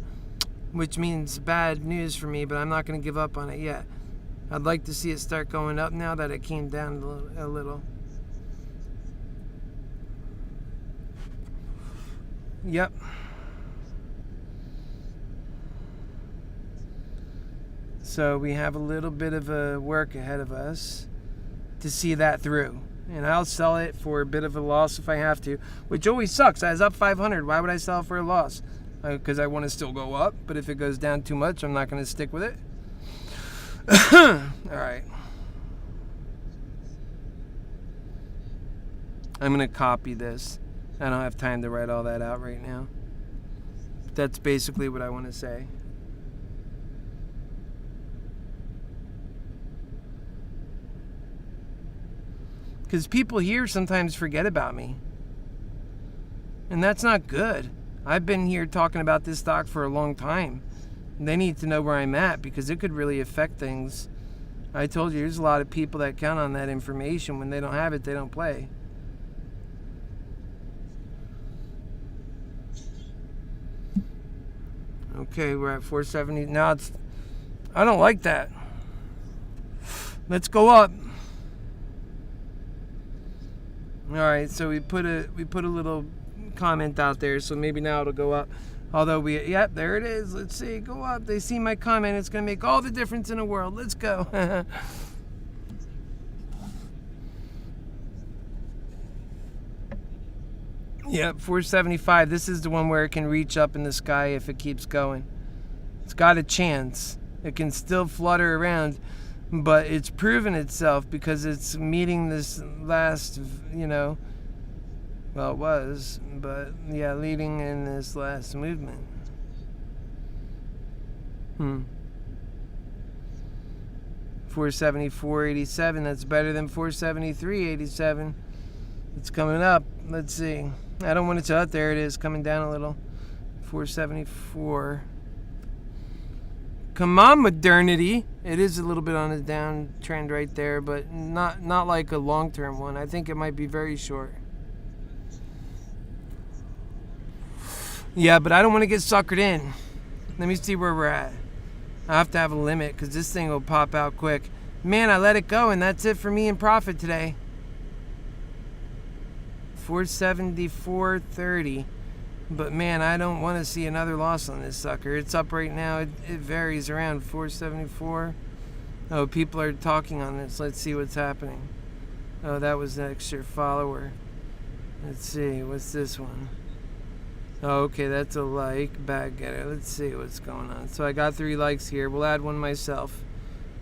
which means bad news for me, but I'm not going to give up on it yet. I'd like to see it start going up now that it came down a little. Yep. So we have a little bit of a work ahead of us to see that through. And I'll sell it for a bit of a loss if I have to, which always sucks. I was up 500. Why would I sell for a loss? Because I want to still go up, but if it goes down too much, I'm not going to stick with it. All right. I'm going to copy this. I don't have time to write all that out right now. That's basically what I want to say. Because people here sometimes forget about me. And that's not good. I've been here talking about this stock for a long time. They need to know where I'm at because it could really affect things. I told you, there's a lot of people that count on that information. When they don't have it, they don't play. Okay, we're at 470. Now I don't like that. Let's go up. All right, so we put a little comment out there, so maybe now it'll go up. Although yep, there it is. Let's see, go up. They see my comment. It's going to make all the difference in the world. Let's go. Yep, 475. This is the one where it can reach up in the sky if it keeps going. It's got a chance. It can still flutter around, but it's proven itself because it's meeting this last, well, it was, but yeah, leading in this last movement. 474.87. That's better than 473.87. It's coming up. Let's see. I don't want it to. There it is, coming down a little. 474. Come on, modernity. It is a little bit on a downtrend right there, but not like a long-term one. I think it might be very short. Yeah, but I don't want to get suckered in. Let me see where we're at. I have to have a limit because this thing will pop out quick. Man, I let it go, and that's it for me in profit today. 474.30. But man, I don't want to see another loss on this sucker. It's up right now. It varies around 474. Oh, people are talking on this. Let's see what's happening. Oh, that was an extra follower. Let's see. What's this one? Oh, okay, that's a like. Bag getter. Let's see what's going on. So I got 3 likes here. We'll add one myself.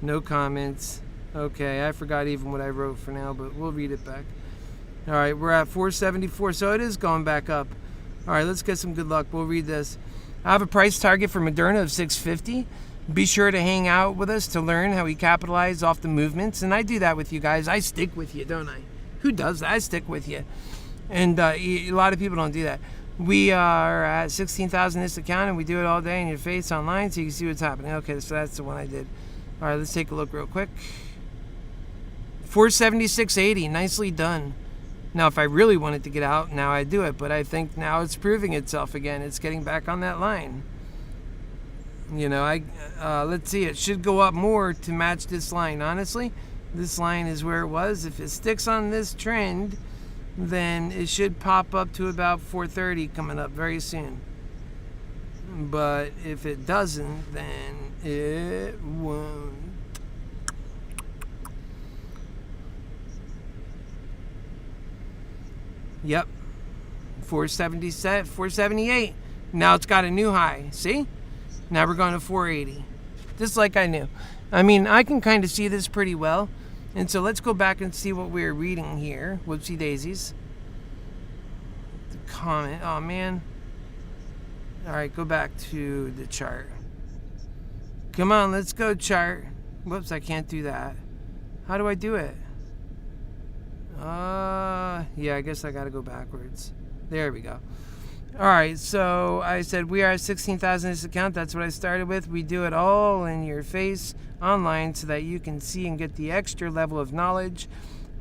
No comments. Okay, I forgot even what I wrote for now, but we'll read it back. All right, we're at 474, so it is going back up. All right, let's get some good luck. We'll read this. I have a price target for Moderna of $6.50. Be sure to hang out with us to learn how we capitalize off the movements, and I do that with you guys. I stick with you, don't I? Who does that? I stick with you. And a lot of people don't do that. We are at 16,000 in this account, and we do it all day in your face online so you can see what's happening. Okay, so that's the one I did. All right, let's take a look real quick. 476.80. Nicely done. Now, if I really wanted to get out, now I do it. But I think now it's proving itself again. It's getting back on that line. Let's see. It should go up more to match this line. Honestly, this line is where it was. If it sticks on this trend, then it should pop up to about 430 coming up very soon. But if it doesn't, then it won't. Yep, 477, 478. Now it's got a new high. See? Now we're going to 480. Just like I knew. I mean, I can kind of see this pretty well. And so let's go back and see what we're reading here. Whoopsie daisies. The comment. Oh, man. All right, go back to the chart. Come on, let's go, chart. Whoops, I can't do that. How do I do it? Yeah, I guess I gotta go backwards. There we go. Alright, so I said we are at 16,000 in this account. That's what I started with. We do it all in your face online so that you can see and get the extra level of knowledge,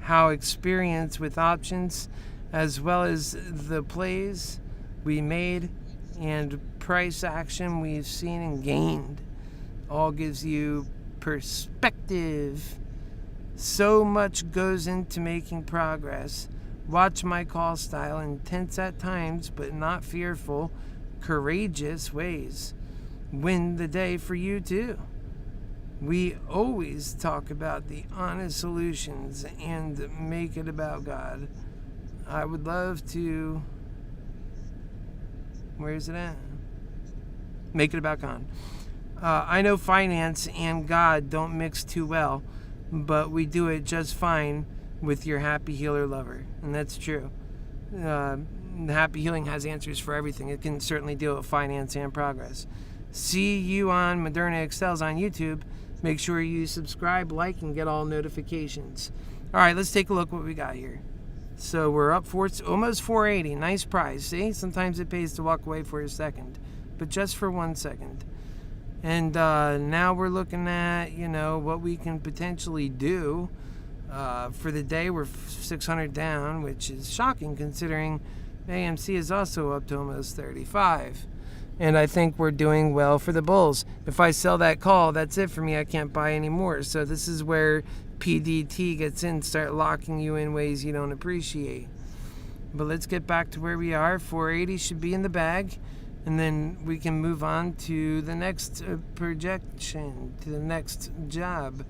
how experience with options, as well as the plays we made and price action we've seen and gained. All gives you perspective. So much goes into making progress. Watch my call style, intense at times, but not fearful, courageous ways. Win the day for you too. We always talk about the honest solutions and make it about God. I would love to... Where is it at? Make it about God. I know finance and God don't mix too well, but we do it just fine with your Happy Healer lover. And that's true. Happy Healing has answers for everything. It can certainly deal with finance and progress. See you on ModernaExceels on YouTube. Make sure you subscribe, like, and get all notifications. All right, let's take a look what we got here. So we're up for almost 480. Nice price. See, sometimes it pays to walk away for a second, but just for 1 second. And now we're looking at, what we can potentially do. For the day, we're 600 down, which is shocking considering AMC is also up to almost 35. And I think we're doing well for the bulls. If I sell that call, that's it for me. I can't buy any more. So this is where PDT gets in, start locking you in ways you don't appreciate. But let's get back to where we are. 480 should be in the bag. And then we can move on to the next projection, to the next job,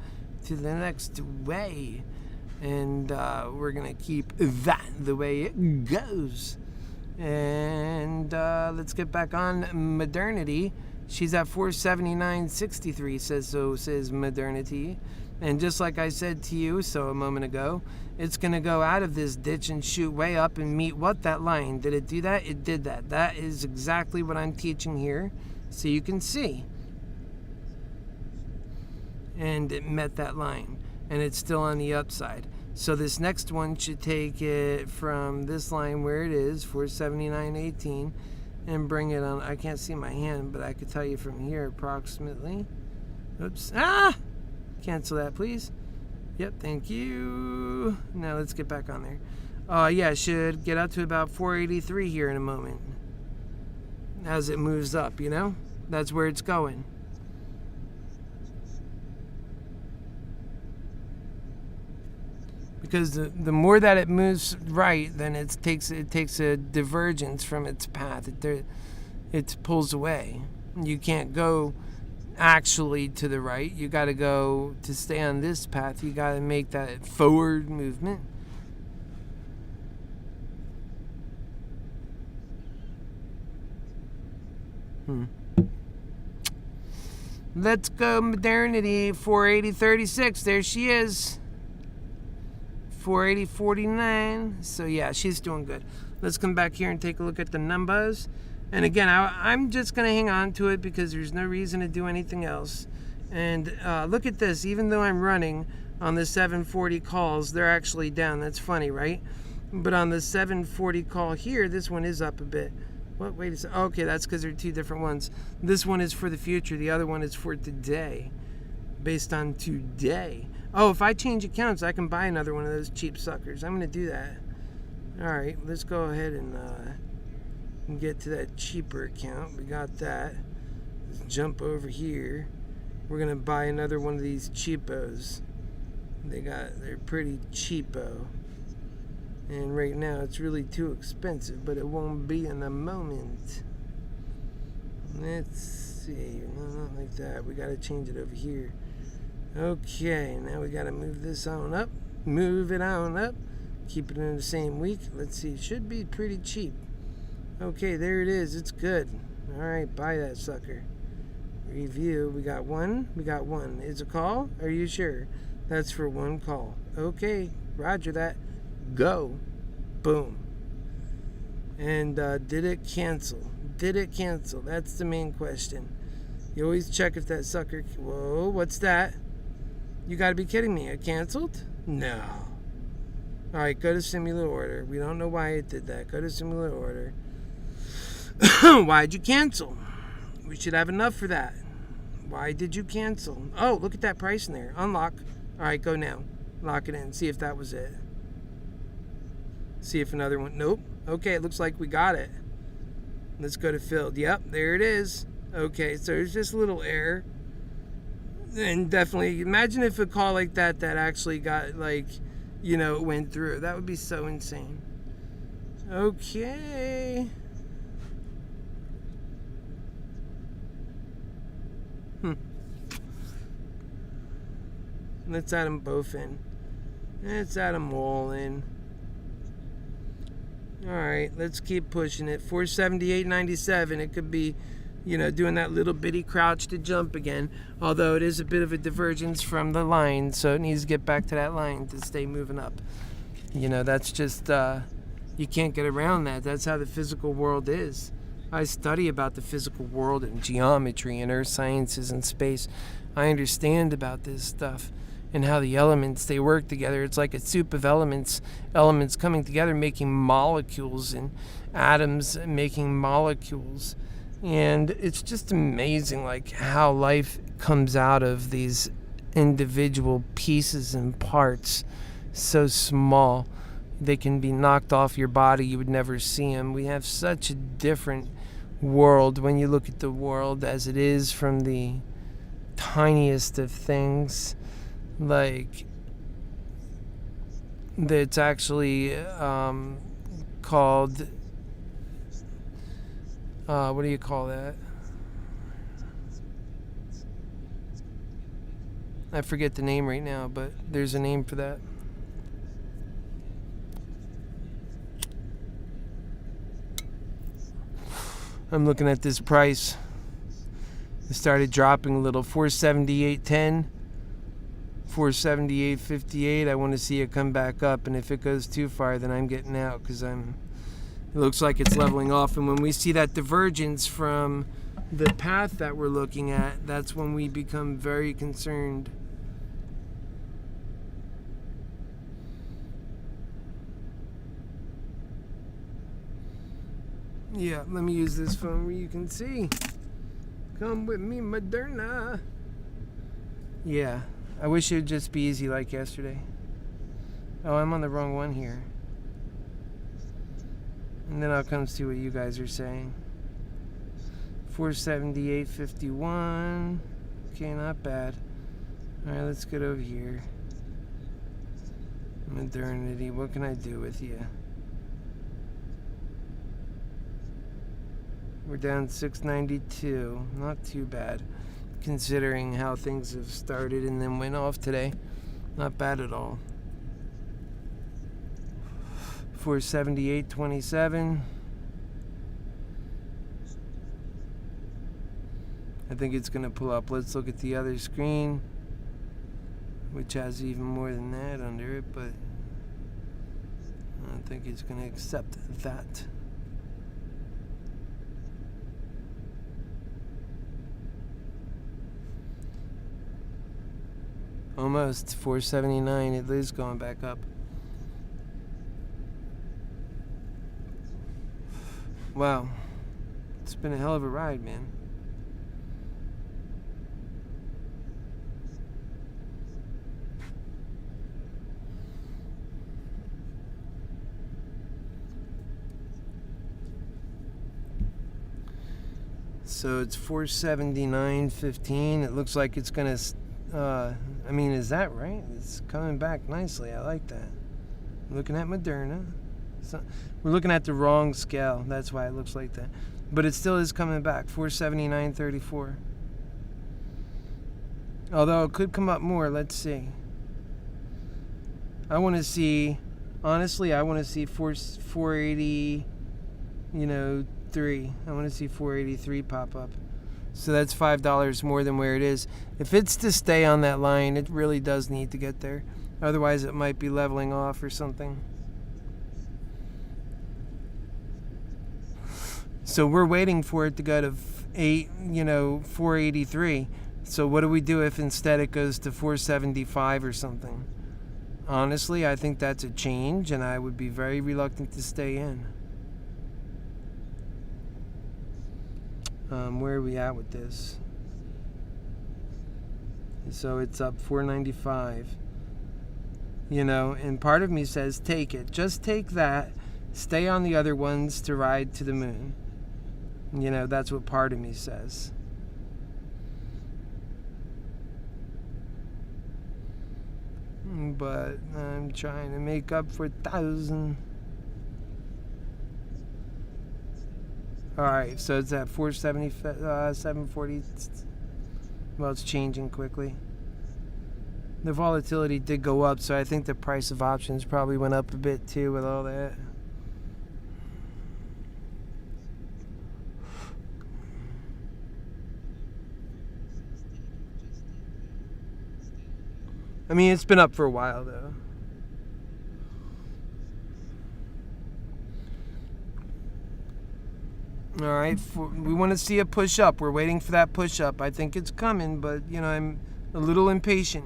to the next way. And we're going to keep that the way it goes. And let's get back on modernity. She's at 479.63, says modernity. And just like I said to you a moment ago, it's going to go out of this ditch and shoot way up and meet what? That line. Did it do that? It did that. That is exactly what I'm teaching here, so you can see. And it met that line, and it's still on the upside. So this next one should take it from this line where it is, 479.18, and bring it on. I can't see my hand, but I could tell you from here approximately. Oops. Cancel that, please. Yep, thank you. Now let's get back on there. Yeah, it should get up to about 483 here in a moment. As it moves up, you know? That's where it's going. Because the more that it moves right, then it takes a divergence from its path. It pulls away. You can't go actually to the right. You got to go to stay on this path. You got to make that forward movement. Let's go modernity. 480.36. There she is. 480.49. So yeah, she's doing good. Let's come back here and take a look at the numbers. And again, I'm just going to hang on to it because there's no reason to do anything else. And look at this. Even though I'm running on the 740 calls, they're actually down. That's funny, right? But on the 740 call here, this one is up a bit. What? Wait a second. Okay, that's because they're two different ones. This one is for the future. The other one is for today. Based on today. Oh, if I change accounts, I can buy another one of those cheap suckers. I'm going to do that. All right, let's go ahead and get to that cheaper account. We got that. Let's jump over here. We're going to buy another one of these cheapos. They're pretty cheapo. And right now it's really too expensive, but it won't be in a moment. Let's see. No, not like that. We got to change it over here. Okay, now we got to move this on up. Move it on up. Keep it in the same week. Let's see. It should be pretty cheap. Okay, there it is. It's good. All right, buy that sucker. Review. We got one. Is a call? Are you sure? That's for one call. Okay, roger that. Go. Boom. And did it cancel? That's the main question. You always check if that sucker... Whoa, what's that? You gotta be kidding me. It canceled? No. Alright, go to simulate order. We don't know why it did that. Go to simulate order. Why'd you cancel? We should have enough for that. Why did you cancel? Oh, look at that price in there. Unlock. Alright, go now. Lock it in. See if that was it. See if another one... Nope. Okay, it looks like we got it. Let's go to filled. Yep, there it is. Okay, so there's just a little error. And definitely, imagine if a call like that actually got, like, you know, went through. That would be so insane. Okay. Let's add them both in. Let's add them all in. Alright, let's keep pushing it. 478.97. It could be, you know, doing that little bitty crouch to jump again. Although it is a bit of a divergence from the line, so it needs to get back to that line to stay moving up. You know, that's just, you can't get around that. That's how the physical world is. I study about the physical world and geometry and earth sciences and space. I understand about this stuff and how the elements, they work together. It's like a soup of elements coming together, making molecules, and atoms making molecules. And it's just amazing, like, how life comes out of these individual pieces and parts, so small. They can be knocked off your body. You would never see them. We have such a different world when you look at the world as it is from the tiniest of things. Like, that's actually called what do you call that? I forget the name right now, but there's a name for that. I'm looking at this price. It started dropping a little. 478.10, 478.58. I want to see it come back up, and if it goes too far, then I'm getting out because it looks like it's leveling off. And when we see that divergence from the path that we're looking at, that's when we become very concerned. Yeah, let me use this phone where you can see. Come with me, Moderna. Yeah, I wish it would just be easy like yesterday. Oh, I'm on the wrong one here. And then I'll come see what you guys are saying. 478.51. Okay, not bad. Alright, let's get over here. Modernity, what can I do with you? We're down 692. Not too bad, considering how things have started and then went off today. Not bad at all. 478.27. I think it's going to pull up. Let's look at the other screen, which has even more than that under it, but I don't think it's going to accept that. Almost 479. It is going back up. Wow, it's been a hell of a ride, man. So it's 479.15. It looks like it's gonna. I mean, is that right? It's coming back nicely. I like that. I'm looking at Moderna. We're looking at the wrong scale. That's why it looks like that. But it still is coming back. 479.34. Although it could come up more. Let's see. I want to see. Honestly, I want to see 480. 3. I want to see 483 pop up. So that's $5 more than where it is. If it's to stay on that line, it really does need to get there. Otherwise, it might be leveling off or something. So we're waiting for it to go to 483. So what do we do if instead it goes to 475 or something? Honestly, I think that's a change, and I would be very reluctant to stay in. Where are we at with this? So it's up 495. And part of me says take it. Just take that. Stay on the other ones to ride to the moon. That's what part of me says. But I'm trying to make up for 1,000. Alright, so it's at 470, 740. Well, it's changing quickly. The volatility did go up, so I think the price of options probably went up a bit too with all that. I mean, it's been up for a while though. All right, we want to see a push up. We're waiting for that push up. I think it's coming, but I'm a little impatient.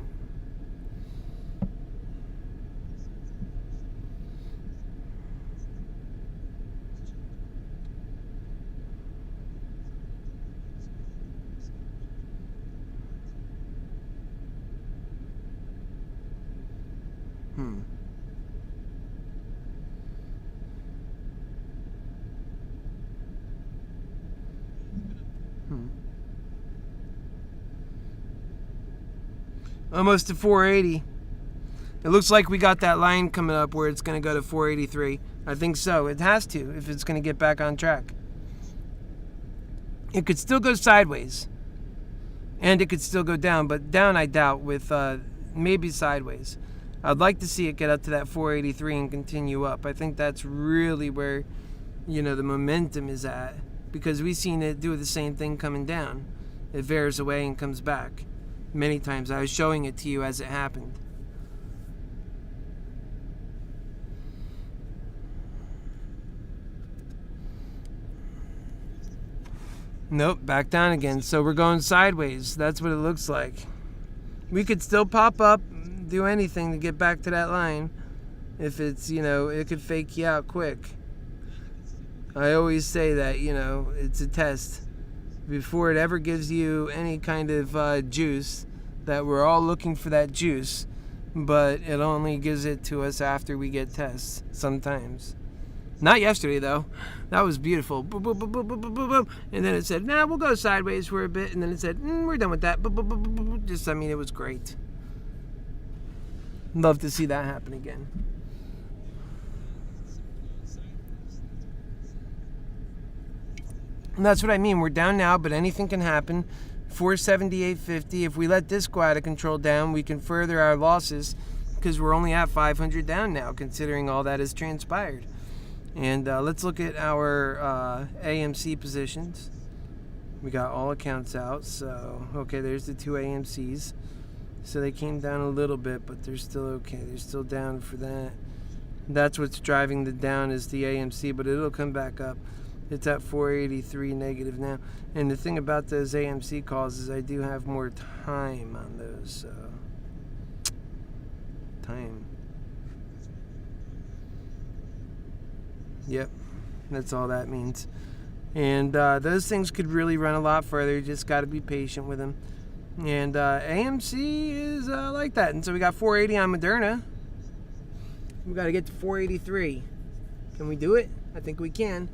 Almost to 480. It looks like we got that line coming up where it's going to go to 483. I think so. It has to if it's going to get back on track. It could still go sideways. And it could still go down, but down I doubt, with maybe sideways. I'd like to see it get up to that 483 and continue up. I think that's really where, the momentum is at, because we've seen it do the same thing coming down. It veers away and comes back many times. I was showing it to you as it happened. Nope, back down again. So we're going sideways. That's what it looks like. We could still pop up, do anything to get back to that line. If it's, it could fake you out quick. I always say that, it's a test. Before it ever gives you any kind of juice, that we're all looking for that juice, but it only gives it to us after we get tests, sometimes. Not yesterday, though. That was beautiful. Boom, boom, boom, boom, boom, boom, boom, boom. And then it said, nah, we'll go sideways for a bit. And then it said, we're done with that. Boom, boom, boom, boom, boom. Just, it was great. Love to see that happen again. And that's what I mean. We're down now, but anything can happen. 478.50. If we let this go out of control down, we can further our losses, because we're only at 500 down now, considering all that has transpired. And let's look at our AMC positions. We got all accounts out. So, okay, there's the two AMCs. So they came down a little bit, but they're still okay. They're still down for that. That's what's driving the down, is the AMC, but it'll come back up. It's at 483 negative now. And the thing about those AMC calls is I do have more time on those. So, time. Yep, that's all that means. And those things could really run a lot further. You just got to be patient with them. And AMC is like that. And so we got 480 on Moderna. We got to get to 483. Can we do it? I think we can.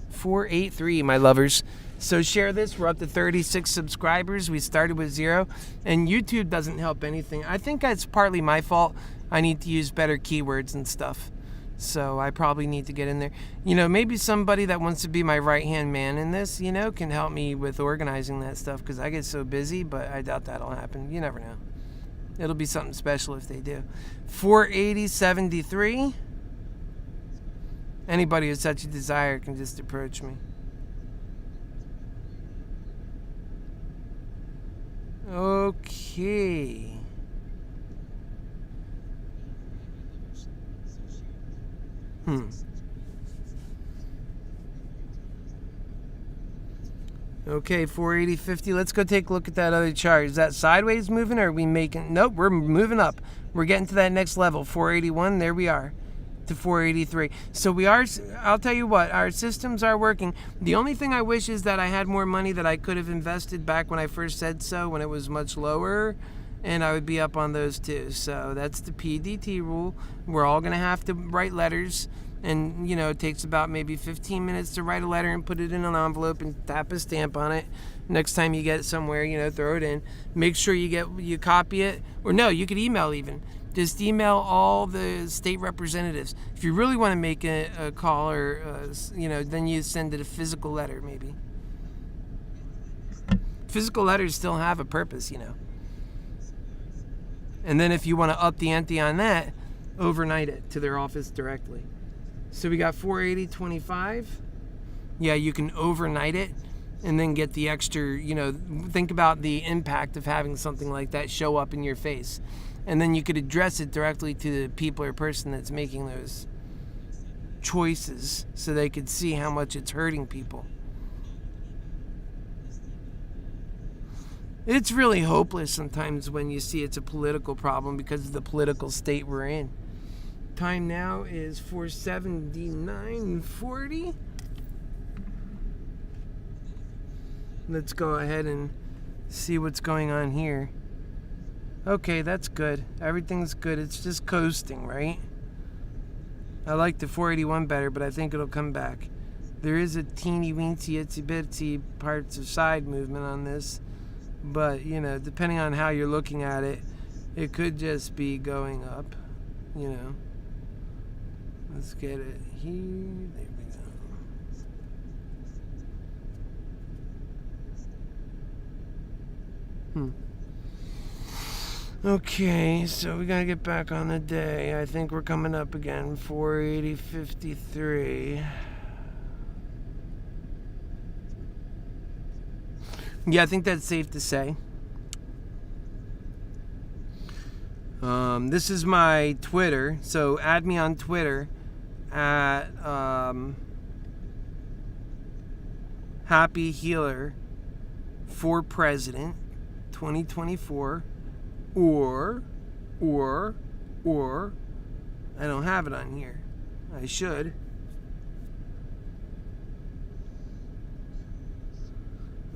483, my lovers. So share this. We're up to 36 subscribers. We started with 0. And YouTube doesn't help anything. I think that's partly my fault. I need to use better keywords and stuff. So I probably need to get in there. Maybe somebody that wants to be my right-hand man in this, can help me with organizing that stuff, because I get so busy, but I doubt that'll happen. You never know. It'll be something special if they do. 480.73. Anybody with such a desire can just approach me. Okay. Okay, 480.50. Let's go take a look at that other chart. Is that sideways moving, or are we making... Nope, we're moving up. We're getting to that next level. 481, there we are. To 483. So we are... I'll tell you what, our systems are working. The only thing I wish is that I had more money that I could have invested back when I first said so, when it was much lower, and I would be up on those too. So that's the PDT rule. We're all going to have to write letters. And, it takes about maybe 15 minutes to write a letter and put it in an envelope and tap a stamp on it. Next time you get it somewhere, throw it in. Make sure you copy it. Or no, you could email even. Just email all the state representatives. If you really want to make a call, or, then you send it a physical letter maybe. Physical letters still have a purpose, And then if you want to up the ante on that, overnight it to their office directly. So we got 480.25. Yeah, you can overnight it and then get the extra, think about the impact of having something like that show up in your face. And then you could address it directly to the people or person that's making those choices, so they could see how much it's hurting people. It's really hopeless sometimes when you see it's a political problem because of the political state we're in. Time now is 479.40. Let's go ahead and see what's going on here. Okay, that's good. Everything's good. It's just coasting, right? I like the 481 better, but I think it'll come back. There is a teeny weensy itsy bitsy parts of side movement on this, but depending on how you're looking at it, it could just be going up. Let's get it here. There we go. Okay, so we gotta get back on the day. I think we're coming up again. 480.53. Yeah, I think that's safe to say. This is my Twitter, so add me on Twitter at HappyHealer for President 2024, or I don't have it on here. I should.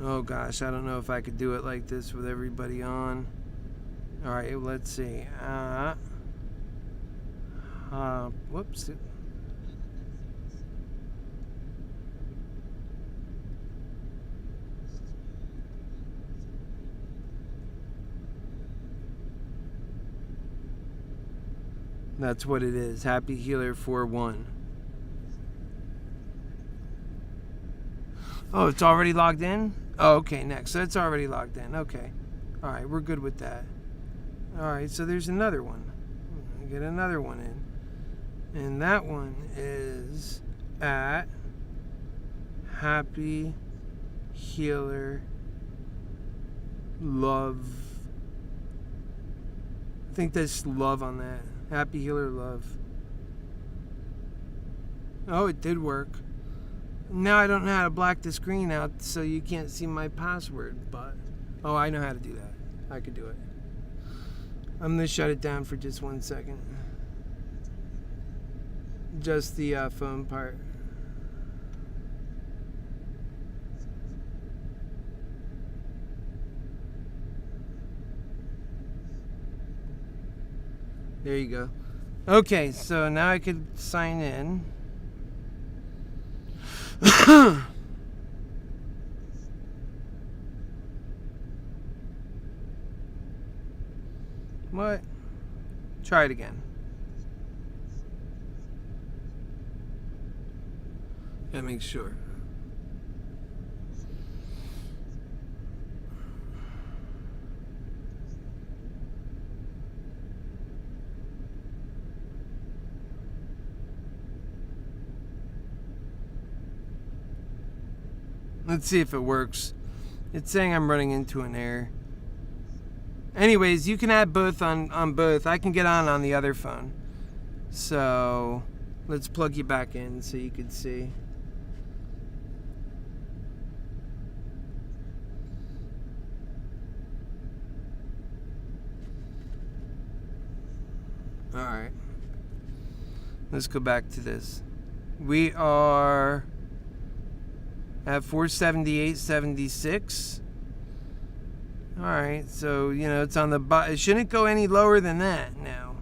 Oh gosh, I don't know if I could do it like this with everybody on. All right, let's see. Whoops. That's what it is. HappyHealer 41. Oh, it's already logged in? Oh, okay, next. So it's already logged in. Okay. All right, we're good with that. All right, so there's another one. Get another one in. And that one is at HappyHealer Love. I think there's love on that. HappyHealer Love. Oh, it did work. Now I don't know how to black the screen out so you can't see my password, but oh, I know how to do that. I could do it. I'm gonna shut it down for just 1 second. Just the phone part. There you go. Okay, so now I could sign in. What? Try it again. Gotta make sure. Let's see if it works. It's saying I'm running into an error. Anyways, you can add both on both. I can get on the other phone. So let's plug you back in so you can see. Alright. Let's go back to this. We are at 478.76. Alright, so, it's on the bottom. It shouldn't go any lower than that now.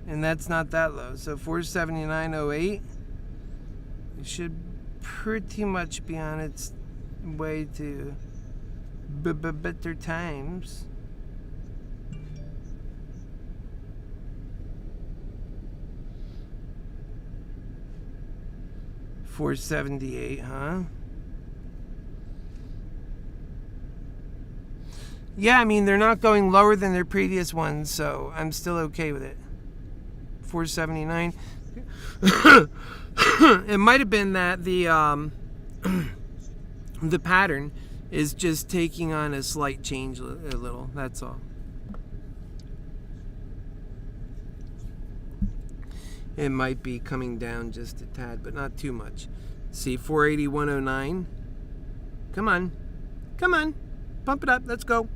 And that's not that low. So 479.08. It should pretty much be on its way to better times. $478, huh? Yeah, I mean, they're not going lower than their previous ones, so I'm still okay with it. 479. It might have been that the pattern is just taking on a slight change a little. That's all. It might be coming down just a tad, but not too much. See, 481.09. Come on. Come on. Pump it up. Let's go.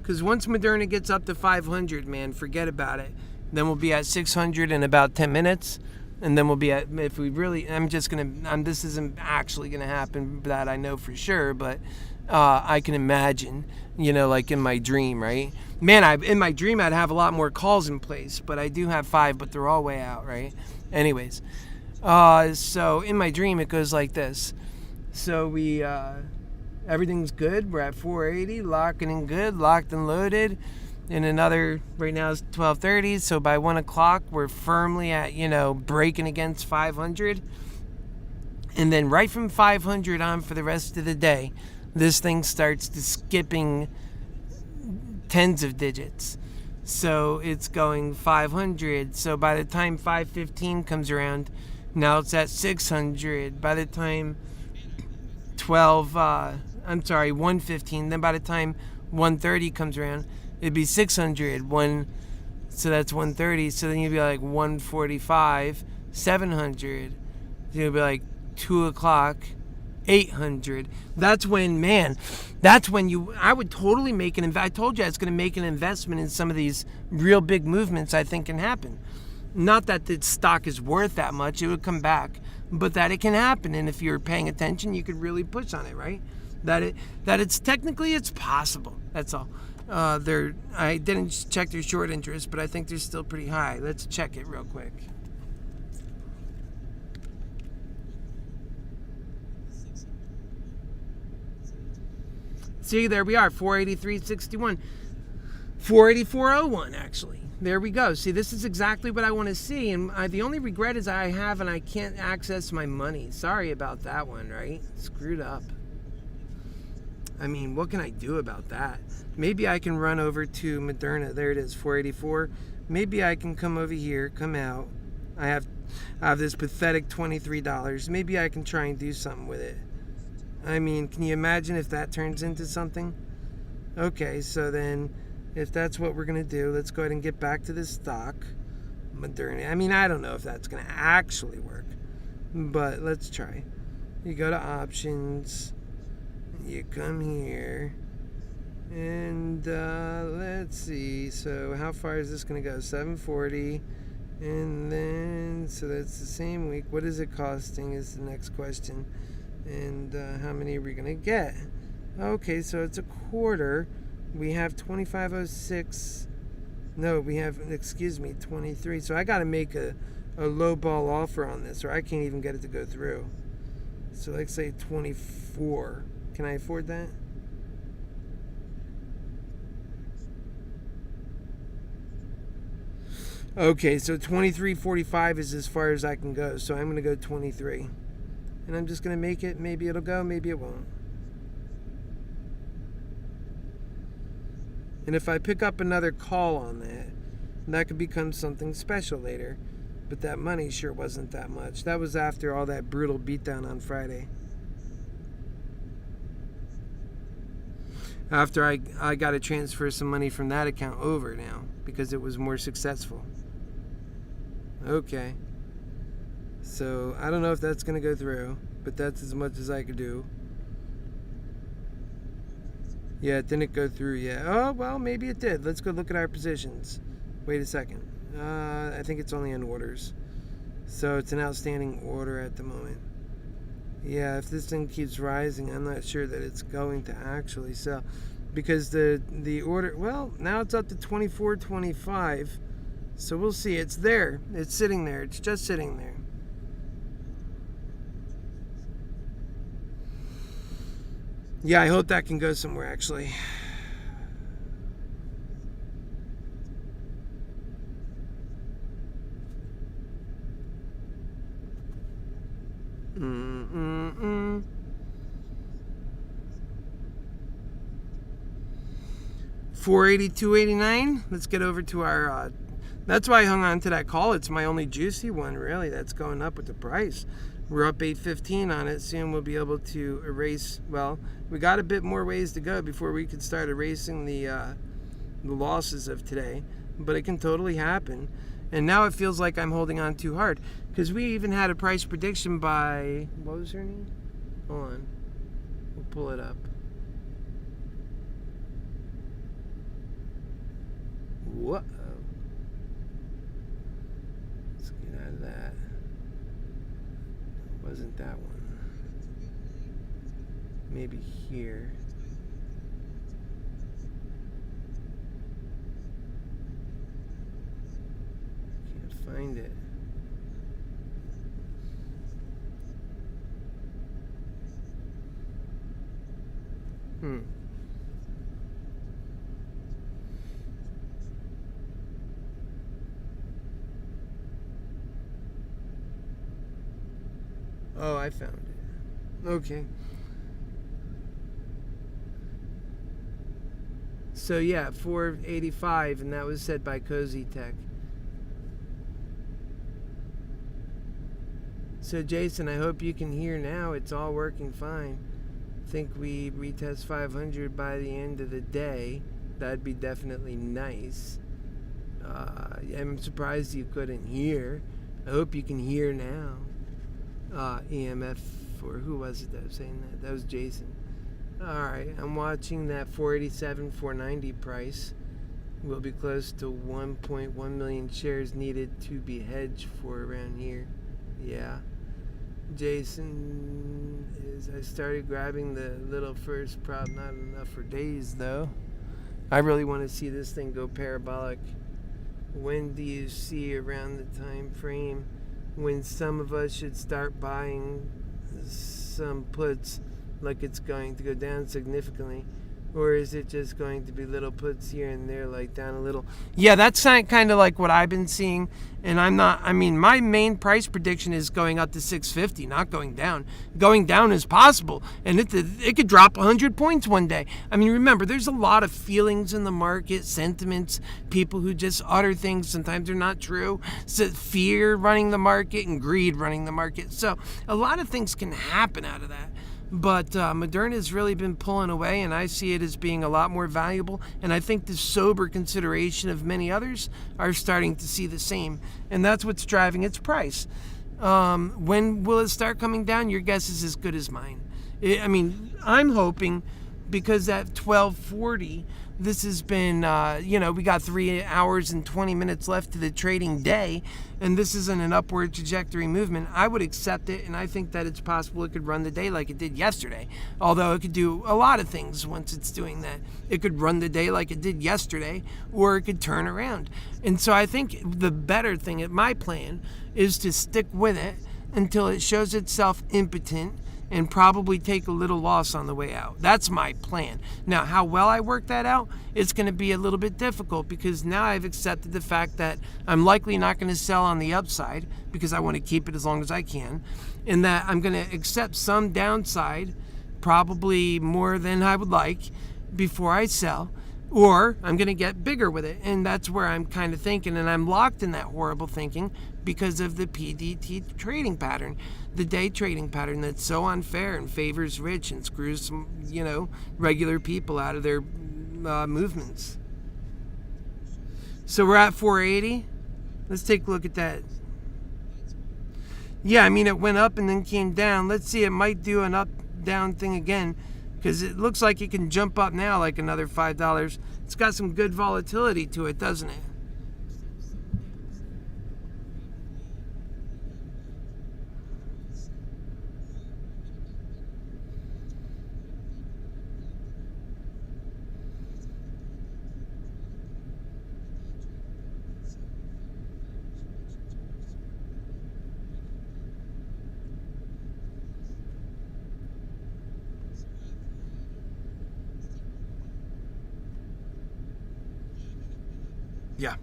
Because once Moderna gets up to 500, man, forget about it. Then we'll be at 600 in about 10 minutes. And then we'll be at, if we really, this isn't actually going to happen, that I know for sure, but I can imagine, like in my dream, right? Man, in my dream, I'd have a lot more calls in place, but I do have 5, but they're all way out, right? Anyways, so in my dream, it goes like this. So everything's good. We're at 480, locking in good, locked and loaded. In another, right now it's 12:30, so by 1 o'clock, we're firmly at, breaking against 500. And then right from 500 on for the rest of the day, this thing starts to skipping tens of digits. So it's going 500. So by the time 515 comes around, now it's at 600. By the time 115, then by the time 130 comes around, it'd be 600. So that's 130. So then you'd be like 145, 700. You'd be like 2 o'clock, 800. That's when I would totally make I told you I was going to make an investment in some of these real big movements I think can happen. Not that the stock is worth that much, it would come back, but that it can happen. And if you're paying attention, you could really push on it, right? That it's technically it's possible. That's all. I didn't check their short interest, but I think they're still pretty high. Let's check it real quick. See, there we are, 483.61, 484.01 actually. There we go. See, this is exactly what I want to see, and the only regret is I can't access my money. Sorry about that one, right? Screwed up. I mean, what can I do about that? Maybe I can run over to Moderna. There it is, 484. Maybe I can come over here, come out. I have this pathetic $23. Maybe I can try and do something with it. I mean, can you imagine if that turns into something? Okay, so then if that's what we're going to do, let's go ahead and get back to this stock, Moderna. I mean, I don't know if that's going to actually work, but let's try. You go to options, you come here, and let's see. So how far is this going to go? 740, and then, so that's the same week. What is it costing is the next question. And how many are we going to get? Okay, so it's a quarter. We have 2506. No, we have, 23. So I got to make a low ball offer on this, or I can't even get it to go through. So let's say 24. Can I afford that? Okay, so 23.45 is as far as I can go. So I'm going to go 23. And I'm just going to make it. Maybe it'll go, maybe it won't. And if I pick up another call on that could become something special later. But that money sure wasn't that much. That was after all that brutal beatdown on Friday. After I got to transfer some money from that account over now because it was more successful. Okay. So, I don't know if that's going to go through, but that's as much as I could do. Yeah, it didn't go through yet. Oh, well, maybe it did. Let's go look at our positions. Wait a second. I think it's only in orders. So, it's an outstanding order at the moment. Yeah, if this thing keeps rising, I'm not sure that it's going to actually sell. Because the order, well, now it's up to 24.25. So, we'll see. It's there. It's sitting there. It's just sitting there. Yeah, I hope that can go somewhere, actually. Mm-mm-mm. 482.89. Let's get over to our... that's why I hung on to that call. It's my only juicy one, really, that's going up with the price. We're up 8.15 on it. Soon we'll be able to erase... well, we got a bit more ways to go before we can start erasing the losses of today. But it can totally happen. And now it feels like I'm holding on too hard. Because we even had a price prediction by... what was her name? Hold on. We'll pull it up. Whoa. Let's get out of that. It wasn't that one. Maybe here. Can't find it. Oh, I found it. Okay. So yeah, 485, and that was said by Cozy Tech. So Jason, I hope you can hear now. It's all working fine. I think we retest 500 by the end of the day. That'd be definitely nice. I'm surprised you couldn't hear. I hope you can hear now. EMF, or who was it that was saying that? That was Jason. Alright, I'm watching that 487, 490 price. Will be close to 1.1 million shares needed to be hedged for around here. Yeah. Jason I started grabbing the little first prop. Not enough for days though. I really want to see this thing go parabolic. When do you see around the time frame when some of us should start buying some puts, like it's going to go down significantly? Or is it just going to be little puts here and there, like down a little? Yeah, that's kind of like what I've been seeing. And my main price prediction is going up to 650, not going down. Going down is possible, and it could drop 100 points one day. I mean, remember, there's a lot of feelings in the market, sentiments, people who just utter things. Sometimes they're not true. So fear running the market and greed running the market. So a lot of things can happen out of that. But Moderna has really been pulling away, and I see it as being a lot more valuable. And I think the sober consideration of many others are starting to see the same. And that's what's driving its price. When will it start coming down? Your guess is as good as mine. I'm hoping, because at 1240, this has been, we got 3 hours and 20 minutes left to the trading day, and this isn't an upward trajectory movement. I would accept it, and I think that it's possible it could run the day like it did yesterday. Although it could do a lot of things once it's doing that. It could run the day like it did yesterday, or it could turn around. And so I think the better thing, my plan, is to stick with it until it shows itself impotent, and probably take a little loss on the way out. That's my plan. Now, how well I work that out, it's going to be a little bit difficult, because now I've accepted the fact that I'm likely not going to sell on the upside, because I want to keep it as long as I can, and that I'm going to accept some downside, probably more than I would like, before I sell, or I'm going to get bigger with it. And that's where I'm kind of thinking, and I'm locked in that horrible thinking because of the PDT trading pattern, the day trading pattern that's so unfair and favors rich and screws regular people out of their movements. So we're at 480. Let's take a look at that. Yeah, it went up and then came down. Let's see, it might do an up down thing again, because it looks like it can jump up now like another $5. It's got some good volatility to it, doesn't it? Yeah.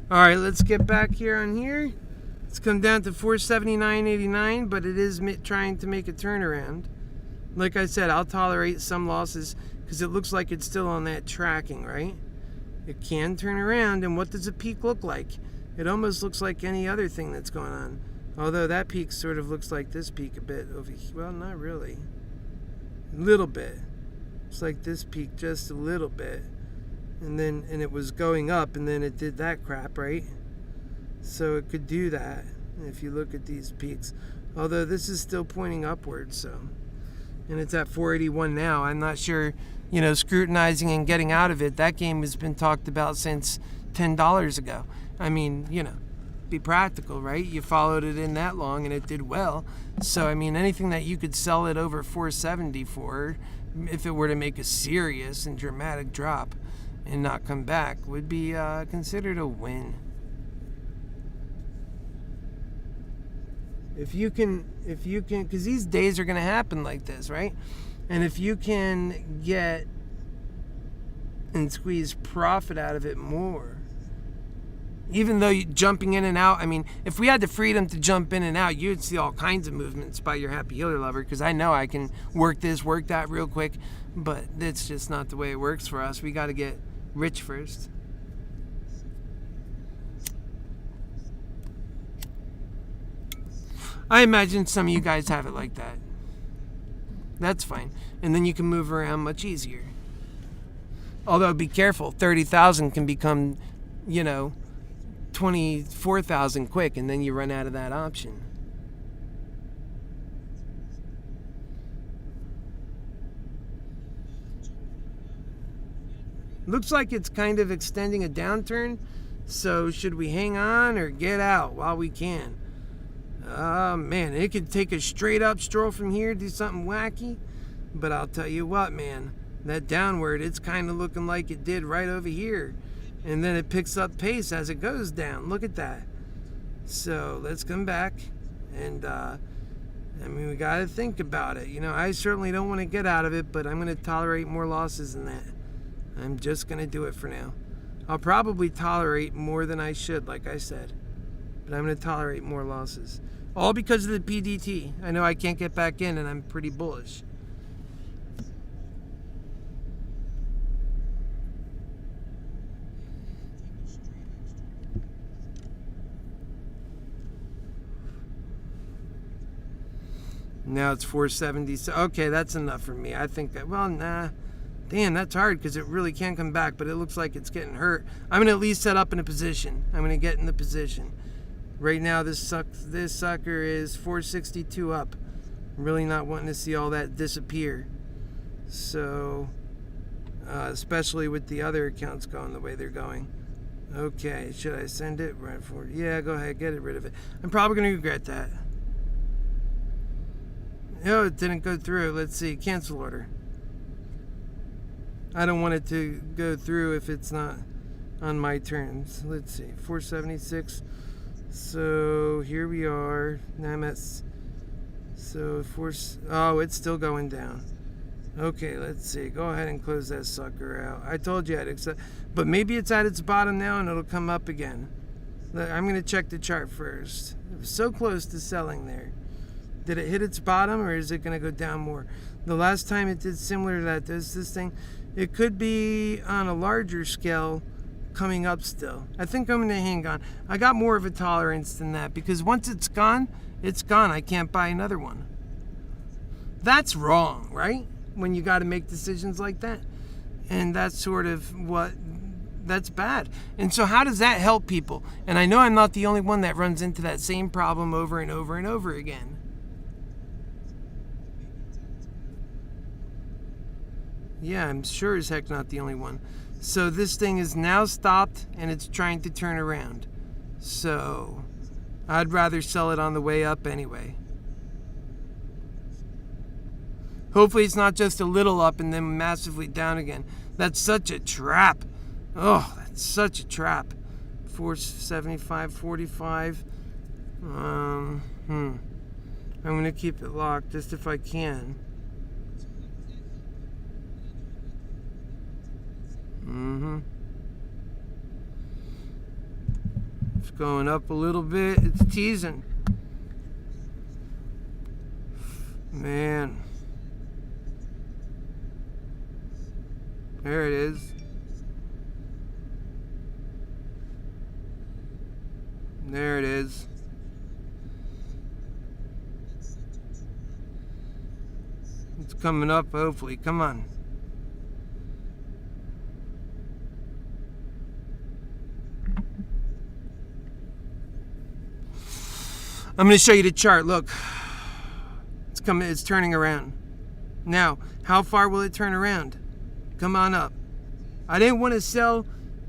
All right, let's get back here on here. It's come down to 479.89, but it is trying to make a turnaround. Like I said, I'll tolerate some losses because it looks like it's still on that tracking, right? It can turn around, and what does a peak look like? It almost looks like any other thing that's going on. Although that peak sort of looks like this peak a bit over here. Well, not really. A little bit. It's like this peak just a little bit. And it was going up, and then it did that crap, right? So it could do that if you look at these peaks. Although this is still pointing upwards, so. And it's at 481 now. I'm not sure, scrutinizing and getting out of it. That game has been talked about since $10 ago. Be practical, right? You followed it in that long and it did well. So, anything that you could sell it over 470 for, if it were to make a serious and dramatic drop and not come back, would be considered a win. If you can, because these days are going to happen like this, right? And if you can get and squeeze profit out of it more. Even though you're jumping in and out, I mean, if we had the freedom to jump in and out, you'd see all kinds of movements by your Happy Healer lover, because I know I can work this, work that real quick, but it's just not the way it works for us. We got to get rich first. I imagine some of you guys have it like that. That's fine. And then you can move around much easier. Although be careful, 30,000 can become, 24,000 quick, and then you run out of that option. Looks like it's kind of extending a downturn, so should we hang on or get out while we can? Man, it could take a straight up stroll from here, do something wacky, but I'll tell you what, man, that downward, it's kind of looking like it did right over here. And then it picks up pace as it goes down. Look at that. So let's come back. And, we got to think about it. I certainly don't want to get out of it, but I'm going to tolerate more losses than that. I'm just going to do it for now. I'll probably tolerate more than I should, like I said. But I'm going to tolerate more losses. All because of the PDT. I know I can't get back in, and I'm pretty bullish. Now it's 470. Okay, that's enough for me. I think that, nah. Damn, that's hard because it really can't come back, but it looks like it's getting hurt. I'm going to at least set up in a position. I'm going to get in the position. Right now, this sucker is 462 up. I'm really not wanting to see all that disappear. So, especially with the other accounts going the way they're going. Okay, should I send it? Right forward. Yeah, go ahead, get rid of it. I'm probably going to regret that. No, it didn't go through. Let's see. Cancel order. I don't want it to go through if it's not on my terms. Let's see. 476. So here we are. Now I'm at. So oh, it's still going down. Okay, let's see. Go ahead and close that sucker out. I told you I'd accept. But maybe it's at its bottom now and it'll come up again. I'm going to check the chart first. It was so close to selling there. Did it hit its bottom, or is it going to go down more? The last time it did similar to that, does this thing, it could be on a larger scale coming up still. I think I'm going to hang on. I got more of a tolerance than that, because once it's gone, it's gone. I can't buy another one. That's wrong, right? When you got to make decisions like that. And that's sort of that's bad. And so how does that help people? And I know I'm not the only one that runs into that same problem over and over and over again. Yeah, I'm sure as heck not the only one. So this thing is now stopped and it's trying to turn around. So I'd rather sell it on the way up anyway. Hopefully it's not just a little up and then massively down again. That's such a trap. Oh, that's such a trap. 475.45. I'm going to keep it locked just if I can. It's going up a little bit. It's teasing. Man. There it is. There it is. It's coming up, hopefully. Come on. I'm going to show you the chart. Look. It's turning around. Now, how far will it turn around? Come on up. I didn't want to sell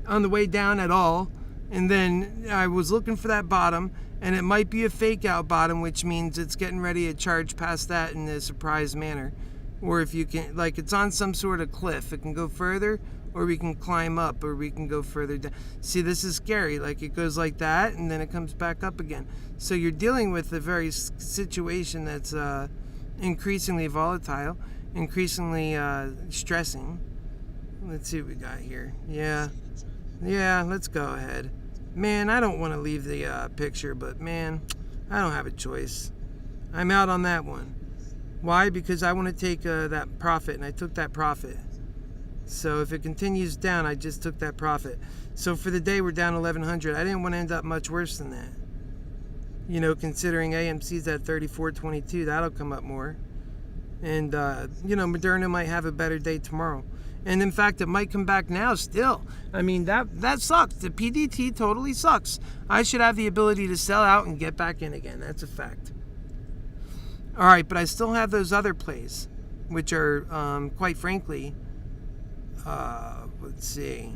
on the way down at all. And then I was looking for that bottom, and it might be a fake out bottom, which means it's getting ready to charge past that in a surprise manner. Or if you can, like, it's on some sort of cliff. It can go further, or we can climb up, or we can go further down. See, this is scary. Like, it goes like that, and then it comes back up again. So you're dealing with a very situation that's increasingly volatile, increasingly stressing. Let's see what we got here. Yeah, let's go ahead. Man, I don't want to leave the picture, but man, I don't have a choice. I'm out on that one. Why? Because I want to take that profit, and I took that profit. So if it continues down, I just took that profit. So for the day, we're down 1,100. I didn't want to end up much worse than that. You know, considering AMC's at 34.22, that'll come up more. And, you know, Moderna might have a better day tomorrow. And in fact, it might come back now still. I mean, that sucks. The PDT totally sucks. I should have the ability to sell out and get back in again. That's a fact. All right, but I still have those other plays, which are, quite frankly, let's see.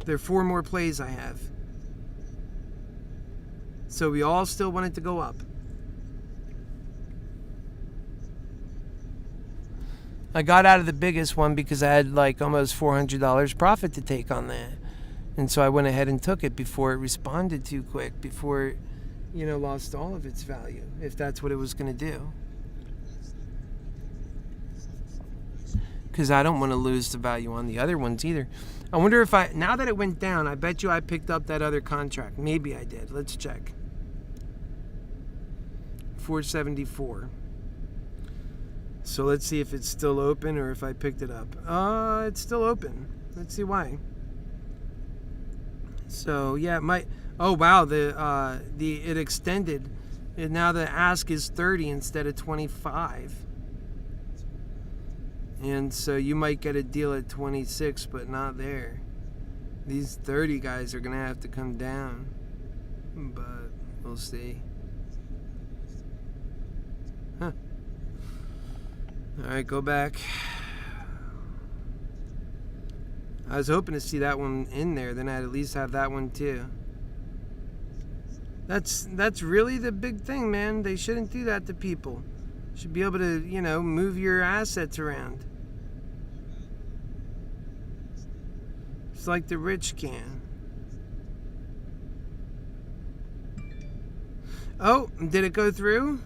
There are 4 more plays I have. So we all still want it to go up. I got out of the biggest one because I had like almost $400 profit to take on that. And so I went ahead and took it before it responded too quick, before it, you know, lost all of its value, if that's what it was going to do. Because I don't want to lose the value on the other ones either. I wonder if now that it went down, I bet you I picked up that other contract. Maybe I did. Let's check. 474. So let's see if it's still open or if I picked it up. It's still open. Let's see why. So yeah, it might. Oh wow, it extended. And now the ask is 30 instead of 25. And so you might get a deal at 26, but not there. These 30 guys are gonna have to come down, but we'll see. Huh. All right, go back. I was hoping to see that one in there, then I'd at least have that one too. That's really the big thing, man. They shouldn't do that to people. Should be able to, you know, move your assets around. It's like the rich can. Oh, did it go through?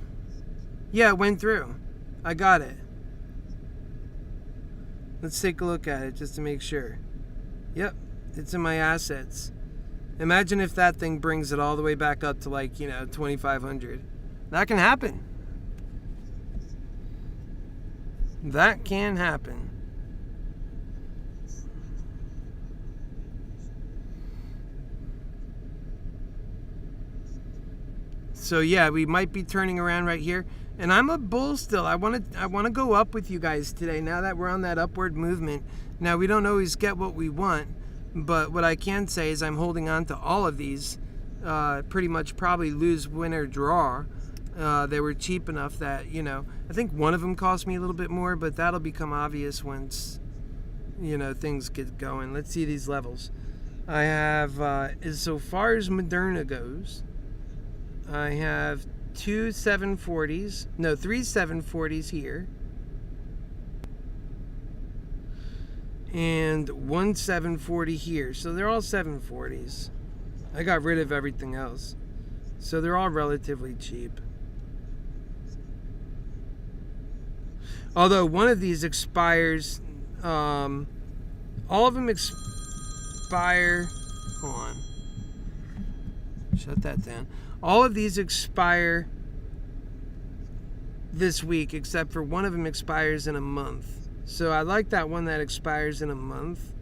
Yeah, it went through. I got it. Let's take a look at it just to make sure. Yep, it's in my assets. Imagine if that thing brings it all the way back up to like, you know, 2,500. That can happen. That can happen. So yeah, we might be turning around right here. And I'm a bull still. I want to go up with you guys today now that we're on that upward movement. Now, we don't always get what we want, but what I can say is I'm holding on to all of these. Pretty much probably lose, win, or draw. They were cheap enough that, you know, I think one of them cost me a little bit more, but that'll become obvious once, you know, things get going. Let's see these levels. I have, as so far as Moderna goes, I have 3 740s here, and 1 740 here. So they're all 740s. I got rid of everything else, so they're all relatively cheap. Although one of these expires, all of them expire. Hold on, shut that down. All of these expire this week, except for one of them expires in a month. So I like that one that expires in a month,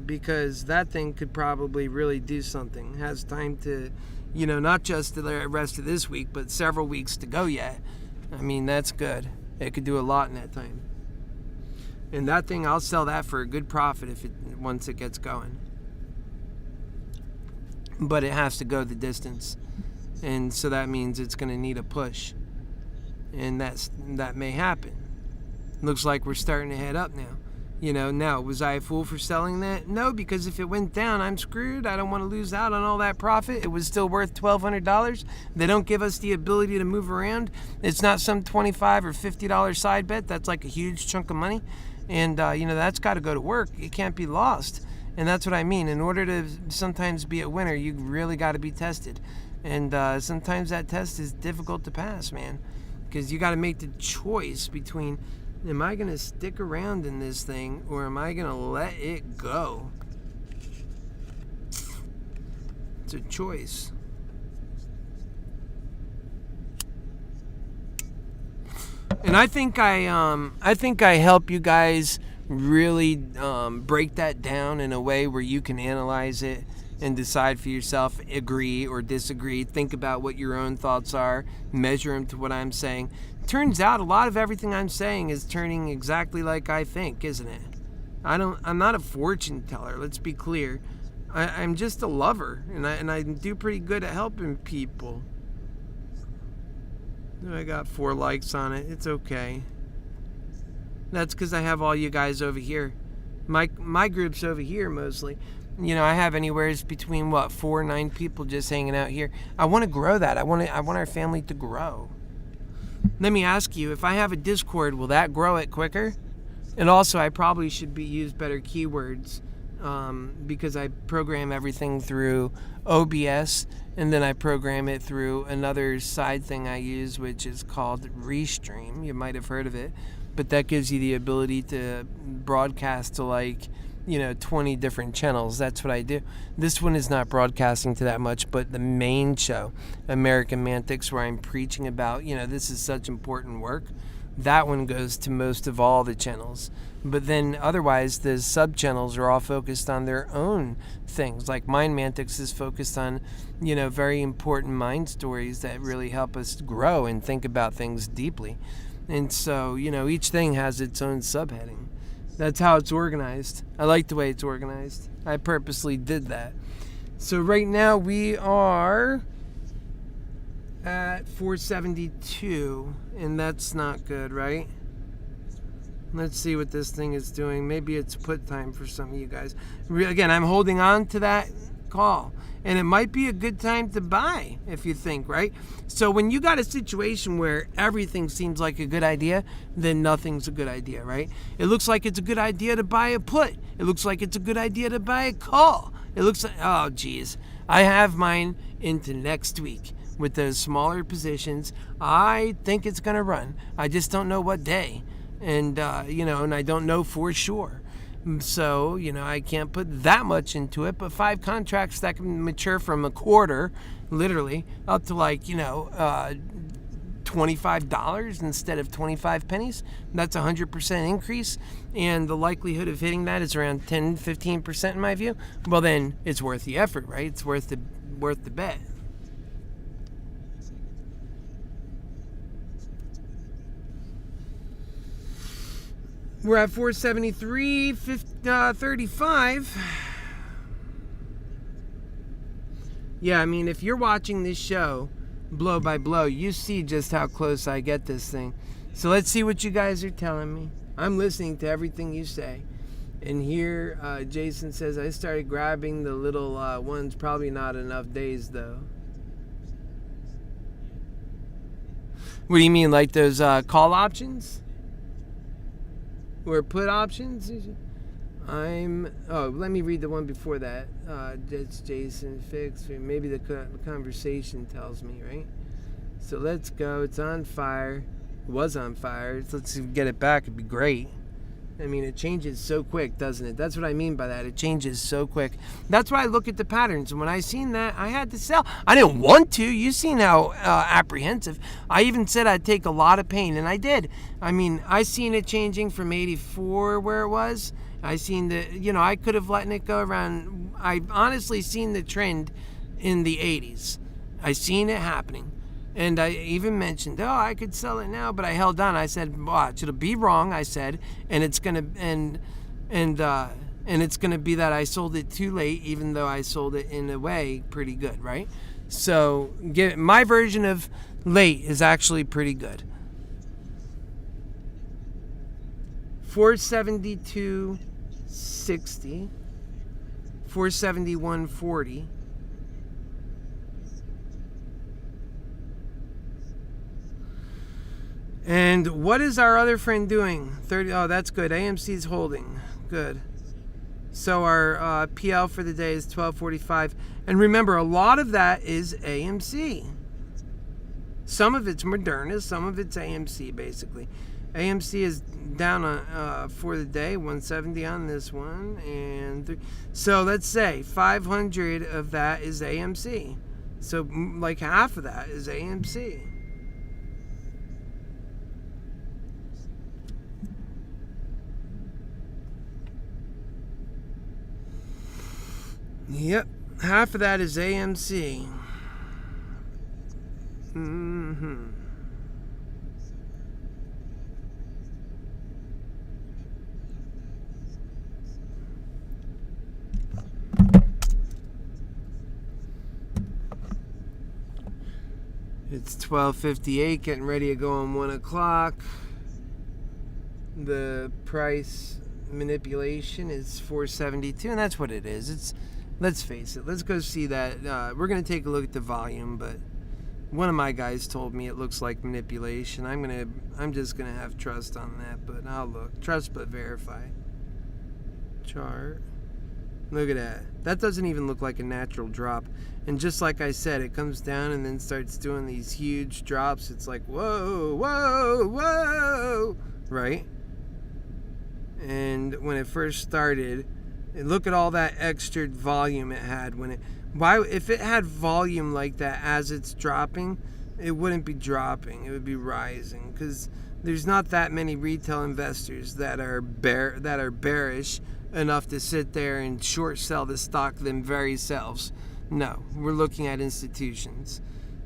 because that thing could probably really do something. It has time to, you know, not just the rest of this week, but several weeks to go yet. I mean, that's good. It could do a lot in that time. And that thing, I'll sell that for a good profit once it gets going. But it has to go the distance. And so that means it's going to need a push. And that may happen. Looks like we're starting to head up now. You know, now, was I a fool for selling that? No, because if it went down, I'm screwed. I don't want to lose out on all that profit. It was still worth $1,200. They don't give us the ability to move around. It's not some $25 or $50 side bet. That's like a huge chunk of money. And, you know, that's got to go to work. It can't be lost. And that's what I mean. In order to sometimes be a winner, you really got to be tested. And sometimes that test is difficult to pass, man. Because you got to make the choice between Am I going to stick around in this thing, or am I going to let it go? It's a choice. And I think I help you guys really break that down in a way where you can analyze it and decide for yourself, agree or disagree, think about what your own thoughts are, measure them to what I'm saying. Turns out a lot of everything I'm saying is turning exactly like I think, isn't it? I'm not a fortune teller, let's be clear. I'm just a lover, and I do pretty good at helping people. I got 4 likes on it. It's okay. That's because I have all you guys over here. My group's over here mostly. You know, I have anywhere between 4 and 9 people just hanging out here. I want to grow that. I want our family to grow. Let me ask you, if I have a Discord, will that grow it quicker? And also, I probably should use better keywords because I program everything through OBS, and then I program it through another side thing I use, which is called Restream. You might have heard of it, but that gives you the ability to broadcast to 20 different channels. That's what I do. This one is not broadcasting to that much, but the main show, American Mantics, where I'm preaching about, this is such important work, that one goes to most of all the channels. But then otherwise, the sub-channels are all focused on their own things. Like Mind Mantics is focused on, very important mind stories that really help us grow and think about things deeply. And so, each thing has its own subheading. That's how it's organized. I like the way it's organized. I purposely did that. So right now we are at 472, and that's not good, right? Let's see what this thing is doing. Maybe it's put time for some of you guys. Again, I'm holding on to that call, and it might be a good time to buy if you think, right? So when you got a situation where everything seems like a good idea, then nothing's a good idea, right? It looks like it's a good idea to buy a put. It looks like it's a good idea to buy a call. It looks like, oh geez, I have mine into next week with those smaller positions. I think it's gonna run. I just don't know what day, and and I don't know for sure. So, I can't put that much into it, but 5 contracts that can mature from a quarter, literally, up to $25 instead of 25 pennies. That's a 100% increase, and the likelihood of hitting that is around 10-15% in my view. Well, then it's worth the effort, right? It's worth the bet. We're at 473.35. Yeah, I mean, if you're watching this show blow by blow, you see just how close I get this thing. So let's see what you guys are telling me. I'm listening to everything you say. And here, Jason says, I started grabbing the little ones. Probably not enough days, though. What do you mean, like those call options? Or put options? Let me read the one before that. That's Jason Fix. Maybe the conversation tells me, right? So let's go. It's on fire. It was on fire. Let's get it back. It'd be great. I mean, it changes so quick, doesn't it? That's what I mean by that. It changes so quick. That's why I look at the patterns. And when I seen that, I had to sell. I didn't want to. You seen how apprehensive. I even said I'd take a lot of pain, and I did. I mean, I seen it changing from 84 where it was. I seen I could have let it go around. I honestly seen the trend in the 80s. I seen it happening. And I even mentioned, I could sell it now, but I held on. I said, watch, it'll be wrong, I said, and it's gonna and it's gonna be that I sold it too late, even though I sold it in a way pretty good, right? So my version of late is actually pretty good. 472.60, 471.40. And what is our other friend doing? 30. Oh, that's good. AMC's holding. Good. So our PL for the day is 12.45. And remember, a lot of that is AMC. Some of it's Moderna, some of it's AMC, basically. AMC is down on for the day, 170 on this one, and so let's say 500 of that is AMC. So like half of that is AMC. Yep, half of that is AMC. It's 12:58, getting ready to go on 1 o'clock. The price manipulation is 472, and that's what it is. Let's face it. Let's go see that. We're gonna take a look at the volume, but one of my guys told me it looks like manipulation. I'm just gonna have trust on that, but I'll look. Trust but verify. Chart. Look at that. That doesn't even look like a natural drop. And just like I said, it comes down and then starts doing these huge drops. It's like, whoa, whoa, whoa, right? And when it first started, look at all that extra volume it had if it had volume like that as it's dropping, it wouldn't be dropping, it would be rising, because there's not that many retail investors that are bearish enough to sit there and short sell the stock them very selves. No, we're looking at institutions.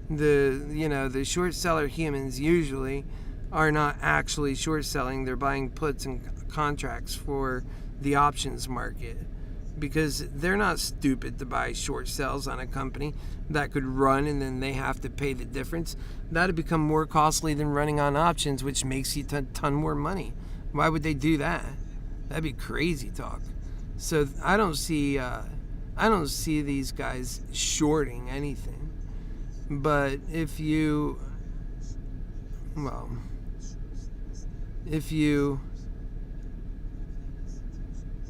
The short seller humans usually are not actually short selling, they're buying puts and contracts for the options market, because they're not stupid to buy short sells on a company that could run and then they have to pay the difference. That'd become more costly than running on options, which makes you a ton more money. Why would they do that? That'd be crazy talk. So I don't see these guys shorting anything. But if you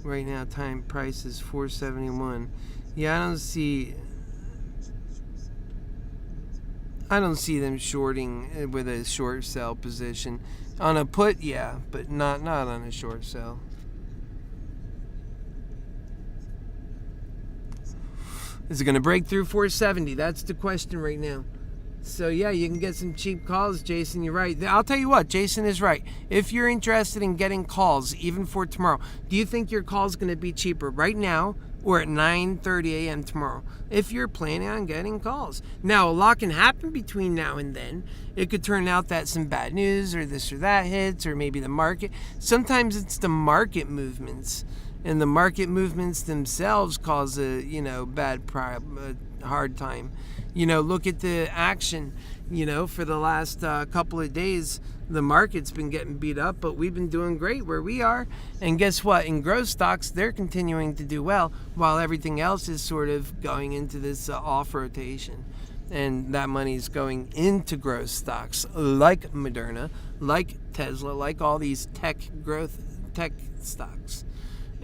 right now time price is 471. Yeah, I don't see them shorting with a short sell position. On a put, yeah, but not on a short sell. Is it going to break through 470? That's the question right now. So yeah, you can get some cheap calls, Jason. You're right. I'll tell you what, Jason is right. If you're interested in getting calls, even for tomorrow, do you think your call is going to be cheaper right now or at 9:30 a.m. tomorrow? If you're planning on getting calls. Now, a lot can happen between now and then. It could turn out that some bad news or this or that hits, or maybe the market. Sometimes it's the market movements. And the market movements themselves cause a hard time. Look at the action. For the last couple of days, the market's been getting beat up, but we've been doing great where we are. And guess what? In growth stocks, they're continuing to do well, while everything else is sort of going into this off rotation. And that money's going into growth stocks like Moderna, like Tesla, like all these tech stocks.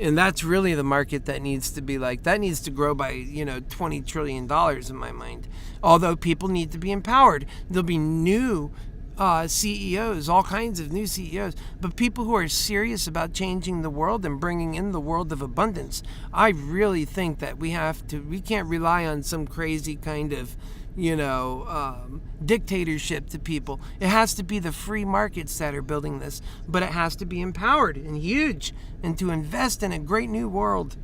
And that's really the market that needs to be like. That needs to grow by, $20 trillion in my mind. Although people need to be empowered. There'll be new CEOs, all kinds of new CEOs. But people who are serious about changing the world and bringing in the world of abundance. I really think that we can't rely on some crazy kind of, dictatorship to people. It has to be the free markets that are building this, but it has to be empowered and huge and to invest in a great new world.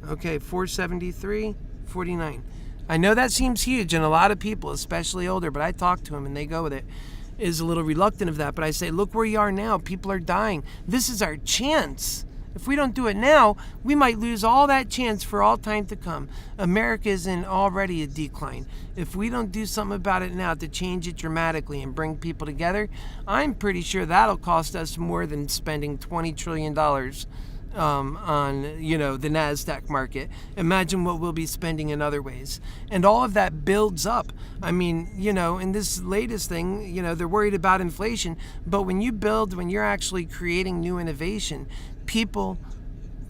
Okay, 473.49. I know that seems huge, and a lot of people, especially older, but I talk to them and they go with it, is a little reluctant of that. But I say, look where you are now. People are dying. This is our chance. If we don't do it now, we might lose all that chance for all time to come. America is in already a decline. If we don't do something about it now to change it dramatically and bring people together, I'm pretty sure that'll cost us more than spending $20 trillion on the NASDAQ market. Imagine what we'll be spending in other ways. And all of that builds up. I mean, in this latest thing, they're worried about inflation. But when you're actually creating new innovation, people,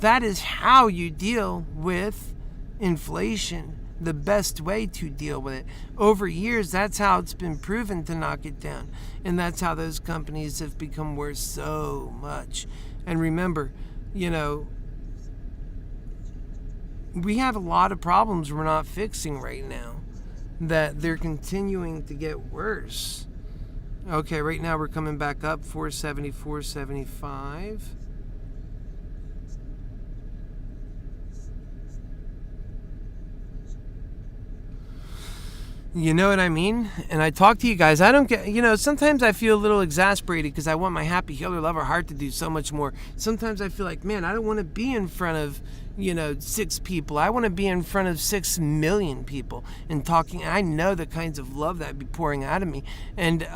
that is how you deal with inflation. the best way to deal with it. Over years, that's how it's been proven to knock it down. And that's how those companies have become worth so much. And remember, we have a lot of problems we're not fixing right now, that they're continuing to get worse. Okay, right now we're coming back up, 470, 475. You know what I mean? And I talk to you guys. I don't get, sometimes I feel a little exasperated because I want my Happy Healer Lover heart to do so much more. Sometimes I feel like, man, I don't want to be in front of, 6 people. I want to be in front of 6 million people and talking. I know the kinds of love that would be pouring out of me. And,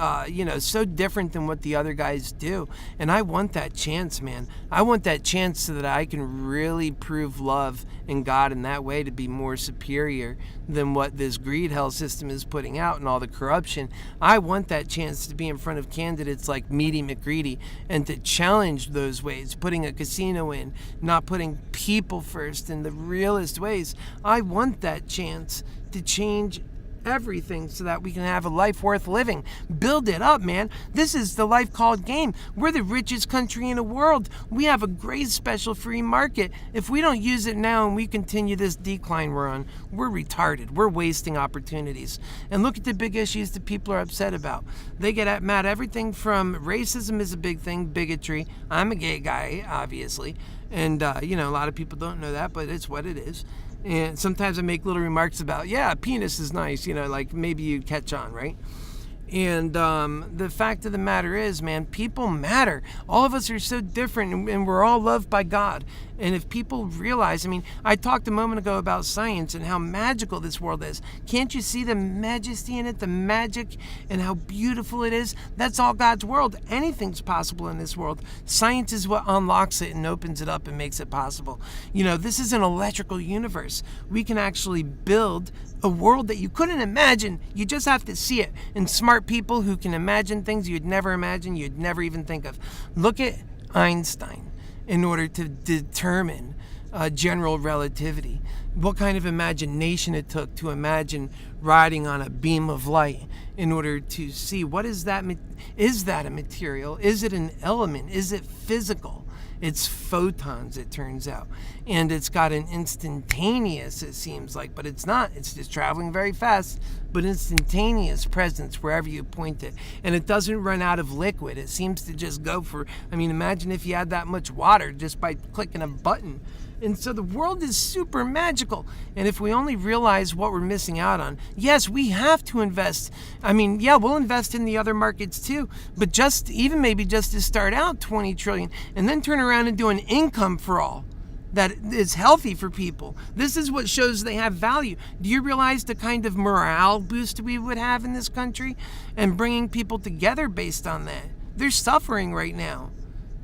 so different than what the other guys do. And I want that chance, man. I want that chance so that I can really prove love in God in that way, to be more superior than what this greed hell system is putting out and all the corruption. I want that chance to be in front of candidates like Meaty McGreedy and to challenge those ways, putting a casino in, not putting people first in the realest ways. I want that chance to change everything so that we can have a life worth living. Build it up, man. This is the life called game. We're the richest country in the world. We have a great special free market. If we don't use it now and we continue this decline we're on, we're retarded. We're wasting opportunities. And look at the big issues that people are upset about. They get mad. Everything from racism is a big thing, bigotry. I'm a gay guy, obviously. And, a lot of people don't know that, but it's what it is. And sometimes I make little remarks about, penis is nice, like maybe you catch on, right? And the fact of the matter is, man, people matter. All of us are so different, and we're all loved by God. And if people realize, I talked a moment ago about science and how magical this world is. Can't you see the majesty in it, the magic, and how beautiful it is? That's all God's world. Anything's possible in this world. Science is what unlocks it and opens it up and makes it possible. This is an electrical universe. We can actually build a world that you couldn't imagine. You just have to see it. And smart people who can imagine things you'd never imagine, you'd never even think of. Look at Einstein. In order to determine general relativity, what kind of imagination it took to imagine riding on a beam of light in order to see what is that a material? Is it an element? Is it physical? It's photons, it turns out. And it's got an instantaneous, it seems like, but it's not. It's just traveling very fast, but instantaneous presence wherever you point it. And it doesn't run out of liquid. It seems to just go for, imagine if you had that much water just by clicking a button. And so the world is super magical. And if we only realize what we're missing out on, yes, we have to invest. We'll invest in the other markets too, but maybe just to start out 20 trillion and then turn around and do an income for all that is healthy for people. This is what shows they have value. Do you realize the kind of morale boost we would have in this country and bringing people together based on that? They're suffering right now.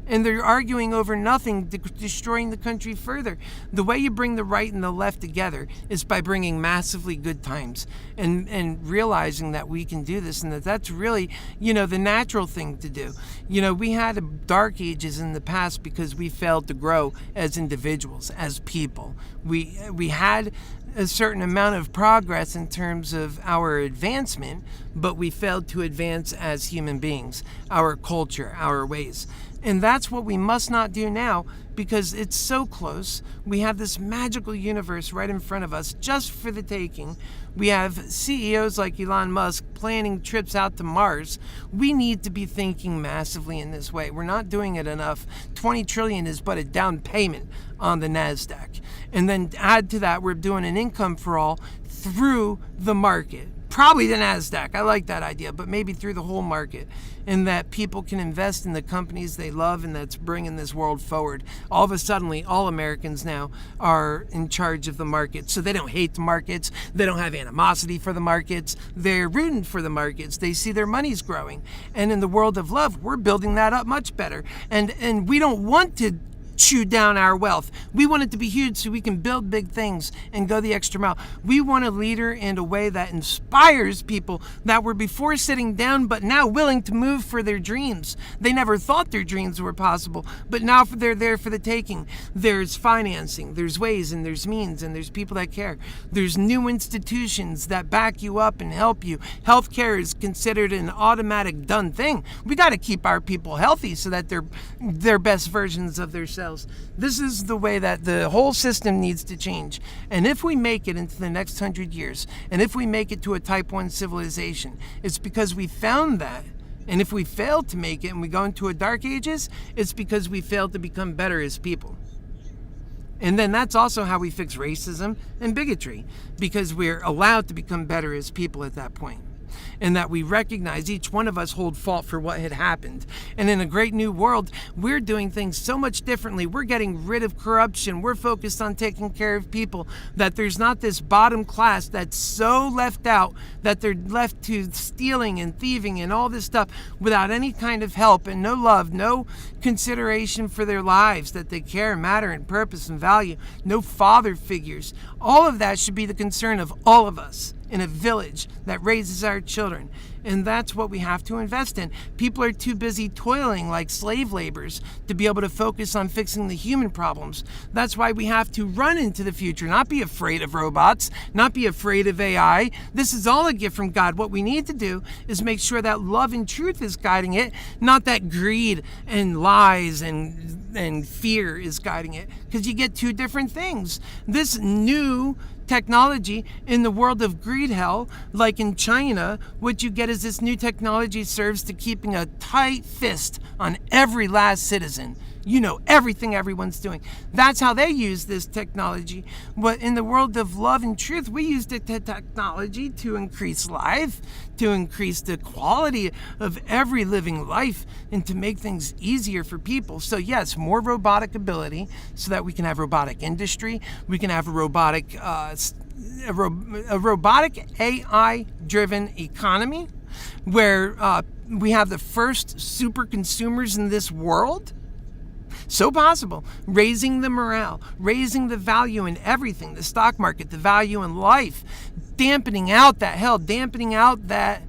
And they're arguing over nothing, destroying the country further. The way you bring the right and the left together is by bringing massively good times and realizing that we can do this and that's really, the natural thing to do. We had dark ages in the past because we failed to grow as individuals, as people. We had a certain amount of progress in terms of our advancement, but we failed to advance as human beings, our culture, our ways. And that's what we must not do now because it's so close. We have this magical universe right in front of us just for the taking. We have CEOs like Elon Musk planning trips out to Mars. We need to be thinking massively in this way. We're not doing it enough. 20 trillion is but a down payment on the NASDAQ. And then add to that, we're doing an income for all through the market. Probably the NASDAQ. I like that idea, but maybe through the whole market. And that people can invest in the companies they love and that's bringing this world forward. All of a sudden, all Americans now are in charge of the market. So they don't hate the markets. They don't have animosity for the markets. They're rooting for the markets. They see their money's growing. And in the world of love, we're building that up much better. And we don't want to chew down our wealth. We want it to be huge so we can build big things and go the extra mile. We want a leader in a way that inspires people that were before sitting down but now willing to move for their dreams. They never thought their dreams were possible, but now they're there for the taking. There's financing, there's ways, and there's means, and there's people that care. There's new institutions that back you up and help you. Healthcare is considered an automatic done thing. We got to keep our people healthy so that they're best versions of themselves. This is the way that the whole system needs to change. And if we make it into the next 100 years, and if we make it to a type 1 civilization, it's because we found that. And if we fail to make it and we go into a dark ages, it's because we failed to become better as people. And then that's also how we fix racism and bigotry, because we're allowed to become better as people at that point. And that we recognize each one of us hold fault for what had happened. And in a great new world, we're doing things so much differently. We're getting rid of corruption. We're focused on taking care of people, that there's not this bottom class that's so left out that they're left to stealing and thieving and all this stuff without any kind of help and no love, no consideration for their lives, that they care, matter, and purpose and value, no father figures. All of that should be the concern of all of us in a village that raises our children. And that's what we have to invest in. People are too busy toiling like slave laborers to be able to focus on fixing the human problems. That's why we have to run into the future, not be afraid of robots, not be afraid of AI. This is all a gift from God. What we need to do is make sure that love and truth is guiding it, not that greed and lies and fear is guiding it, because you get two different things. This new technology in the world of greed hell, like in China, what you get is this new technology serves to keeping a tight fist on every last citizen. You know everything everyone's doing. That's how they use this technology. But in the world of love and truth, we use the technology to increase life, to increase the quality of every living life, and to make things easier for people. So yes, more robotic ability so that we can have robotic industry. We can have a robotic AI-driven economy where we have the first super consumers in this world. So possible. Raising the morale, raising the value in everything, the stock market, the value in life, dampening out that hell, dampening out that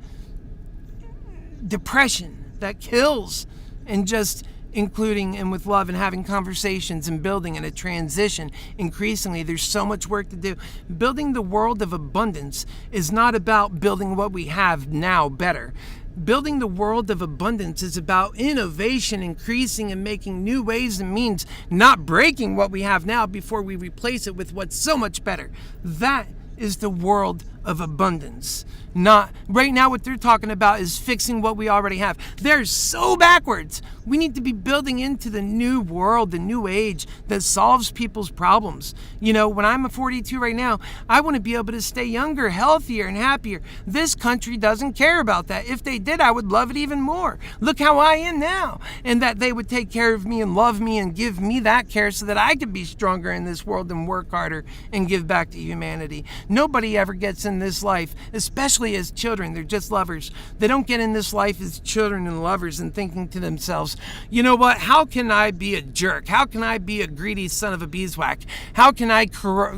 depression that kills, and just including and with love and having conversations and building in a transition. Increasingly, there's so much work to do. Building the world of abundance is not about building what we have now better. Building the world of abundance is about innovation, increasing and making new ways and means, not breaking what we have now before we replace it with what's so much better. That is the world of abundance. Not right now, what they're talking about is fixing what we already have. They're so backwards. We need to be building into the new world, the new age that solves people's problems. You know, when I'm a 42 right now, I want to be able to stay younger, healthier, and happier. This country doesn't care about that. If they did, I would love it even more. Look how I am now. And that they would take care of me and love me and give me that care so that I could be stronger in this world and work harder and give back to humanity. Nobody ever gets in this life, especially as children. They're just lovers. They don't get in this life as children and lovers and thinking to themselves, you know what, how can I be a jerk? How can I be a greedy son of a beeswax? How can I,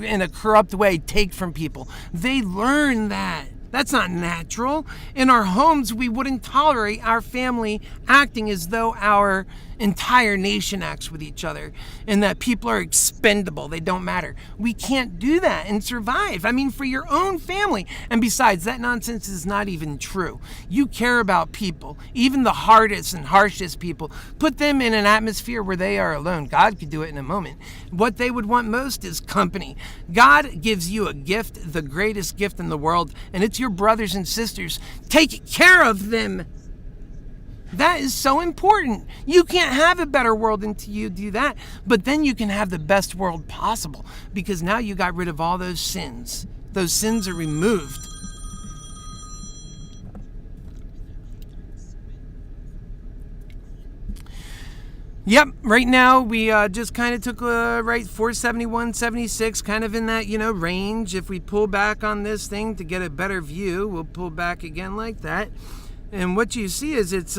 in a corrupt way, take from people? They learn that. That's not natural. In our homes, we wouldn't tolerate our family acting as though our entire nation acts with each other, and that people are expendable. They don't matter. We can't do that and survive. I mean, for your own family. And besides, that nonsense is not even true. You care about people, even the hardest and harshest people. Put them in an atmosphere where they are alone. God could do it in a moment. What they would want most is company. God gives you a gift, the greatest gift in the world, and it's your brothers and sisters. Take care of them. That is so important. You can't have a better world until you do that. But then you can have the best world possible, because now you got rid of all those sins. Those sins are removed. Yep, right now we just kind of took right 471.76, kind of in that, range. If we pull back on this thing to get a better view, we'll pull back again like that. And what you see is it's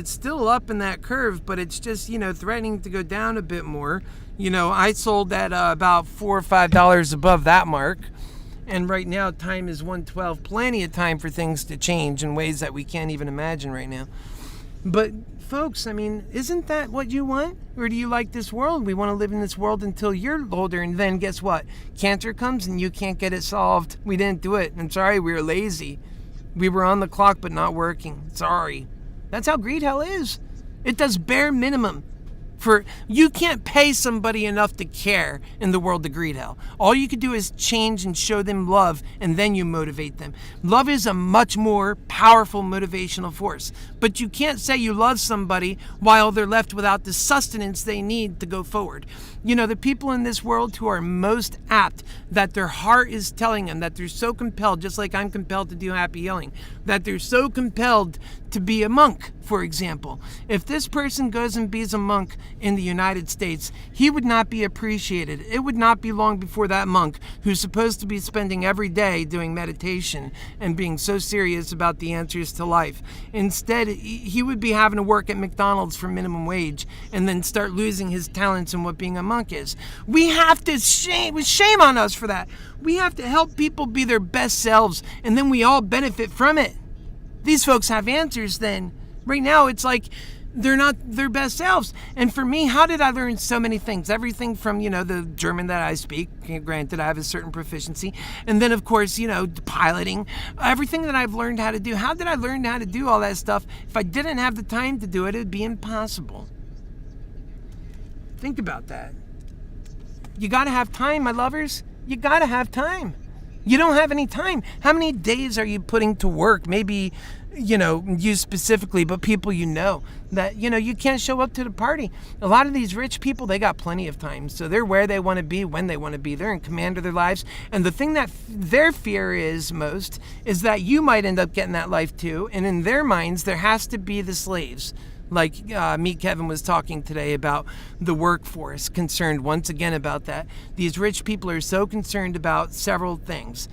still up in that curve, but it's just, threatening to go down a bit more. I sold at about $4 or $5 above that mark. And right now, time is 112. Plenty of time for things to change in ways that we can't even imagine right now. But folks, isn't that what you want? Or do you like this world? We want to live in this world until you're older, and then guess what? Cancer comes and you can't get it solved. We didn't do it. I'm sorry, we were lazy. We were on the clock but not working. Sorry. That's how greed hell is. It does bare minimum. You can't pay somebody enough to care in the world of greed hell. All you can do is change and show them love, and then you motivate them. Love is a much more powerful motivational force. But you can't say you love somebody while they're left without the sustenance they need to go forward. The people in this world who are most apt, that their heart is telling them, that they're so compelled, just like I'm compelled to do happy healing, that they're so compelled to be a monk, for example. If this person goes and be a monk in the United States, he would not be appreciated. It would not be long before that monk, who's supposed to be spending every day doing meditation and being so serious about the answers to life, instead he would be having to work at McDonald's for minimum wage and then start losing his talents in what being a monk is. We have to shame on us for that. We have to help people be their best selves, and then we all benefit from it. These folks have answers then. Right now, it's like they're not their best selves. And for me, how did I learn so many things? Everything from, the German that I speak, granted I have a certain proficiency, and then of course, piloting, everything that I've learned how to do. How did I learn how to do all that stuff? If I didn't have the time to do it, it'd be impossible. Think about that. You gotta have time, my lovers. You gotta have time. You don't have any time. How many days are you putting to work? Maybe, you specifically, but people that, you can't show up to the party. A lot of these rich people, they got plenty of time. So they're where they want to be, when they want to be. They're in command of their lives. And the thing that their fear is most is that you might end up getting that life too. And in their minds, there has to be the slaves. Like Meet Kevin was talking today about the workforce, concerned once again about that. These rich people are so concerned about several things.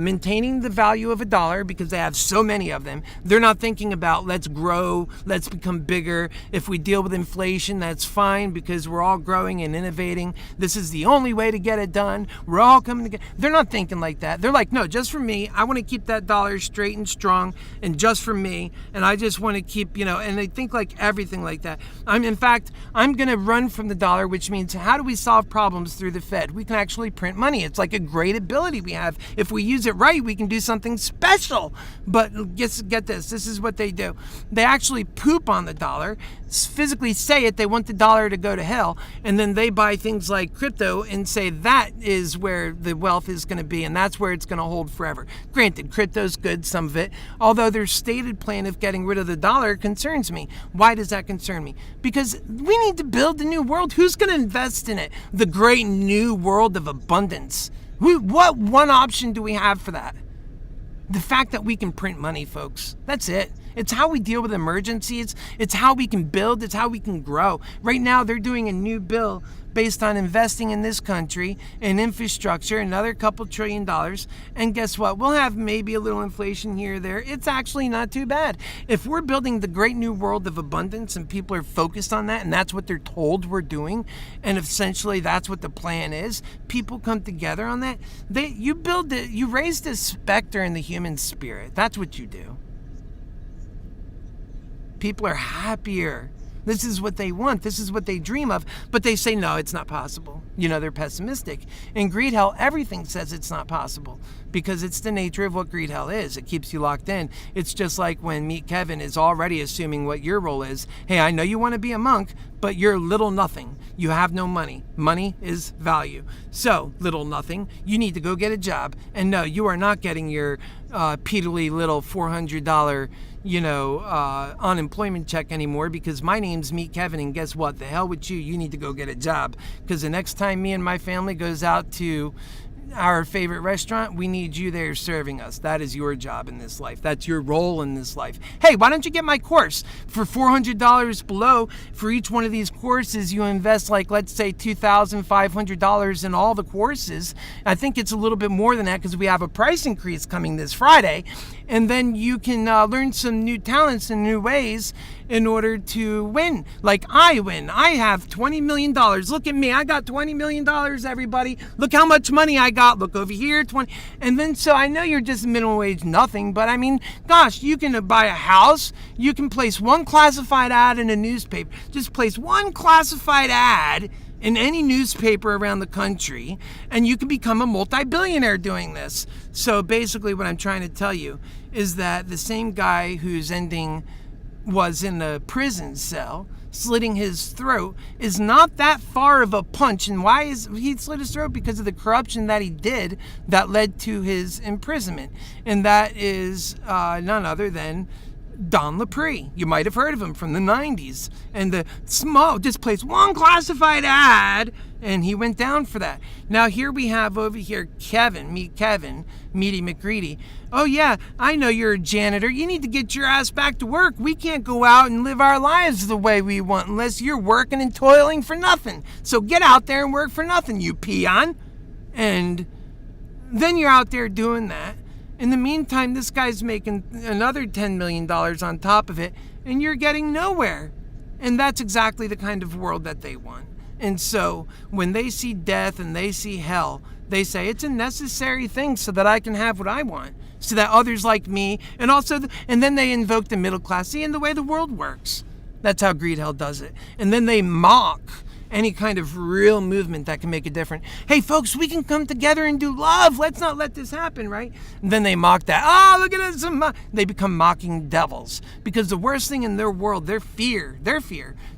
Maintaining the value of $1 because they have so many of them. They're not thinking about let's grow, let's become bigger. If we deal with inflation, that's fine because we're all growing and innovating. This is the only way to get it done. We're all coming together. They're not thinking like that. They're like, no, just for me. I want to keep that dollar straight and strong and just for me. And I just want to keep, and they think like everything like that. I'm going to run from the dollar, which means how do we solve problems through the Fed? We can actually print money. It's like a great ability we have. If we use it right, we can do something special. But get this is what they do. They actually poop on the dollar, physically say it, they want the dollar to go to hell, and then they buy things like crypto and say that is where the wealth is going to be and that's where it's going to hold forever. Granted, crypto's good, some of it, although their stated plan of getting rid of the dollar concerns me. Why does that concern me? Because we need to build a new world. Who's going to invest in it? The great new world of abundance. What one option do we have for that? The fact that we can print money, folks. That's it. It's how we deal with emergencies. It's how we can build. It's how we can grow. Right now, they're doing a new bill based on investing in this country in infrastructure, another couple $1 trillion. And guess what? We'll have maybe a little inflation here or there. It's actually not too bad. If we're building the great new world of abundance and people are focused on that and that's what they're told we're doing, and essentially that's what the plan is, people come together on that. You raise the specter in the human spirit. That's what you do. People are happier. This is what they want. This is what they dream of. But they say, no, it's not possible. They're pessimistic. In greed hell, everything says it's not possible because it's the nature of what greed hell is. It keeps you locked in. It's just like when Meet Kevin is already assuming what your role is. Hey, I know you want to be a monk, but you're little nothing. You have no money. Money is value. So, little nothing, you need to go get a job. And no, you are not getting your peedly little $400 unemployment check anymore because my name's Meet Kevin, and guess what? The hell with you. You need to go get a job because the next time me and my family goes out to our favorite restaurant, we need you there serving us. That is your job in this life. That's your role in this life. Hey, why don't you get my course for $400 below? For each one of these courses, you invest like, let's say, $2,500 in all the courses. I think it's a little bit more than that because we have a price increase coming this Friday. And then you can learn some new talents and new ways in order to win. Like I win. I have $20 million. Look at me. I got $20 million, everybody. Look how much money I got. Look over here, 20. And then, so I know you're just minimum wage nothing, but I mean, gosh, you can buy a house. You can place one classified ad in a newspaper. Just place one classified ad in any newspaper around the country, and you can become a multi-billionaire doing this. So basically what I'm trying to tell you is that the same guy whose ending was in a prison cell, slitting his throat, is not that far of a punch. And why is he slit his throat? Because of the corruption that he did that led to his imprisonment. And that is none other than Don Lepre. You might have heard of him from the 90s. And the small, just placed one classified ad, and he went down for that. Now here we have over here Kevin, Meaty McGreedy. Oh yeah, I know you're a janitor. You need to get your ass back to work. We can't go out and live our lives the way we want unless you're working and toiling for nothing. So get out there and work for nothing, you peon. And then you're out there doing that. In the meantime, this guy's making another $10 million on top of it, and you're getting nowhere. And that's exactly the kind of world that they want. And so when they see death and they see hell, they say it's a necessary thing so that I can have what I want, so that others like me, and also, and then they invoke the middle class, see, and the way the world works. That's how greed hell does it. And then they mock any kind of real movement that can make a difference. Hey folks, we can come together and do love. Let's not let this happen, right? And then they mock that. Oh, look at us. They become mocking devils. Because the worst thing in their world, their fear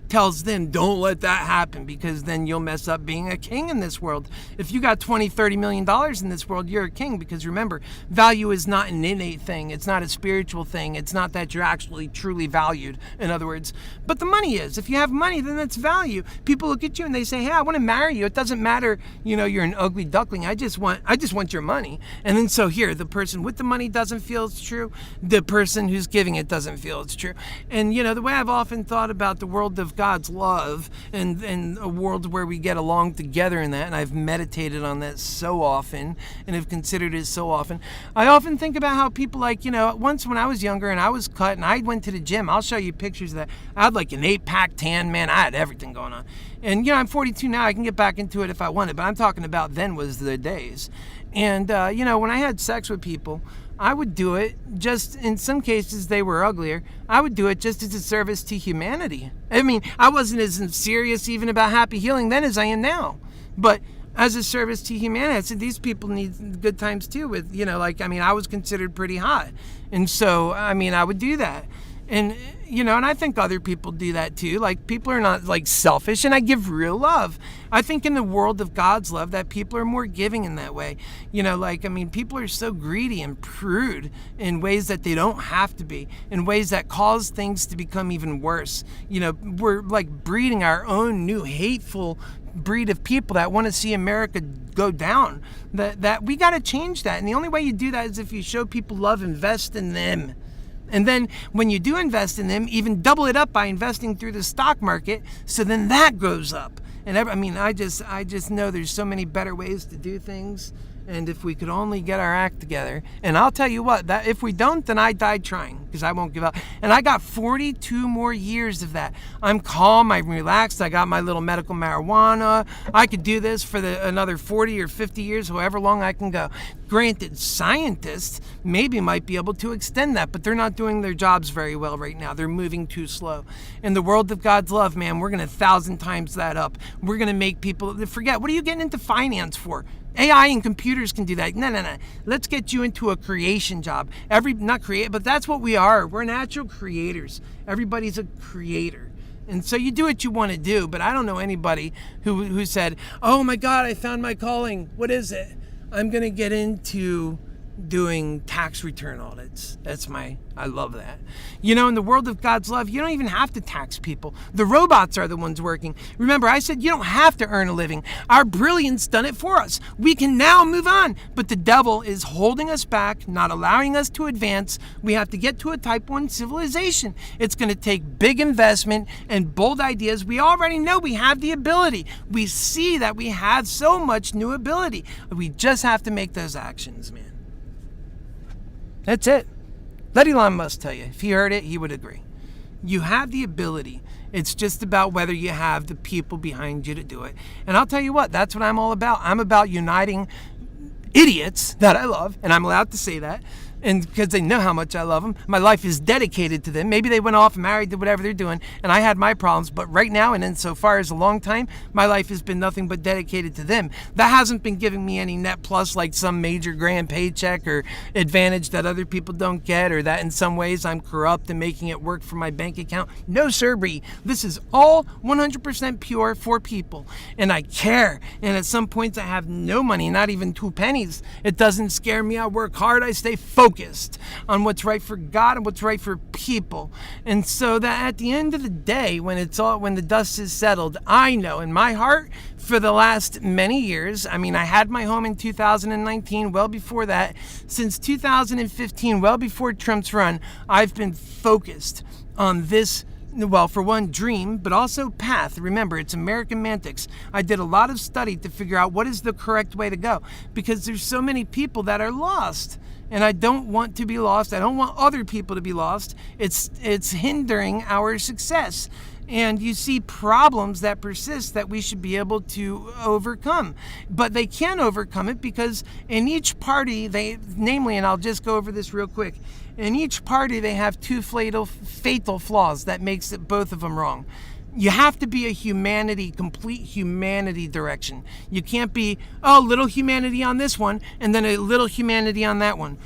tells them, don't let that happen, because then you'll mess up being a king in this world. If you got $20-30 million in this world, you're a king, because remember, value is not an innate thing. It's not a spiritual thing. It's not that you're actually truly valued, in other words. But the money is. If you have money, then that's value. People look at you and they say, hey, I want to marry you. It doesn't matter, you're an ugly duckling. I just want your money. And then so here, the person with the money doesn't feel it's true. The person who's giving it doesn't feel it's true. And the way I've often thought about the world of God's love and a world where we get along together in that, and I've meditated on that so often and have considered it so often. I often think about how people once when I was younger and I was cut and I went to the gym, I'll show you pictures of that. I had like an 8-pack tan, man. I had everything going on. And I'm 42 now. I can get back into it if I wanted, but I'm talking about then was the days. And when I had sex with people, I would do it just, in some cases they were uglier, I would do it just as a service to humanity. I mean, I wasn't as serious even about happy healing then as I am now. But as a service to humanity, I said, these people need good times too with, I was considered pretty hot. And so, I would do that. And, and I think other people do that too. Like, people are not selfish, and I give real love. I think in the world of God's love that people are more giving in that way. People are so greedy and prude in ways that they don't have to be, in ways that cause things to become even worse. We're breeding our own new hateful breed of people that want to see America go down. That we got to change that. And the only way you do that is if you show people love, invest in them. And then when you do invest in them, even double it up by investing through the stock market, so then that goes up. And I just know there's so many better ways to do things. And if we could only get our act together, and I'll tell you what, that if we don't, then I died trying, because I won't give up. And I got 42 more years of that. I'm calm, I'm relaxed, I got my little medical marijuana. I could do this for another 40 or 50 years, however long I can go. Granted, scientists maybe might be able to extend that, but they're not doing their jobs very well right now. They're moving too slow. In the world of God's love, man, we're going to 1,000 times that up. We're going to make people forget. What are you getting into finance for? AI and computers can do that. No. Let's get you into a creation job. But that's what we are. We're natural creators. Everybody's a creator. And so you do what you want to do, but I don't know anybody who said, oh my God, I found my calling. What is it? I'm going to get into doing tax return audits. I love that. You know, in the world of God's love, you don't even have to tax people. The robots are the ones working. Remember, I said you don't have to earn a living. Our brilliance done it for us. We can now move on. But the devil is holding us back, not allowing us to advance. We have to get to a type 1 civilization. It's going to take big investment and bold ideas. We already know we have the ability. We see that we have so much new ability. We just have to make those actions, man. That's it. Let Elon Musk tell you. If he heard it, he would agree. You have the ability. It's just about whether you have the people behind you to do it. And I'll tell you what, that's what I'm all about. I'm about uniting idiots that I love, and I'm allowed to say that, and because they know how much I love them. My life is dedicated to them. Maybe they went off and married, did whatever they're doing, and I had my problems, but right now, and insofar as a long time, my life has been nothing but dedicated to them. That hasn't been giving me any net plus like some major grand paycheck or advantage that other people don't get, or that in some ways I'm corrupt and making it work for my bank account. No, sirree. This is all 100% pure for people, and I care, and at some points I have no money, not even 2 pennies. It doesn't scare me. I work hard. I stay focused on what's right for God and what's right for people. And so that at the end of the day, when the dust is settled, I know in my heart for the last many years, I mean, I had my home in 2019, well before that, since 2015, well before Trump's run, I've been focused on this. Well, for one, dream, but also path. Remember, it's American Mantics. I did a lot of study to figure out what is the correct way to go, because there's so many people that are lost. And I don't want to be lost. I don't want other people to be lost. It's hindering our success. And you see problems that persist that we should be able to overcome. But they can't overcome it because in each party, namely, and I'll just go over this real quick, in each party they have 2 fatal flaws that makes it both of them wrong. You have to be a complete humanity direction. You can't be, little humanity on this one and then a little humanity on that one.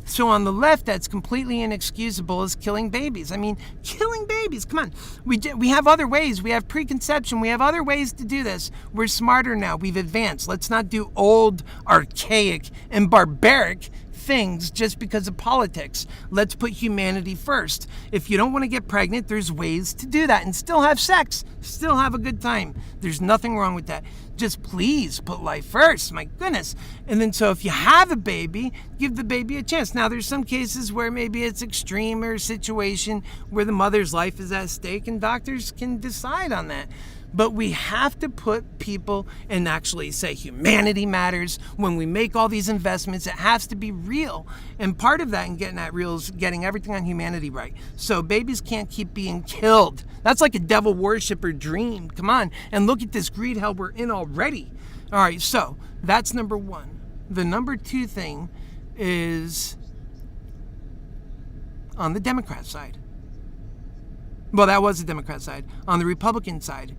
So on the left, that's completely inexcusable is killing babies. I mean, killing babies, come on. We have other ways. We have preconception. We have other ways to do this. We're smarter now. We've advanced. Let's not do old, archaic, and barbaric things just because of politics. Let's put humanity first. If you don't want to get pregnant, there's ways to do that and still have sex, still have a good time. There's nothing wrong with that. Just please put life first, my goodness. And then so if you have a baby, give the baby a chance. Now there's some cases where maybe it's extreme or a situation where the mother's life is at stake and doctors can decide on that. But we have to put people and actually say humanity matters. When we make all these investments, it has to be real. And part of that in getting that real is getting everything on humanity right. So babies can't keep being killed. That's like a devil worshiper dream. Come on. And look at this greed hell we're in already. All right, so that's number 1. The number 2 thing is on the Democrat side. Well, that was the Democrat side. On the Republican side,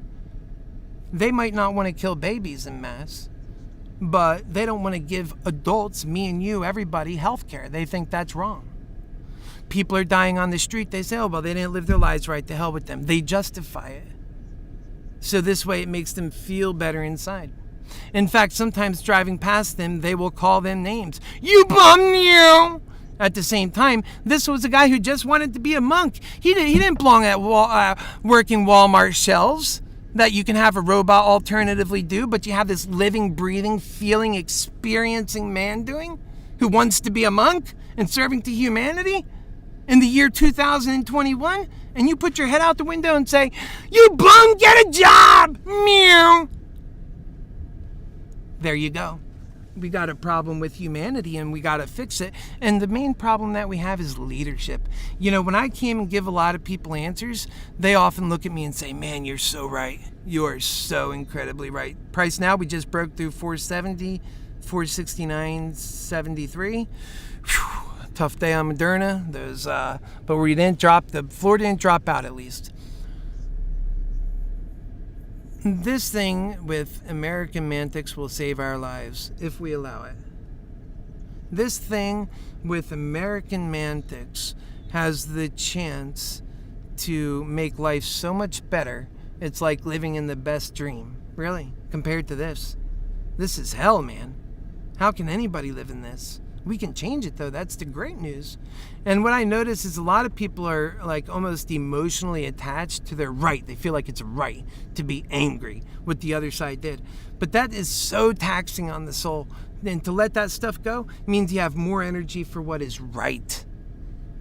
they might not want to kill babies en masse, but they don't want to give adults, me and you, everybody, health care. They think that's wrong. People are dying on the street. They say, they didn't live their lives right. To hell with them. They justify it. So this way it makes them feel better inside. In fact, sometimes driving past them, they will call them names. You bum, you! At the same time, this was a guy who just wanted to be a monk. He didn't belong at working Walmart shelves that you can have a robot alternatively do, but you have this living, breathing, feeling, experiencing man doing who wants to be a monk and serving to humanity in the year 2021, and you put your head out the window and say, you bum, get a job! Meow! There you go. We got a problem with humanity and we got to fix it. And the main problem that we have is leadership. You know, when I came and give a lot of people answers, they often look at me and say, man, you're so right. You are so incredibly right. Price now, we just broke through 470, 469.73. Tough day on Moderna. But the floor didn't drop out at least. This thing with American Mantics will save our lives if we allow it. This thing with American Mantics has the chance to make life so much better. It's like living in the best dream, really, compared to this. This is hell, man. How can anybody live in this? We can change it, though. That's the great news. And what I notice is a lot of people are like almost emotionally attached to their right. They feel like it's right to be angry what the other side did. But that is so taxing on the soul. And to let that stuff go means you have more energy for what is right.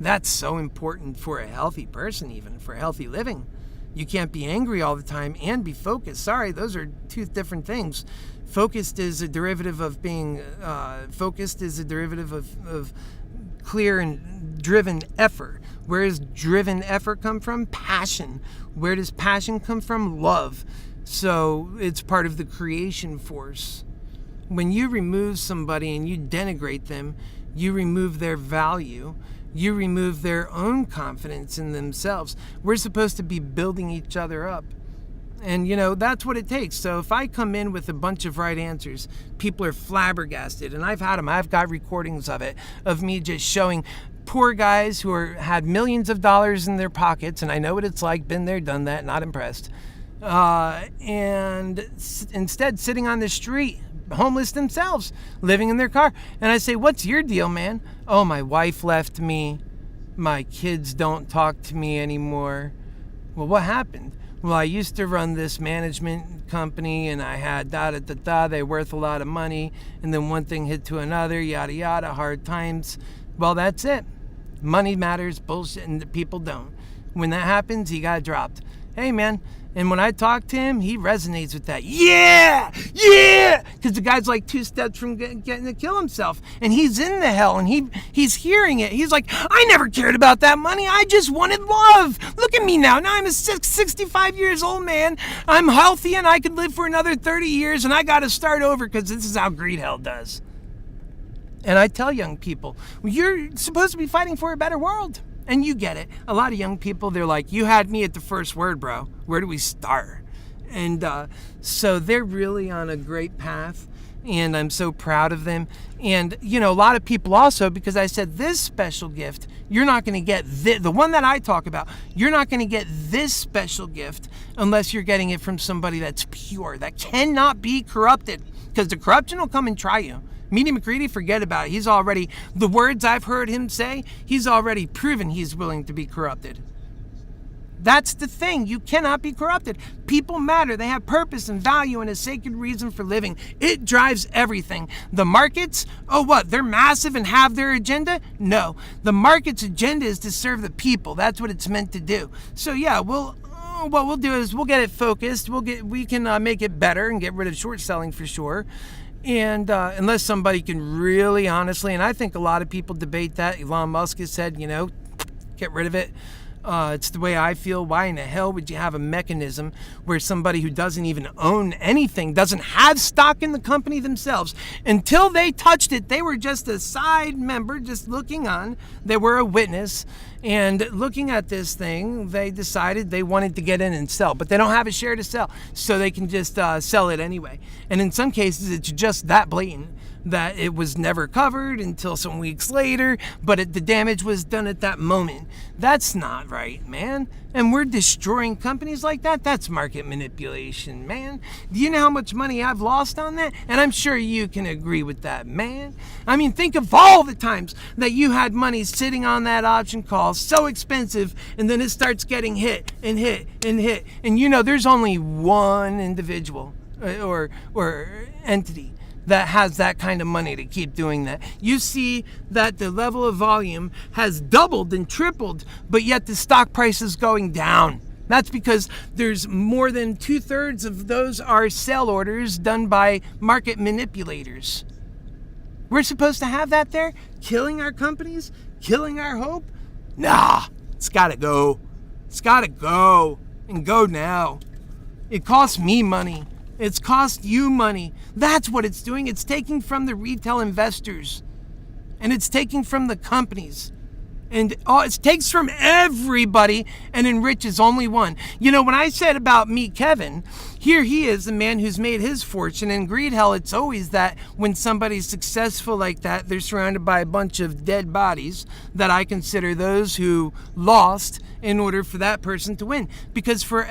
That's so important for a healthy person, even for healthy living. You can't be angry all the time and be focused. Sorry, those are two different things. Focused is a derivative of being of clear and driven effort. Where does driven effort come from? Passion. Where does passion come from? Love. So it's part of the creation force. When you remove somebody and you denigrate them, you remove their value. You remove their own confidence in themselves. We're supposed to be building each other up. And, that's what it takes. So if I come in with a bunch of right answers, people are flabbergasted. And I've had them. I've got recordings of it, of me just showing poor guys who had millions of dollars in their pockets. And I know what it's like. Been there, done that, not impressed. And instead sitting on the street, homeless themselves, living in their car. And I say, what's your deal, man? Oh, my wife left me. My kids don't talk to me anymore. Well, what happened? Well, I used to run this management company and I had they're worth a lot of money. And then one thing hit to another, yada, yada, hard times. Well, that's it. Money matters, bullshit, and people don't. When that happens, he got dropped. Hey, man. And when I talk to him, he resonates with that. Yeah! Because the guy's like 2 steps from getting to kill himself. And he's in the hell, and he's hearing it. He's like, I never cared about that money. I just wanted love. Look at me now. Now I'm a 65 years old man. I'm healthy, and I could live for another 30 years, and I got to start over because this is how greed hell does. And I tell young people, you're supposed to be fighting for a better world. And you get it. A lot of young people, they're like, you had me at the first word, bro. Where do we start? And so they're really on a great path. And I'm so proud of them. And, a lot of people also, because I said this special gift, you're not going to get the one that I talk about. You're not going to get this special gift unless you're getting it from somebody that's pure, that cannot be corrupted. Because the corruption will come and try you. Meaty McCready, forget about it. He's already, the words I've heard him say, he's already proven he's willing to be corrupted. That's the thing. You cannot be corrupted. People matter. They have purpose and value and a sacred reason for living. It drives everything. The markets, they're massive and have their agenda? No. The market's agenda is to serve the people. That's what it's meant to do. So yeah, what we'll do is we'll get it focused. We can make it better and get rid of short selling for sure. And unless somebody can really honestly, and I think a lot of people debate that. Elon Musk has said, get rid of it. It's the way I feel. Why in the hell would you have a mechanism where somebody who doesn't even own anything, doesn't have stock in the company themselves, until they touched it, they were just a side member, just looking on. They were a witness. And looking at this thing, they decided they wanted to get in and sell, but they don't have a share to sell, so they can just sell it anyway. And in some cases, it's just that blatant that it was never covered until some weeks later, but the damage was done at that moment. That's not right, man. And we're destroying companies like that. That's market manipulation, man. Do you know how much money I've lost on that? And I'm sure you can agree with that, man. I mean, think of all the times that you had money sitting on that option call, so expensive, and then it starts getting hit and hit and hit. And there's only one individual or entity that has that kind of money to keep doing that. You see that the level of volume has doubled and tripled, but yet the stock price is going down. That's because there's more than 2/3 of those are sell orders done by market manipulators. We're supposed to have that there, killing our companies, killing our hope? Nah, it's gotta go. It's gotta go, and go now. It costs me money. It's cost you money. That's what it's doing. It's taking from the retail investors. And it's taking from the companies. And it takes from everybody and enriches only one. When I said about me, Kevin, here he is, the man who's made his fortune. In greed hell, it's always that when somebody's successful like that, they're surrounded by a bunch of dead bodies that I consider those who lost in order for that person to win. Because for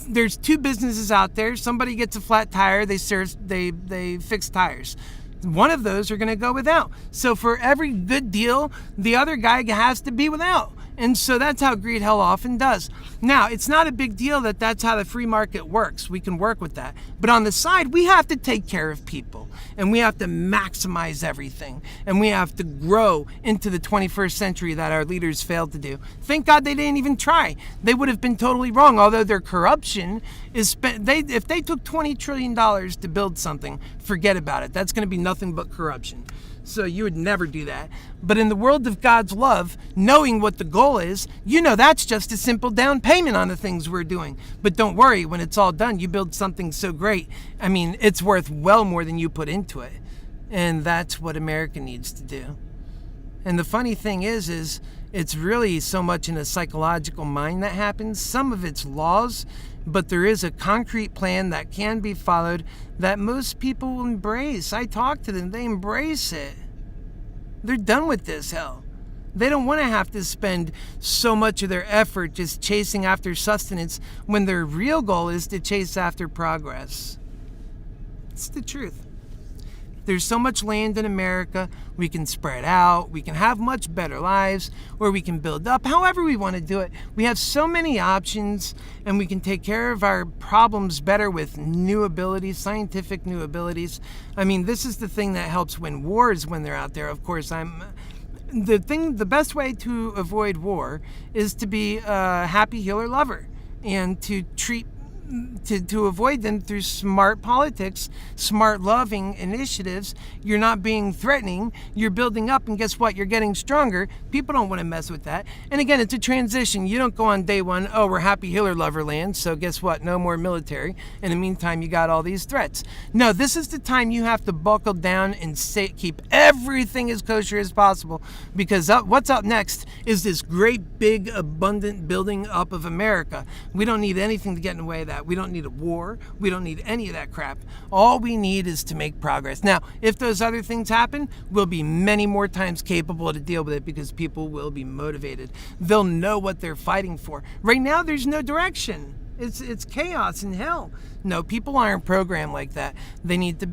there's 2 businesses out there. Somebody gets a flat tire, they fix tires. one of those are going to go without. So for every good deal, the other guy has to be without. And so that's how greed hell often does. Now, it's not a big deal that that's how the free market works. We can work with that. But on the side, we have to take care of people. And we have to maximize everything. And we have to grow into the 21st century that our leaders failed to do. Thank God they didn't even try. They would have been totally wrong. Although their corruption is spent, if they took $20 trillion to build something, forget about it. That's going to be nothing but corruption. So you would never do that. But in the world of God's love, knowing what the goal is, that's just a simple down payment on the things we're doing. But don't worry, when it's all done, you build something so great. I mean, it's worth well more than you put into it. And that's what America needs to do. And the funny thing is it's really so much in a psychological mind that happens. Some of it's laws, but there is a concrete plan that can be followed that most people will embrace. I talk to them, they embrace it. They're done with this hell. They don't want to have to spend so much of their effort just chasing after sustenance when their real goal is to chase after progress. It's the truth. There's so much land in America, we can spread out, we can have much better lives, or we can build up, however we want to do it. We have so many options, and we can take care of our problems better with new abilities, scientific new abilities. I mean, this is the thing that helps win wars when they're out there. Of course, the best way to avoid war is to be a happy healer lover and to avoid them through smart politics, smart loving initiatives. You're not being threatening, you're building up, and guess what? You're getting stronger. People don't want to mess with that. And again, it's a transition. You don't go on day one, oh, we're happy healer lover land, so guess what? No more military. In the meantime, you got all these threats. No, this is the time you have to buckle down and keep everything as kosher as possible, because what's up next is this great, big, abundant building up of America. We don't need anything to get in the way of that. We don't need a war. We don't need any of that crap. All we need is to make progress. Now, if those other things happen, we'll be many more times capable to deal with it because people will be motivated. They'll know what they're fighting for. Right now, there's no direction. It's chaos and hell. No, people aren't programmed like that. They need to,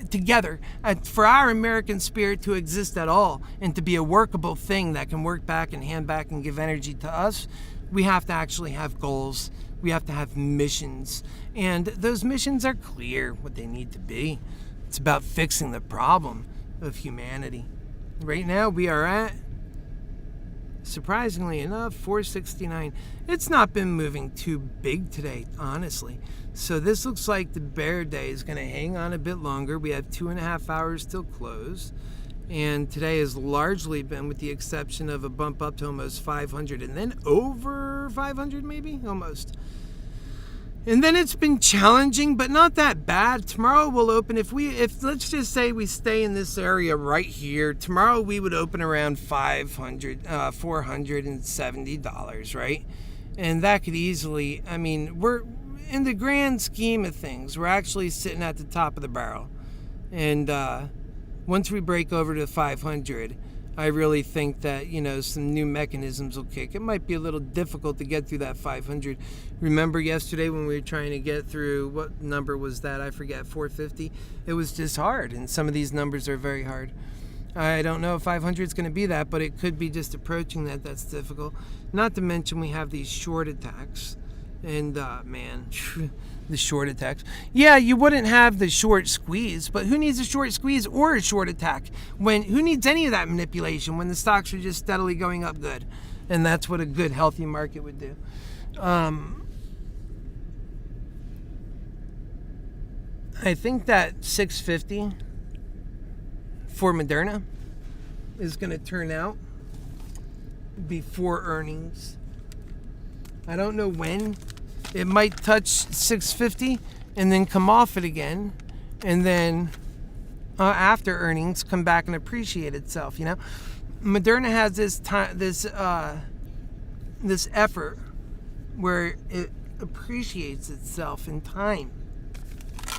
together, for our American spirit to exist at all and to be a workable thing that can work back and hand back and give energy to us, we have to actually have goals. We have to have missions, and those missions are clear what they need to be. It's about fixing the problem of humanity. Right now we are at, surprisingly enough, 469. It's not been moving too big today, honestly. So this looks like the bear day is going to hang on a bit longer. We have 2.5 hours till close. And today has largely been, with the exception of a bump up to almost 500 and then over 500 maybe, almost. And then it's been challenging, but not that bad. Tomorrow we'll open, if let's just say we stay in this area right here, tomorrow we would open around $470, right? And that could easily, I mean, we're, in the grand scheme of things, we're actually sitting at the top of the barrel. And, once we break over to 500, I really think that, some new mechanisms will kick. It might be a little difficult to get through that 500. Remember yesterday when we were trying to get through, what number was that? I forget, 450? It was just hard, and some of these numbers are very hard. I don't know if 500 is going to be that, but it could be just approaching that. That's difficult. Not to mention we have these short attacks. And, man, the short attacks. Yeah, you wouldn't have the short squeeze, but who needs a short squeeze or a short attack? Who needs any of that manipulation when the stocks are just steadily going up good? And that's what a good, healthy market would do. I think that 650 for Moderna is going to turn out before earnings. I don't know when. It might touch 650 and then come off it again, and then after earnings come back and appreciate itself. Moderna has this effort where it appreciates itself in time.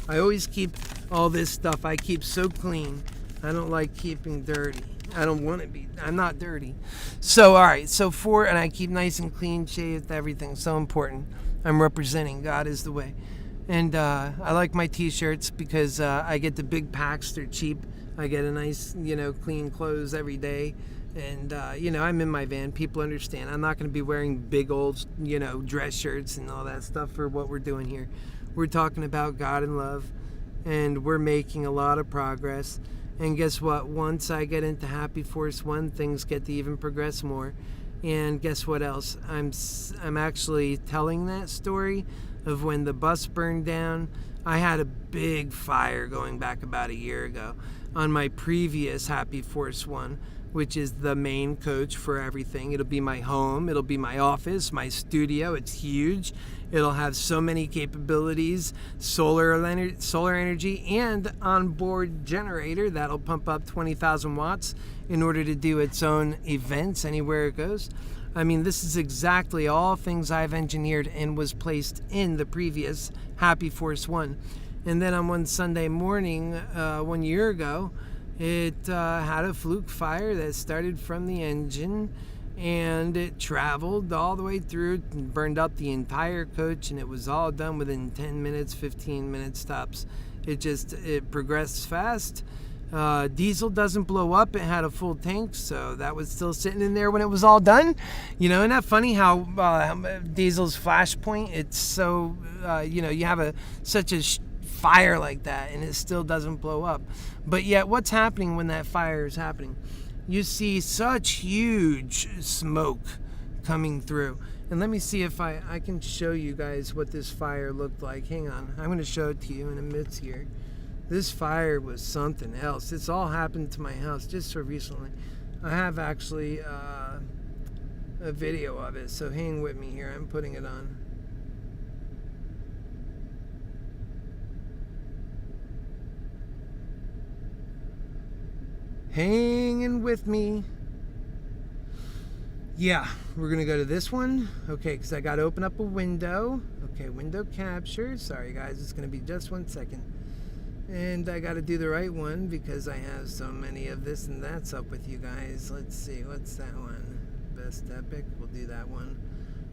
I always keep all this stuff. I keep so clean. I don't like keeping dirty. I don't want to be. I'm not dirty. So, all right. So, and I keep nice and clean shaved, everything. So important. I'm representing. God is the way. And I like my t-shirts because I get the big packs. They're cheap. I get a nice, clean clothes every day. And, I'm in my van. People understand. I'm not going to be wearing big old, dress shirts and all that stuff for what we're doing here. We're talking about God and love, and we're making a lot of progress. And guess what? Once I get into Happy Force 1, things get to even progress more. And guess what else? I'm actually telling that story of when the bus burned down. I had a big fire going back about a year ago on my previous Happy Force 1, which is the main coach for everything. It'll be my home, it'll be my office, my studio. It's huge. It'll have so many capabilities, solar energy, and onboard generator that'll pump up 20,000 watts in order to do its own events anywhere it goes. I mean, this is exactly all things I've engineered and was placed in the previous Happy Force 1. And then on one Sunday morning, 1 year ago, it had a fluke fire that started from the engine, and it traveled all the way through and burned up the entire coach, and it was all done within 10 minutes, 15 minute stops. It progressed fast. Diesel doesn't blow up. It had a full tank, so that was still sitting in there when it was all done. Isn't that funny how diesel's flashpoint, it's so, you have such a fire like that and it still doesn't blow up. But yet what's happening when that fire is happening? You see such huge smoke coming through. And let me see if I can show you guys what this fire looked like. Hang on. I'm going to show it to you in a minute here. This fire was something else. It's all happened to my house just so recently. I have actually a video of it, so hang with me here. I'm putting it on. Hanging with me. Yeah, we're gonna go to this one. Okay, because I gotta open up a window. Okay, window capture. Sorry guys, it's gonna be just 1 second. And I gotta do the right one because I have so many of this and that's up with you guys. Let's see, what's that one? Best epic, we'll do that one.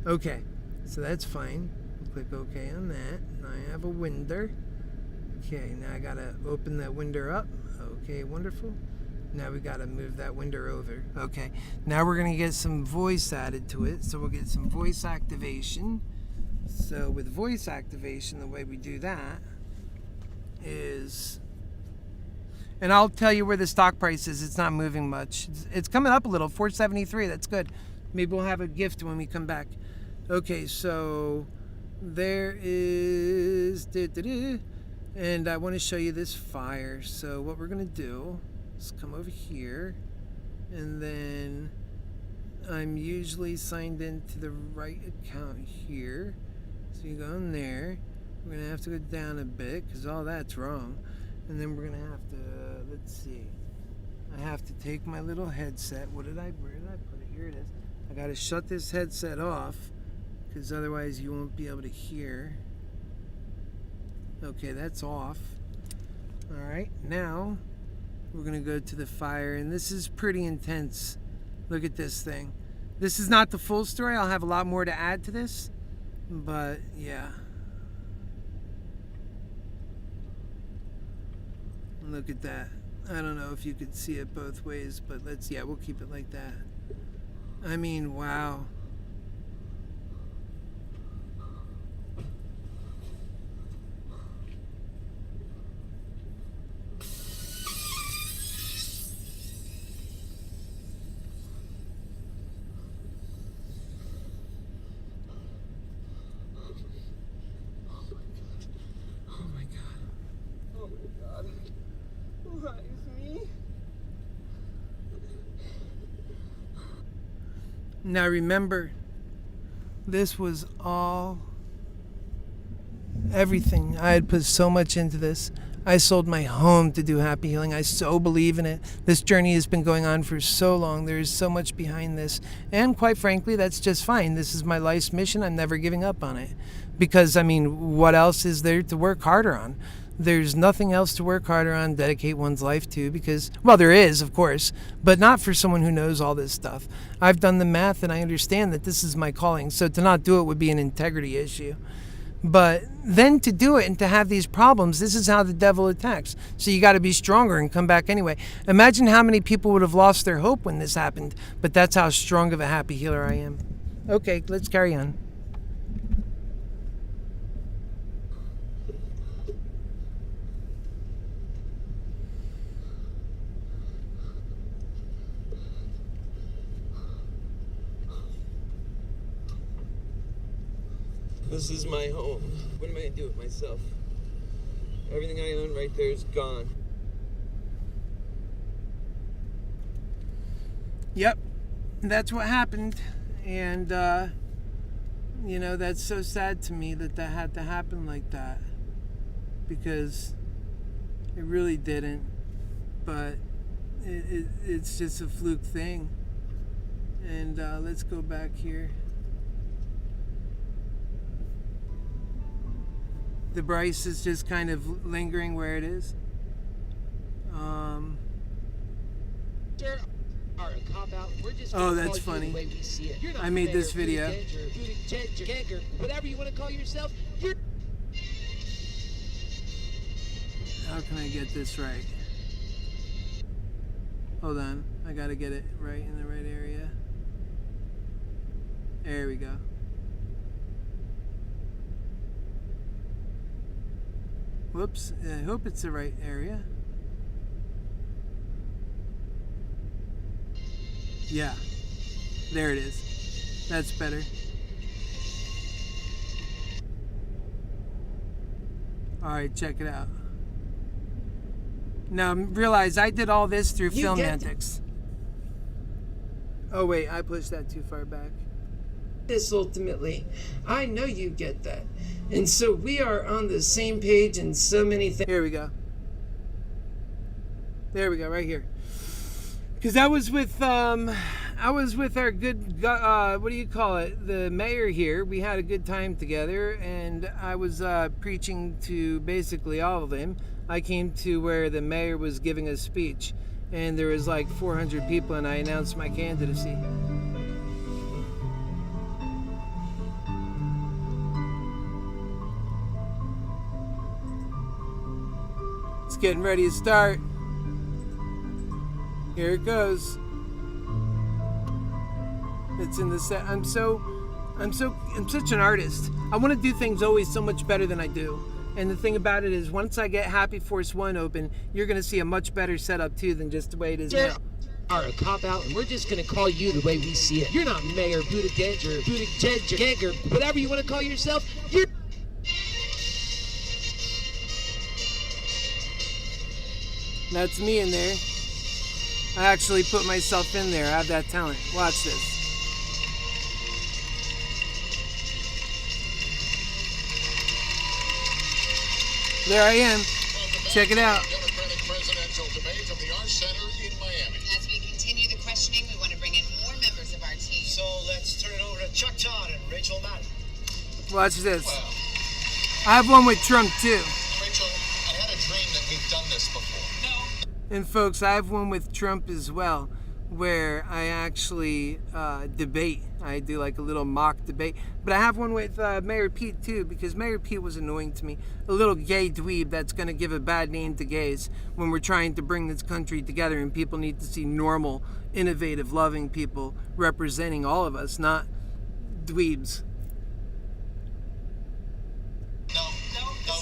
Okay, so that's fine. We'll click OK on that. Now I have a window. Okay, now I gotta open that window up. Okay, wonderful. Now we gotta move that window over. Okay, now we're gonna get some voice added to it. So we'll get some voice activation. So with voice activation, the way we do that is, and I'll tell you where the stock price is. It's not moving much. It's coming up a little, 473. That's good. Maybe we'll have a gift when we come back. Okay, so there is, and I want to show you this fire. So what we're gonna do, let's come over here, and then I'm usually signed into the right account here. So you go in there. We're going to have to go down a bit because all that's wrong. And then we're going to have to, let's see. I have to take my little headset. Where did I put it? Here it is. I got to shut this headset off because otherwise you won't be able to hear. Okay, that's off. All right, now we're going to go to the fire, and this is pretty intense. Look at this thing. This is not the full story. I'll have a lot more to add to this, but yeah. Look at that. I don't know if you could see it both ways, but we'll keep it like that. I mean, wow. Now remember, this was all, everything. I had put so much into this. I sold my home to do Happy Healing. I so believe in it. This journey has been going on for so long. There is so much behind this. And quite frankly, that's just fine. This is my life's mission. I'm never giving up on it. Because, I mean, what else is there to work harder on? There's nothing else to work harder on, dedicate one's life to, because, well, there is, of course, but not for someone who knows all this stuff. I've done the math and I understand that this is my calling, so to not do it would be an integrity issue. But then to do it and to have these problems, this is how the devil attacks. So you got to be stronger and come back anyway. Imagine how many people would have lost their hope when this happened. But that's how strong of a happy healer I am. Okay, let's carry on. This is my home. What am I going to do with myself? Everything I own right there is gone. Yep, that's what happened. And, you know, that's so sad to me that that had to happen like that. Because it really didn't. But it's just a fluke thing. And let's go back here. The Bryce is just kind of lingering where it is. Oh, that's funny. I made this video. Whatever you want to call yourself, you're... How can I get this right? Hold on. I gotta get it right in the right area. There we go. Whoops, I hope it's the right area. Yeah, there it is. That's better. Alright, check it out. Now, realize I did all this through Filmantics. Oh wait, I pushed that too far back. This ultimately, I know you get that. And so we are on the same page in so many things. Here we go. There we go, right here. Because I was with our good, what do you call it? The mayor here. We had a good time together, and I was preaching to basically all of them. I came to where the mayor was giving a speech, and there was like 400 people, and I announced my candidacy. It's getting ready to start. Here it goes. It's in the set. I'm such an artist. I want to do things always so much better than I do. And the thing about it is, once I get Happy Force 1 open, you're going to see a much better setup too than just the way it is now. Are a cop out, and we're just gonna call you the way we see it. You're not Mayor Buttigieg or Buttigieg or whatever you want to call yourself. You're... That's me in there. I actually put myself in there. I have that talent. Watch this. There I am. Check it out. Democratic presidential debate from the Arts Center in Miami. As we continue the questioning, we want to bring in more members of our team. So let's turn it over to Chuck Todd and Rachel Madden. Watch this. Well, I have one with Trump too. Rachel, I had a dream that we've done this before. No. And folks, I have one with Trump as well, where I actually debate. I do like a little mock debate. But I have one with Mayor Pete too, because Mayor Pete was annoying to me. A little gay dweeb that's going to give a bad name to gays when we're trying to bring this country together, and people need to see normal, innovative, loving people representing all of us, not dweebs. No,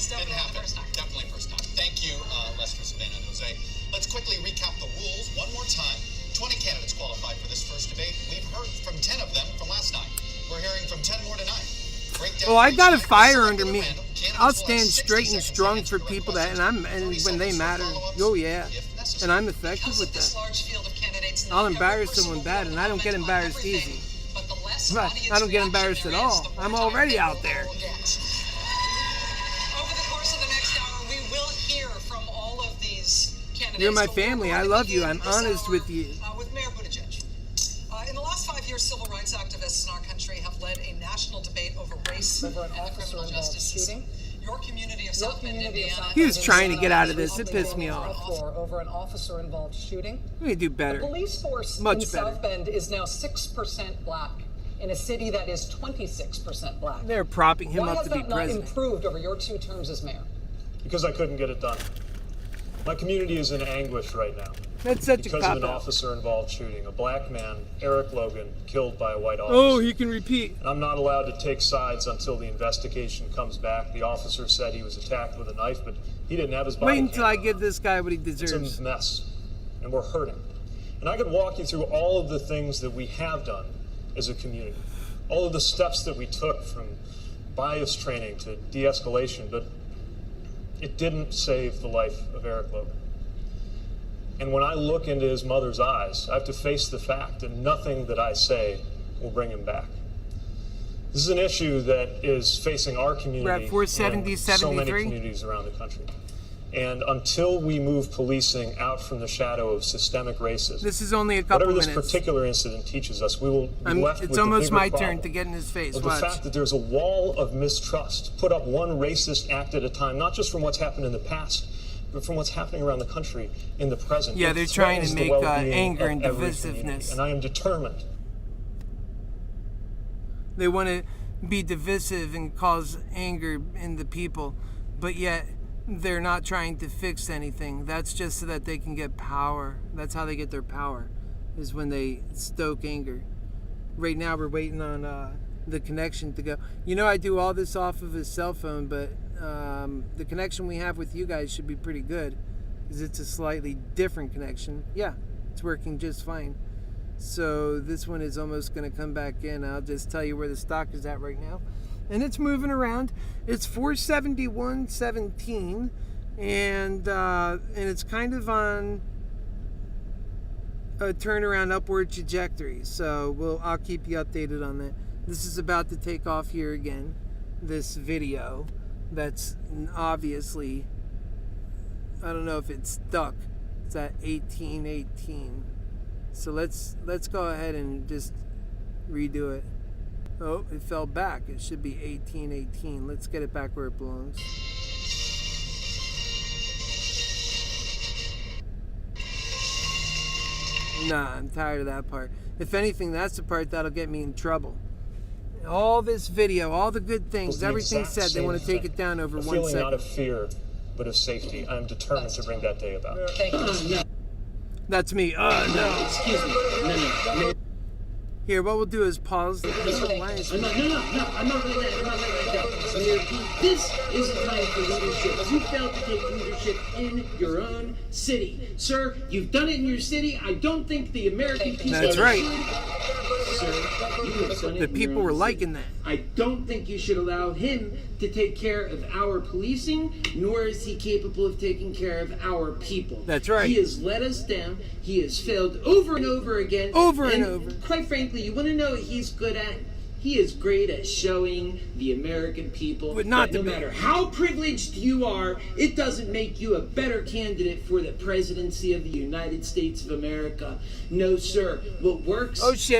didn't happen. Definitely first time. Thank you, Lester, Savannah, and Jose. Let's quickly recap the rules one more time. 20 candidates qualified for this first debate. We've heard from 10 of them from last night. We're hearing from 10 more tonight. Well, I got a fire under me. I'll stand straight and strong for people that, and when they matter. Oh yeah, and I'm effective with that. I'll embarrass someone bad, and I don't get embarrassed easy. But I don't get embarrassed at all. I'm already out there. Over the course of the next hour, we will hear from all of these candidates. You're my family. I love you. I'm honest with you. With Mayor Buttigieg. In the last 5 years, civil rights activists in our country have led a national debate over race and the criminal justice system. Your community of South Bend, Indiana. He was trying to get out of this. It pissed me off. Over an officer-involved shooting. We need to do better. The police force Much in better. South Bend is now 6% black. in a city that is 26% black. They're propping him Why up has to be that not president. improved over your 2 terms as mayor? Because I couldn't get it done. My community is in anguish right now. That's such a Because of cop an out. officer-involved shooting. A black man, Eric Logan, killed by a white officer. Oh, he can repeat. And I'm not allowed to take sides until the investigation comes back. The officer said he was attacked with a knife, but he didn't have his body Wait until I cam. give this guy what he It's deserves. a mess, and we're hurting. And I could walk you through all of the things that we have done as a community, all of the steps that we took from bias training to de-escalation, but it didn't save the life of Eric Logan. And when I look into his mother's eyes, I have to face the fact that nothing that I say will bring him back. This is an issue that is facing our community We're at 470, and so many 73. communities around the country. And until we move policing out from the shadow of systemic racism, This is only a couple whatever this minutes. particular incident teaches us, we will be left with It's the almost bigger my problem turn to get in his face. of the Watch. fact that there's a wall of mistrust put up one racist act at a time, not just from what's happened in the past, but from what's happening around the country in the present. Yeah, It they're trying to threatens the make well-being anger of and every divisiveness. community. And I am determined. They want to be divisive and cause anger in the people, but yet they're not trying to fix anything. That's just so that they can get power. That's how they get their power, is when they stoke anger. Right now we're waiting on the connection to go. You know, I do all this off of his cell phone, but the connection we have with you guys should be pretty good, because it's a slightly different connection. Yeah, it's working just fine. So this one is almost going to come back in. I'll just tell you where the stock is at right now. And it's moving around. It's 471.17, and it's kind of on a turnaround upward trajectory. So I'll keep you updated on that. This is about to take off here again. This video that's obviously, I don't know if it's stuck. It's at 1818. So let's go ahead and just redo it. Oh, it fell back. It should be 1818. Let's get it back where it belongs. Nah, I'm tired of that part. If anything, that's the part that'll get me in trouble. All this video, all the good things, everything said, they want to take it down over 1 feeling second. not of fear, but of safety. I am determined to bring that day about. Thank you. That's me. No. Excuse me. No. Here, what we'll do is pause. I'm not really that. I'm not like that. Mayor Pete, this isn't time for leadership. You failed to take leadership in your own city. Sir, you've done it in your city. I don't think the American people That's right. Sir, you have done it The in people your were own liking city. that. I don't think you should allow him to take care of our policing, nor is he capable of taking care of our people. That's right. He has let us down. He has failed over and over again. Over and over. Quite frankly, you want to know what he's good at? He is great at showing the American people But not that no the- matter how privileged you are, it doesn't make you a better candidate for the presidency of the United States of America. No, sir. What works Oh, shit.